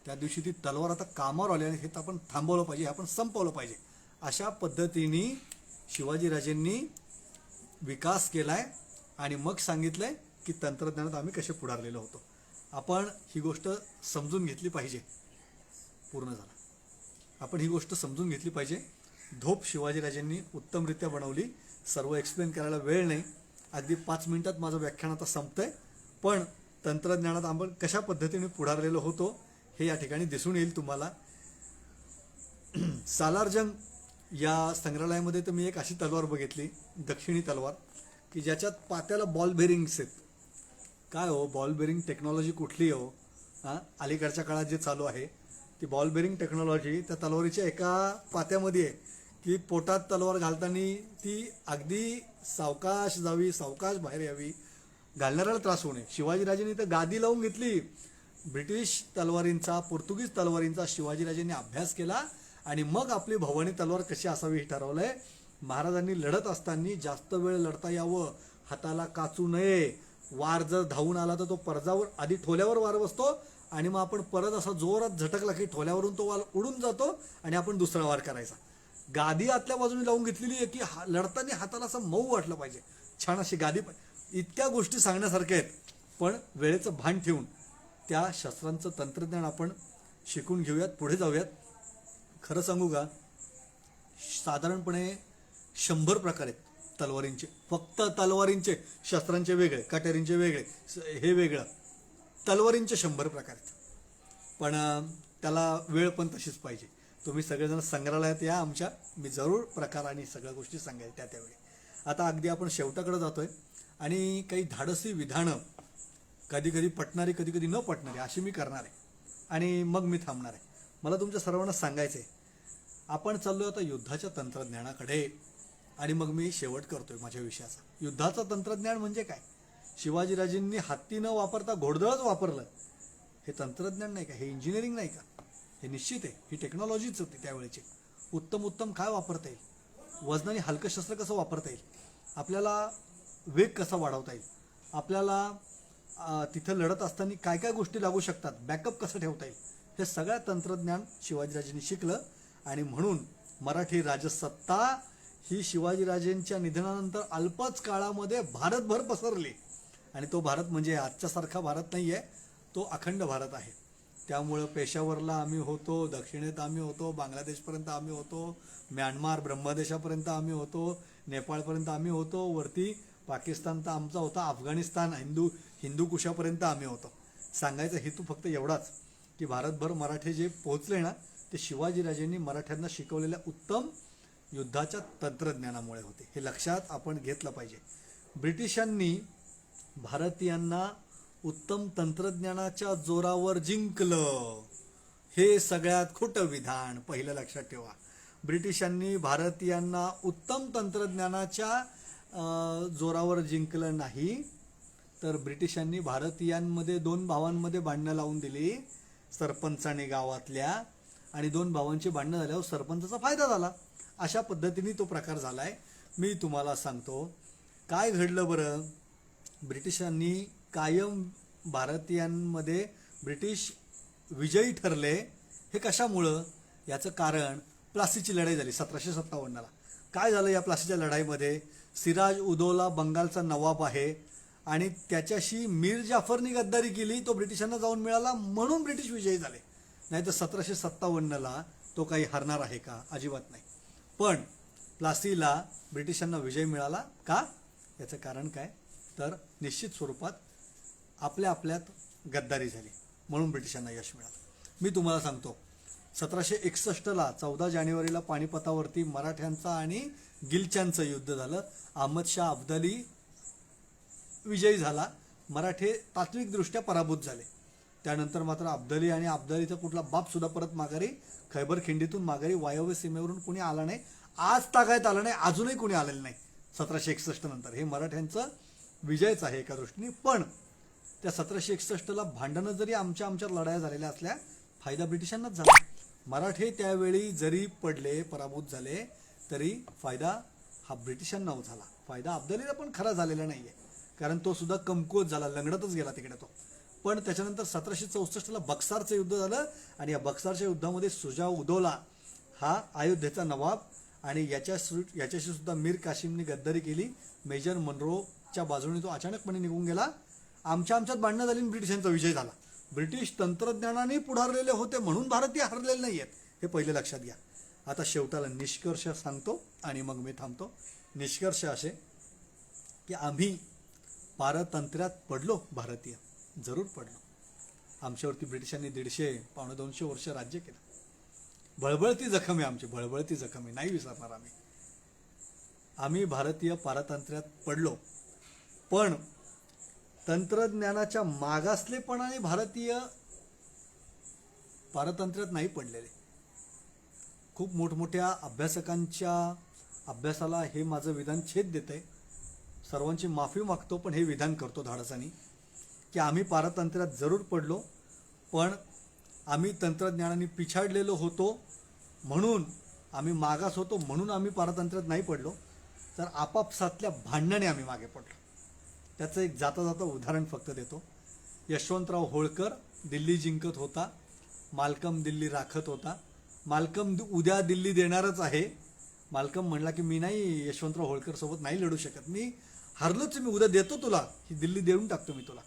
त्या दिवशी ती तलवार आता कामावर आली आणि हे आपण थांबवलं पाहिजे, हे आपण संपवलं पाहिजे. अशा पद्धतीने शिवाजीराजेंनी विकास केलाय आणि मग सांगितलंय की तंत्रज्ञानात आम्ही कसे पुढारलेलो होतो. आपण ही गोष्ट समजून घेतली पाहिजे. पूर्ण झाला. आपण ही गोष्ट समजून घेतली पाहिजे. धोप शिवाजीराजेंनी उत्तमरित्या बनवली. सर्व एक्सप्लेन करायला वेळ नाही, अगदी 5 मिनिटात माझं व्याख्यान आता संपतंय. पण तंत्रज्ञानात आपण कशा पद्धतीने पुढारलेलो होतो हे या ठिकाणी दिसून येईल तुम्हाला. सालारजंग या संग्रहालयामध्ये तर मी एक अशी तलवार बघितली, दक्षिणी तलवार, की ज्याच्यात पात्याला बॉल बेरिंग्स आहेत. काय हो, बॉल बेरिंग टेक्नॉलॉजी कुठली हो? अलीकडच्या काळात जे चालू आहे ती बॉल बेरिंग टेक्नॉलॉजी त्या तलवारीच्या एका पात्यामध्ये आहे की पोटात तलवार घालताना ती अगदी सावकाश जावी, सावकाश बाहेर यावी, घालणाऱ्याला त्रास होऊ नये. शिवाजीराजांनी तर गादी लावून घेतली. ब्रिटिश तलवारींचा, पोर्तुगीज तलवारींचा शिवाजीराजांनी अभ्यास केला आणि मग आपली भवानी तलवार कशी असावी हे ठरवलंय. महाराजांनी लढत असताना जास्त वेळ लढता यावं, हाताला काचू नये, वार जर धावून आला तर तो परजावर आधी ठोल्यावर वार बसतो आणि मग आपण परत असा जोरात झटकला की ठोल्यावरून तो वार उडून जातो आणि आपण दुसरा वार करायचा. गादी आतल्या बाजूने लावून घेतलेली आहे की लढताना हाताला असं मऊ वाटलं पाहिजे, छान अशी गादी. इतक्या गोष्टी सांगण्यासारख्या आहेत, पण वेळेचं भान ठेवून त्या शस्त्रांचं तंत्रज्ञान आपण शिकून घेऊयात, पुढे जाऊयात. खरं सांगू का, साधारणपणे 100 प्रकार आहेत तलवारींचे, फक्त तलवारींचे. शस्त्रांचे वेगळे, कट्यारींचे वेगळे, हे वेगळं, तलवारींचे 100 प्रकार आहेत. पण त्याला वेळ पण तशीच पाहिजे. तुम्ही सगळेजण संग्रहालयात या आमच्या, मी जरूर प्रकार आणि सगळ्या गोष्टी सांगेल त्यावेळी. आता अगदी आपण शेवटाकडे जातोय आणि काही धाडसी विधानं, कधी कधी पटणारी कधी कधी न पटणारी अशी मी करणार आहे आणि मग मी थांबणार आहे. मला तुमच्या सर्वांना सांगायचं आहे, आपण चाललोय आता युद्धाच्या तंत्रज्ञानाकडे आणि मग मी शेवट करतोय माझ्या विषयाचा. युद्धाचं तंत्रज्ञान म्हणजे काय? शिवाजीराजेंनी हत्ती न वापरता घोडदळच वापरलं. हे तंत्रज्ञान नाही का? हे इंजिनिअरिंग नाही का? हे निश्चित आहे, ही टेक्नॉलॉजीच होती त्यावेळेची. उत्तम काय वापरता येईल, वजनाने हलकं शस्त्र कसं वापरता येईल, आपल्याला वेग कसा वाढवता येईल, आपल्याला तिथं लढत असताना काय काय गोष्टी लागू शकतात, बॅकअप कसं ठेवता येईल, हे सगळं तंत्रज्ञान शिवाजीराजेंनी शिकलं. आणि म्हणून मराठी राजसत्ता ही शिवाजीराजेंच्या निधनानंतर अल्पच काळामध्ये भारतभर पसरली. आणि तो भारत म्हणजे आजच्यासारखा भारत नाही आहे, तो अखंड भारत आहे. त्यामुळं पेशावरला आम्ही होतो, दक्षिणेत आम्ही होतो, बांगलादेशपर्यंत आम्ही होतो, म्यानमार ब्रह्मदेशापर्यंत आम्ही होतो, नेपाळपर्यंत आम्ही होतो, वरती पाकिस्तान तर आमचा होता, अफगाणिस्तान हिंदू कुशापर्यंत आम्ही होतो. सांगायचा हेतू फक्त एवढाच की भारतभर मराठे जे पोहोचले ना, ते शिवाजीराजेंनी मराठ्यांना शिकवलेल्या उत्तम युद्धाच्या तंत्रज्ञानामुळे होते. हे लक्षात आपण घेतलं पाहिजे. ब्रिटिशांनी भारतीयांना उत्तम तंत्रज्ञानाच्या जोरावर जिंकलं, हे सगळ्यात खोटं विधान पहिलं लक्षात ठेवा. ब्रिटिशांनी भारतीयांना उत्तम तंत्रज्ञानाच्या जोरावर जिंकलं नाही, तर ब्रिटिशांनी भारतीयांमध्ये 2 भावांमध्ये भांडणं लावून दिली, सरपंचाने गावातल्या, आणि 2 भावांची भांडणं झाल्यावर सरपंचाचा फायदा झाला. अशा पद्धतीने तो प्रकार झालाय. मी तुम्हाला सांगतो काय घडलं बरं. ब्रिटिशांनी कायम भारतीयांमध्ये ब्रिटिश विजयी ठरले. हे कशामुळं? याचं कारण प्लासीची लढाई झाली 1757ला. काय झालं या प्लासीच्या लढाईमध्ये? सिराज उदौला बंगालचा नवाब आहे आणि त्याच्याशी मीर जाफरनी गद्दारी केली, तो ब्रिटिशांना जाऊन मिळाला म्हणून ब्रिटिश विजयी झाले. नाही तर 1757ला तो काही हरणार आहे का? अजिबात नाही. पण प्लासीला ब्रिटिशांना विजय मिळाला का? याचं कारण काय? तर निश्चित स्वरूपात आपल्या आपल्यात गद्दारी झाली म्हणून ब्रिटिशांना यश मिळालं. मी तुम्हाला सांगतो 1761ला 14 जानेवारीला पानिपतावरती मराठ्यांचा आणि गिलच्यांचं युद्ध झालं. अहमद शाह अब्दाली विजयी झाला. मराठे तात्विकदृष्ट्या पराभूत झाले. त्यानंतर मात्र अब्दाली आणि अब्दालीचा कुठला बाप सुद्धा परत माघारी खैबर खिंडीतून माघारी वायव्य सीमेवरून कुणी आला नाही. आज तागायत आलं नाही, अजूनही कुणी आलेलं नाही 1761 नंतर. हे मराठ्यांचं विजयच आहे एका दृष्टीने. पण त्या 1761ला भांडणं जरी आमच्या लढाया झालेल्या असल्या, फायदा ब्रिटिशांनाच झाला. मराठे त्यावेळी जरी पडले, पराभूत झाले, तरी फायदा हा ब्रिटिशांना झाला. फायदा अब्दालीला पण खरा झालेला नाहीये, कारण तो सुद्धा कमकुवत झाला, लंगडतच गेला तिकडे तो. पण त्याच्यानंतर 1764ला बक्सारचं युद्ध झालं आणि या बक्सारच्या युद्धामध्ये सुजा उदौला हा अयोध्येचा नवाब आणि याच्याशी सुद्धा मीर कासिमने गद्दारी केली. मेजर मनरोच्या बाजूने तो अचानकपणे निघून गेला. आमच्यात भांडणं झाली, ब्रिटिशांचा विजय झाला. ब्रिटिश तंत्रज्ञानाने पुढारलेले होते म्हणून भारतीय हरलेले नाही आहेत, हे पहिले लक्षात घ्या. आता शेवटाला निष्कर्ष सांगतो आणि मग मी थांबतो. निष्कर्ष असे की आम्ही पारतंत्र्यात पडलो, भारतीय जरूर पडलो. आमच्यावरती ब्रिटिशांनी 150 पावणे 200 वर्ष राज्य केलं. बळबळती जखम आहे आमची, बळबळती जखम आहे, नाही विसरणार आम्ही. आम्ही भारतीय पारतंत्र्यात पडलो, पण तंत्रज्ञानाच्या मागासलेपणाने भारतीय पारतंत्र्यात नाही पडलेले. खूप मोठमोठ्या अभ्यासकांच्या अभ्यासाला हे माझं विधान छेद देतंय. सर्वांची माफी मागतो, पण हे विधान करतो धाडसानी की आम्ही पारतंत्र्यात जरूर पडलो, पण आम्ही तंत्रज्ञानाने पिछाडलेलो होतो म्हणून, आम्ही मागास होतो म्हणून आम्ही पारतंत्र्यात नाही पडलो, तर आपापसातल्या भांडणाने आम्ही मागे पडलो. त्याचं एक जाता जाता उदाहरण फक्त देतो. यशवंतराव होळकर दिल्ली जिंकत होता, मालकम दिल्ली राखत होता. मालकम उद्या दिल्ली देणारच आहे. मालकम म्हणला की मी नाही यशवंतराव होळकर सोबत नाही लढू शकत, मी हरलोच, मी उद्या देतो तुला, ही दिल्ली देऊन टाकतो मी तुला.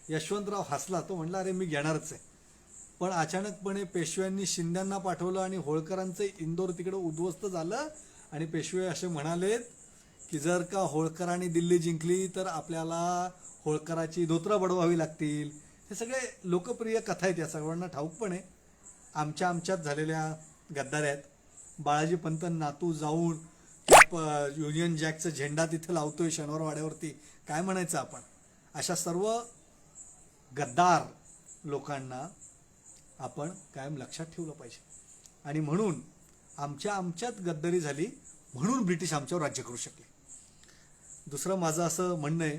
यशवंतराव हसला, तो म्हणला अरे मी घेणारच आहे. पण अचानकपणे पेशव्यांनी शिंद्यांना पाठवलं आणि होळकरांचं इंदोर तिकडे उद्ध्वस्त झालं आणि पेशवे असे म्हणालेत की जर का होळकरांनी दिल्ली जिंकली तर आपल्याला होळकराची धोतरं बडवावी लागतील. हे सगळे लोकप्रिय कथा आहेत, या सर्वांना ठाऊक पण आहे. आमच्यात झालेल्या गद्दाऱ्या आहेत. बाळाजी पंत नातू जाऊन युनियन जॅकचा झेंडा तिथे लावतोय शनिवार वाड्यावरती, काय म्हणायचं आपण. अशा सर्व गद्दार लोकांना आपण कायम लक्षात ठेवलं पाहिजे. आणि म्हणून आमच्यात गद्दारी झाली म्हणून ब्रिटिश आमच्यावर राज्य करू शकले. दुसरं माझं असं म्हणणं आहे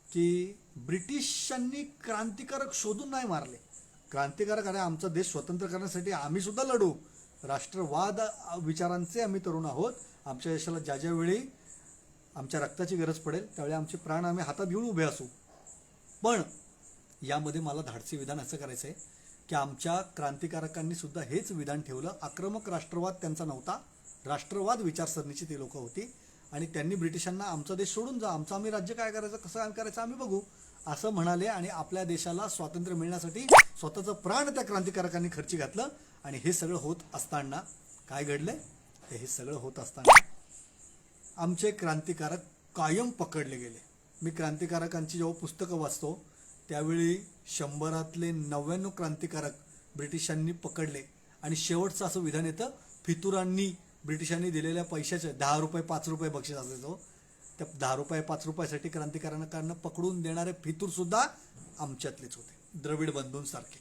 की ब्रिटिशांनी क्रांतिकारक शोधून नाही मारले. क्रांतिकारक, अरे आमचा देश स्वतंत्र करण्यासाठी आम्ही सुद्धा लढू, राष्ट्रवाद विचारांचे आम्ही तरुण आहोत. आमच्या देशाला ज्या ज्या वेळी आमच्या रक्ताची गरज पडेल त्यावेळी आमचे प्राण आम्ही हातात घेऊन उभे असू. पण यामध्ये मला धाडसी विधान असं करायचं आहे की आमच्या क्रांतिकारकांनी सुद्धा हेच विधान ठेवलं. आक्रमक राष्ट्रवाद त्यांचा नव्हता, राष्ट्रवाद विचारसरणीची ती लोक होती आणि त्यांनी ब्रिटिशांना आमचा देश सोडून जा, आमचं आम्ही राज्य काय करायचं कसं काय करायचं आम्ही बघू असं म्हणाले आणि आपल्या देशाला स्वातंत्र्य मिळण्यासाठी स्वतःचं प्राण त्या क्रांतिकारकांनी खर्ची घातलं. आणि हे सगळं होत असताना काय घडलंय, हे सगळं होत असताना आमचे क्रांतिकारक कायम पकडले गेले. मी क्रांतिकारकांची जेव्हा पुस्तकं वाचतो त्यावेळी 100तले 99 क्रांतिकारक ब्रिटिशांनी पकडले आणि शेवटचं असं विधान येतं, फितुरांनी ब्रिटिशांनी दिलेल्या पैशाचे 10 रुपये 5 रुपये बक्षीस असायचो, त्या 10 रुपये 5 रुपयासाठी क्रांतिकारकांना पकडून देणारे फितूर सुद्धा आमच्यातलेच होते, द्रविड बंधूंसारखे.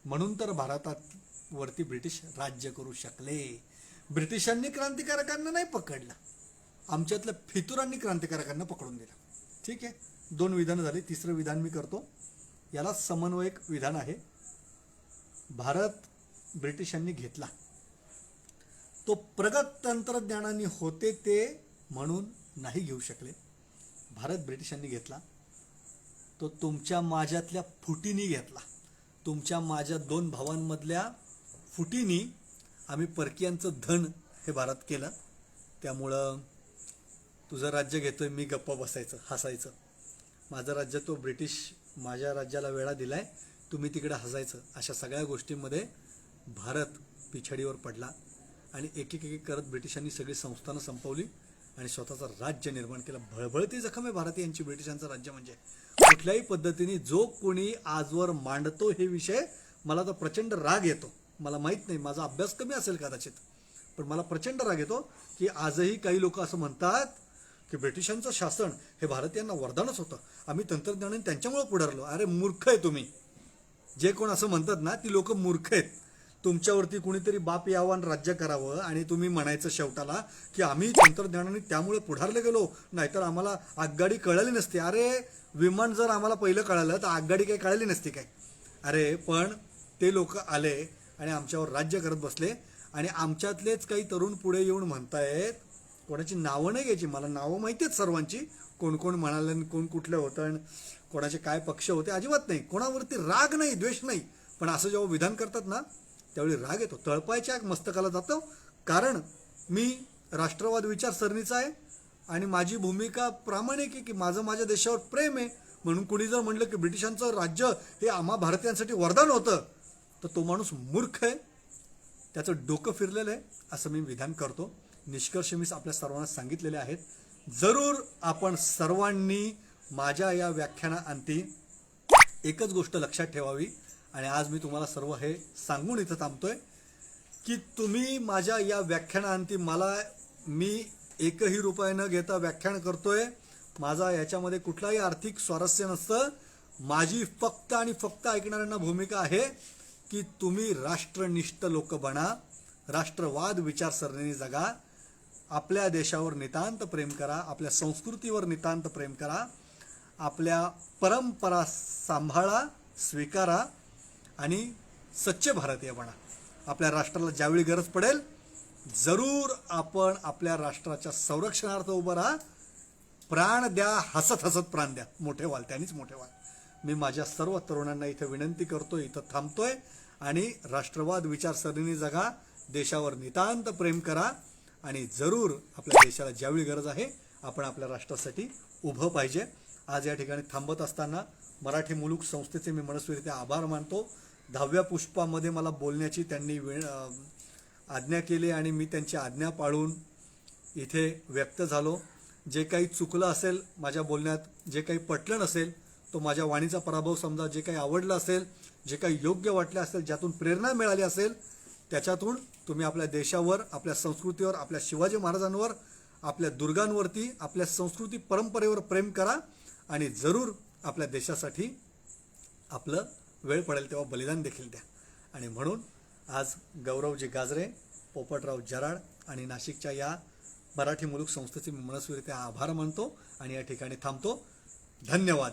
म्हणून तर भारतावरती ब्रिटिश राज्य करू शकले. ब्रिटिशांनी क्रांतिकारकांना नाही पकडलं, आमच्यातल्या फितुरांनी क्रांतिकारकांना पकडून दिलं. ठीक आहे, 2 विधानं झाली. तिसरं विधान मी करतो, याला समन्वयक विधान आहे. भारत ब्रिटिशांनी घेतला तो प्रगत तंत्रज्ञानाने होते ते म्हणून नाही घेऊ शकले. भारत ब्रिटिशांनी घेतला तो तुमच्या माझ्यातल्या फुटीनी घेतला. तुमच्या माझ्या 2 भावांमधल्या फुटीनी आम्ही परकीयांचं धन हे भारत केलं. त्यामुळं तुझं राज्य घेतोय मी गप्पा बसायचं हसायचं, माझं राज्य तो ब्रिटिश माझ्या राज्याला वेळा दिलाय तुम्ही तिकडे हसायचं, अशा सगळ्या गोष्टींमध्ये भारत पिछाडीवर पडला आणि एक एक करत ब्रिटिशांनी सगळी संस्थानं संपवली आणि स्वतःचं राज्य निर्माण केलं. भळभळती जखम आहे भारतीयांची ब्रिटिशांचं राज्य म्हणजे. कुठल्याही पद्धतीने जो कोणी आजवर मांडतो हे विषय मला तर प्रचंड राग येतो. मला माहीत नाही, माझा अभ्यास कमी असेल कदाचित, पण मला प्रचंड राग येतो की आजही काही लोक असं म्हणतात की ब्रिटिशांचं शासन हे भारतीयांना वरदानच होतं, आम्ही तंत्रज्ञानाने त्यांच्यामुळे पुढारलो. अरे मूर्ख आहे तुम्ही. जे कोण असं म्हणतात ना ती लोक मूर्ख आहेत. तुमच्यावरती कुणीतरी बाप यावं राज्य करावं आणि तुम्ही म्हणायचं शेवटाला की आम्ही तंत्रज्ञानाने त्यामुळे पुढारले गेलो, नाहीतर आम्हाला आगगाडी कळाली नसती. अरे विमान जर आम्हाला पहिलं कळालं तर आगगाडी काही कळाली नसती काय? अरे पण ते लोक आले आणि आमच्यावर राज्य करत बसले आणि आमच्यातलेच काही तरुण पुढे येऊन म्हणतायत, कोणाची नावं नाही घ्यायची, मला नावं माहिती आहेत सर्वांची, कोण कोण म्हणाले कोण कुठलं होतं आणि कोणाचे काय पक्ष होते, अजिबात नाही, कोणावरती राग नाही द्वेष नाही, पण असं जेव्हा विधान करतात ना त्यावेळी राग येतो, तळपायच्या मस्तकाला जातो. कारण मी राष्ट्रवाद विचारसरणीचा आहे आणि माझी भूमिका प्रामाणिक आहे की माझं माझ्या देशावर प्रेम आहे. म्हणून कुणी जर म्हणलं की ब्रिटिशांचं राज्य हे आम्हा भारतीयांसाठी वरदान होतं तर तो माणूस मूर्ख आहे, त्याचं डोकं फिरलेलं आहे असं मी विधान करतो. निष्कर्ष मी आपल्या सर्वांना सांगितलेले आहेत. जरूर आपण सर्वांनी माझ्या या व्याख्यानाअंती एकच गोष्ट लक्षात ठेवावी आणि आज मी तुम्हाला सर्व हे सांगून इथं थांबतोय की तुम्ही माझ्या या व्याख्यानाअंती मी 1ही रुपया न घेता व्याख्यान करतोय. माझा याच्यामध्ये कुठलाही आर्थिक स्वारस्य नसतं. माझी फक्त आणि फक्त ऐकणाऱ्यांना भूमिका आहे की तुम्ही राष्ट्रनिष्ठ लोक बना, राष्ट्रवाद विचारसरणीने जगा, आपल्या देशावर नितांत प्रेम करा, आपल्या संस्कृतीवर नितांत प्रेम करा, आपल्या परंपरा सांभाळा, स्वीकारा आणि सच्चे भारतीय बना. आपल्या राष्ट्राला ज्यावेळी गरज पडेल जरूर आपण आपल्या राष्ट्राच्या संरक्षणार्थ उभं राहा, प्राण द्या, हसत हसत प्राण द्या, मोठे व्हाल, त्यांनीच मोठे व्हाल. मी माझ्या सर्व तरुणांना इथे विनंती करतोय, इथं थांबतोय आणि राष्ट्रवाद विचारसरणीने जगा, देशावर नितांत प्रेम करा आणि जरूर आपल्या देशाला ज्यावेळी गरज आहे आपण आपल्या राष्ट्रासाठी उभं पाहिजे. आज या ठिकाणी थांबत असताना मराठी मुलूक संस्थेचे मी मनस्वीरित्या आभार मानतो. 10व्या पुष्पामध्ये मला बोलण्याची त्यांनी आज्ञा केली आणि मी त्यांची आज्ञा पाळून इथे व्यक्त झालो. जे काही चुकलं असेल माझ्या बोलण्यात, जे काही पटलं नसेल तो माझ्या वाणीचा पराभव समजा. जे काही आवडलं असेल, जे काही योग्य वाटले असेल, ज्यातून प्रेरणा मिळाली असेल, त्याच्यातून तुम्ही आपल्या देशावर, आपल्या संस्कृतीवर, आपल्या शिवाजी महाराजांवर, आपल्या दुर्गांवरती, आपल्या संस्कृती परंपरेवर प्रेम करा आणि जरूर आपल्या देशासाठी आपलं वेळ पडेल तेव्हा बलिदान देखील द्या. आणि म्हणून आज गौरवजी गाजरे, पोपटराव जराड आणि नाशिकच्या या मराठी मुलूक संस्थेचे मी मनस्वीरित्या आभार मानतो आणि या ठिकाणी थांबतो. धन्यवाद.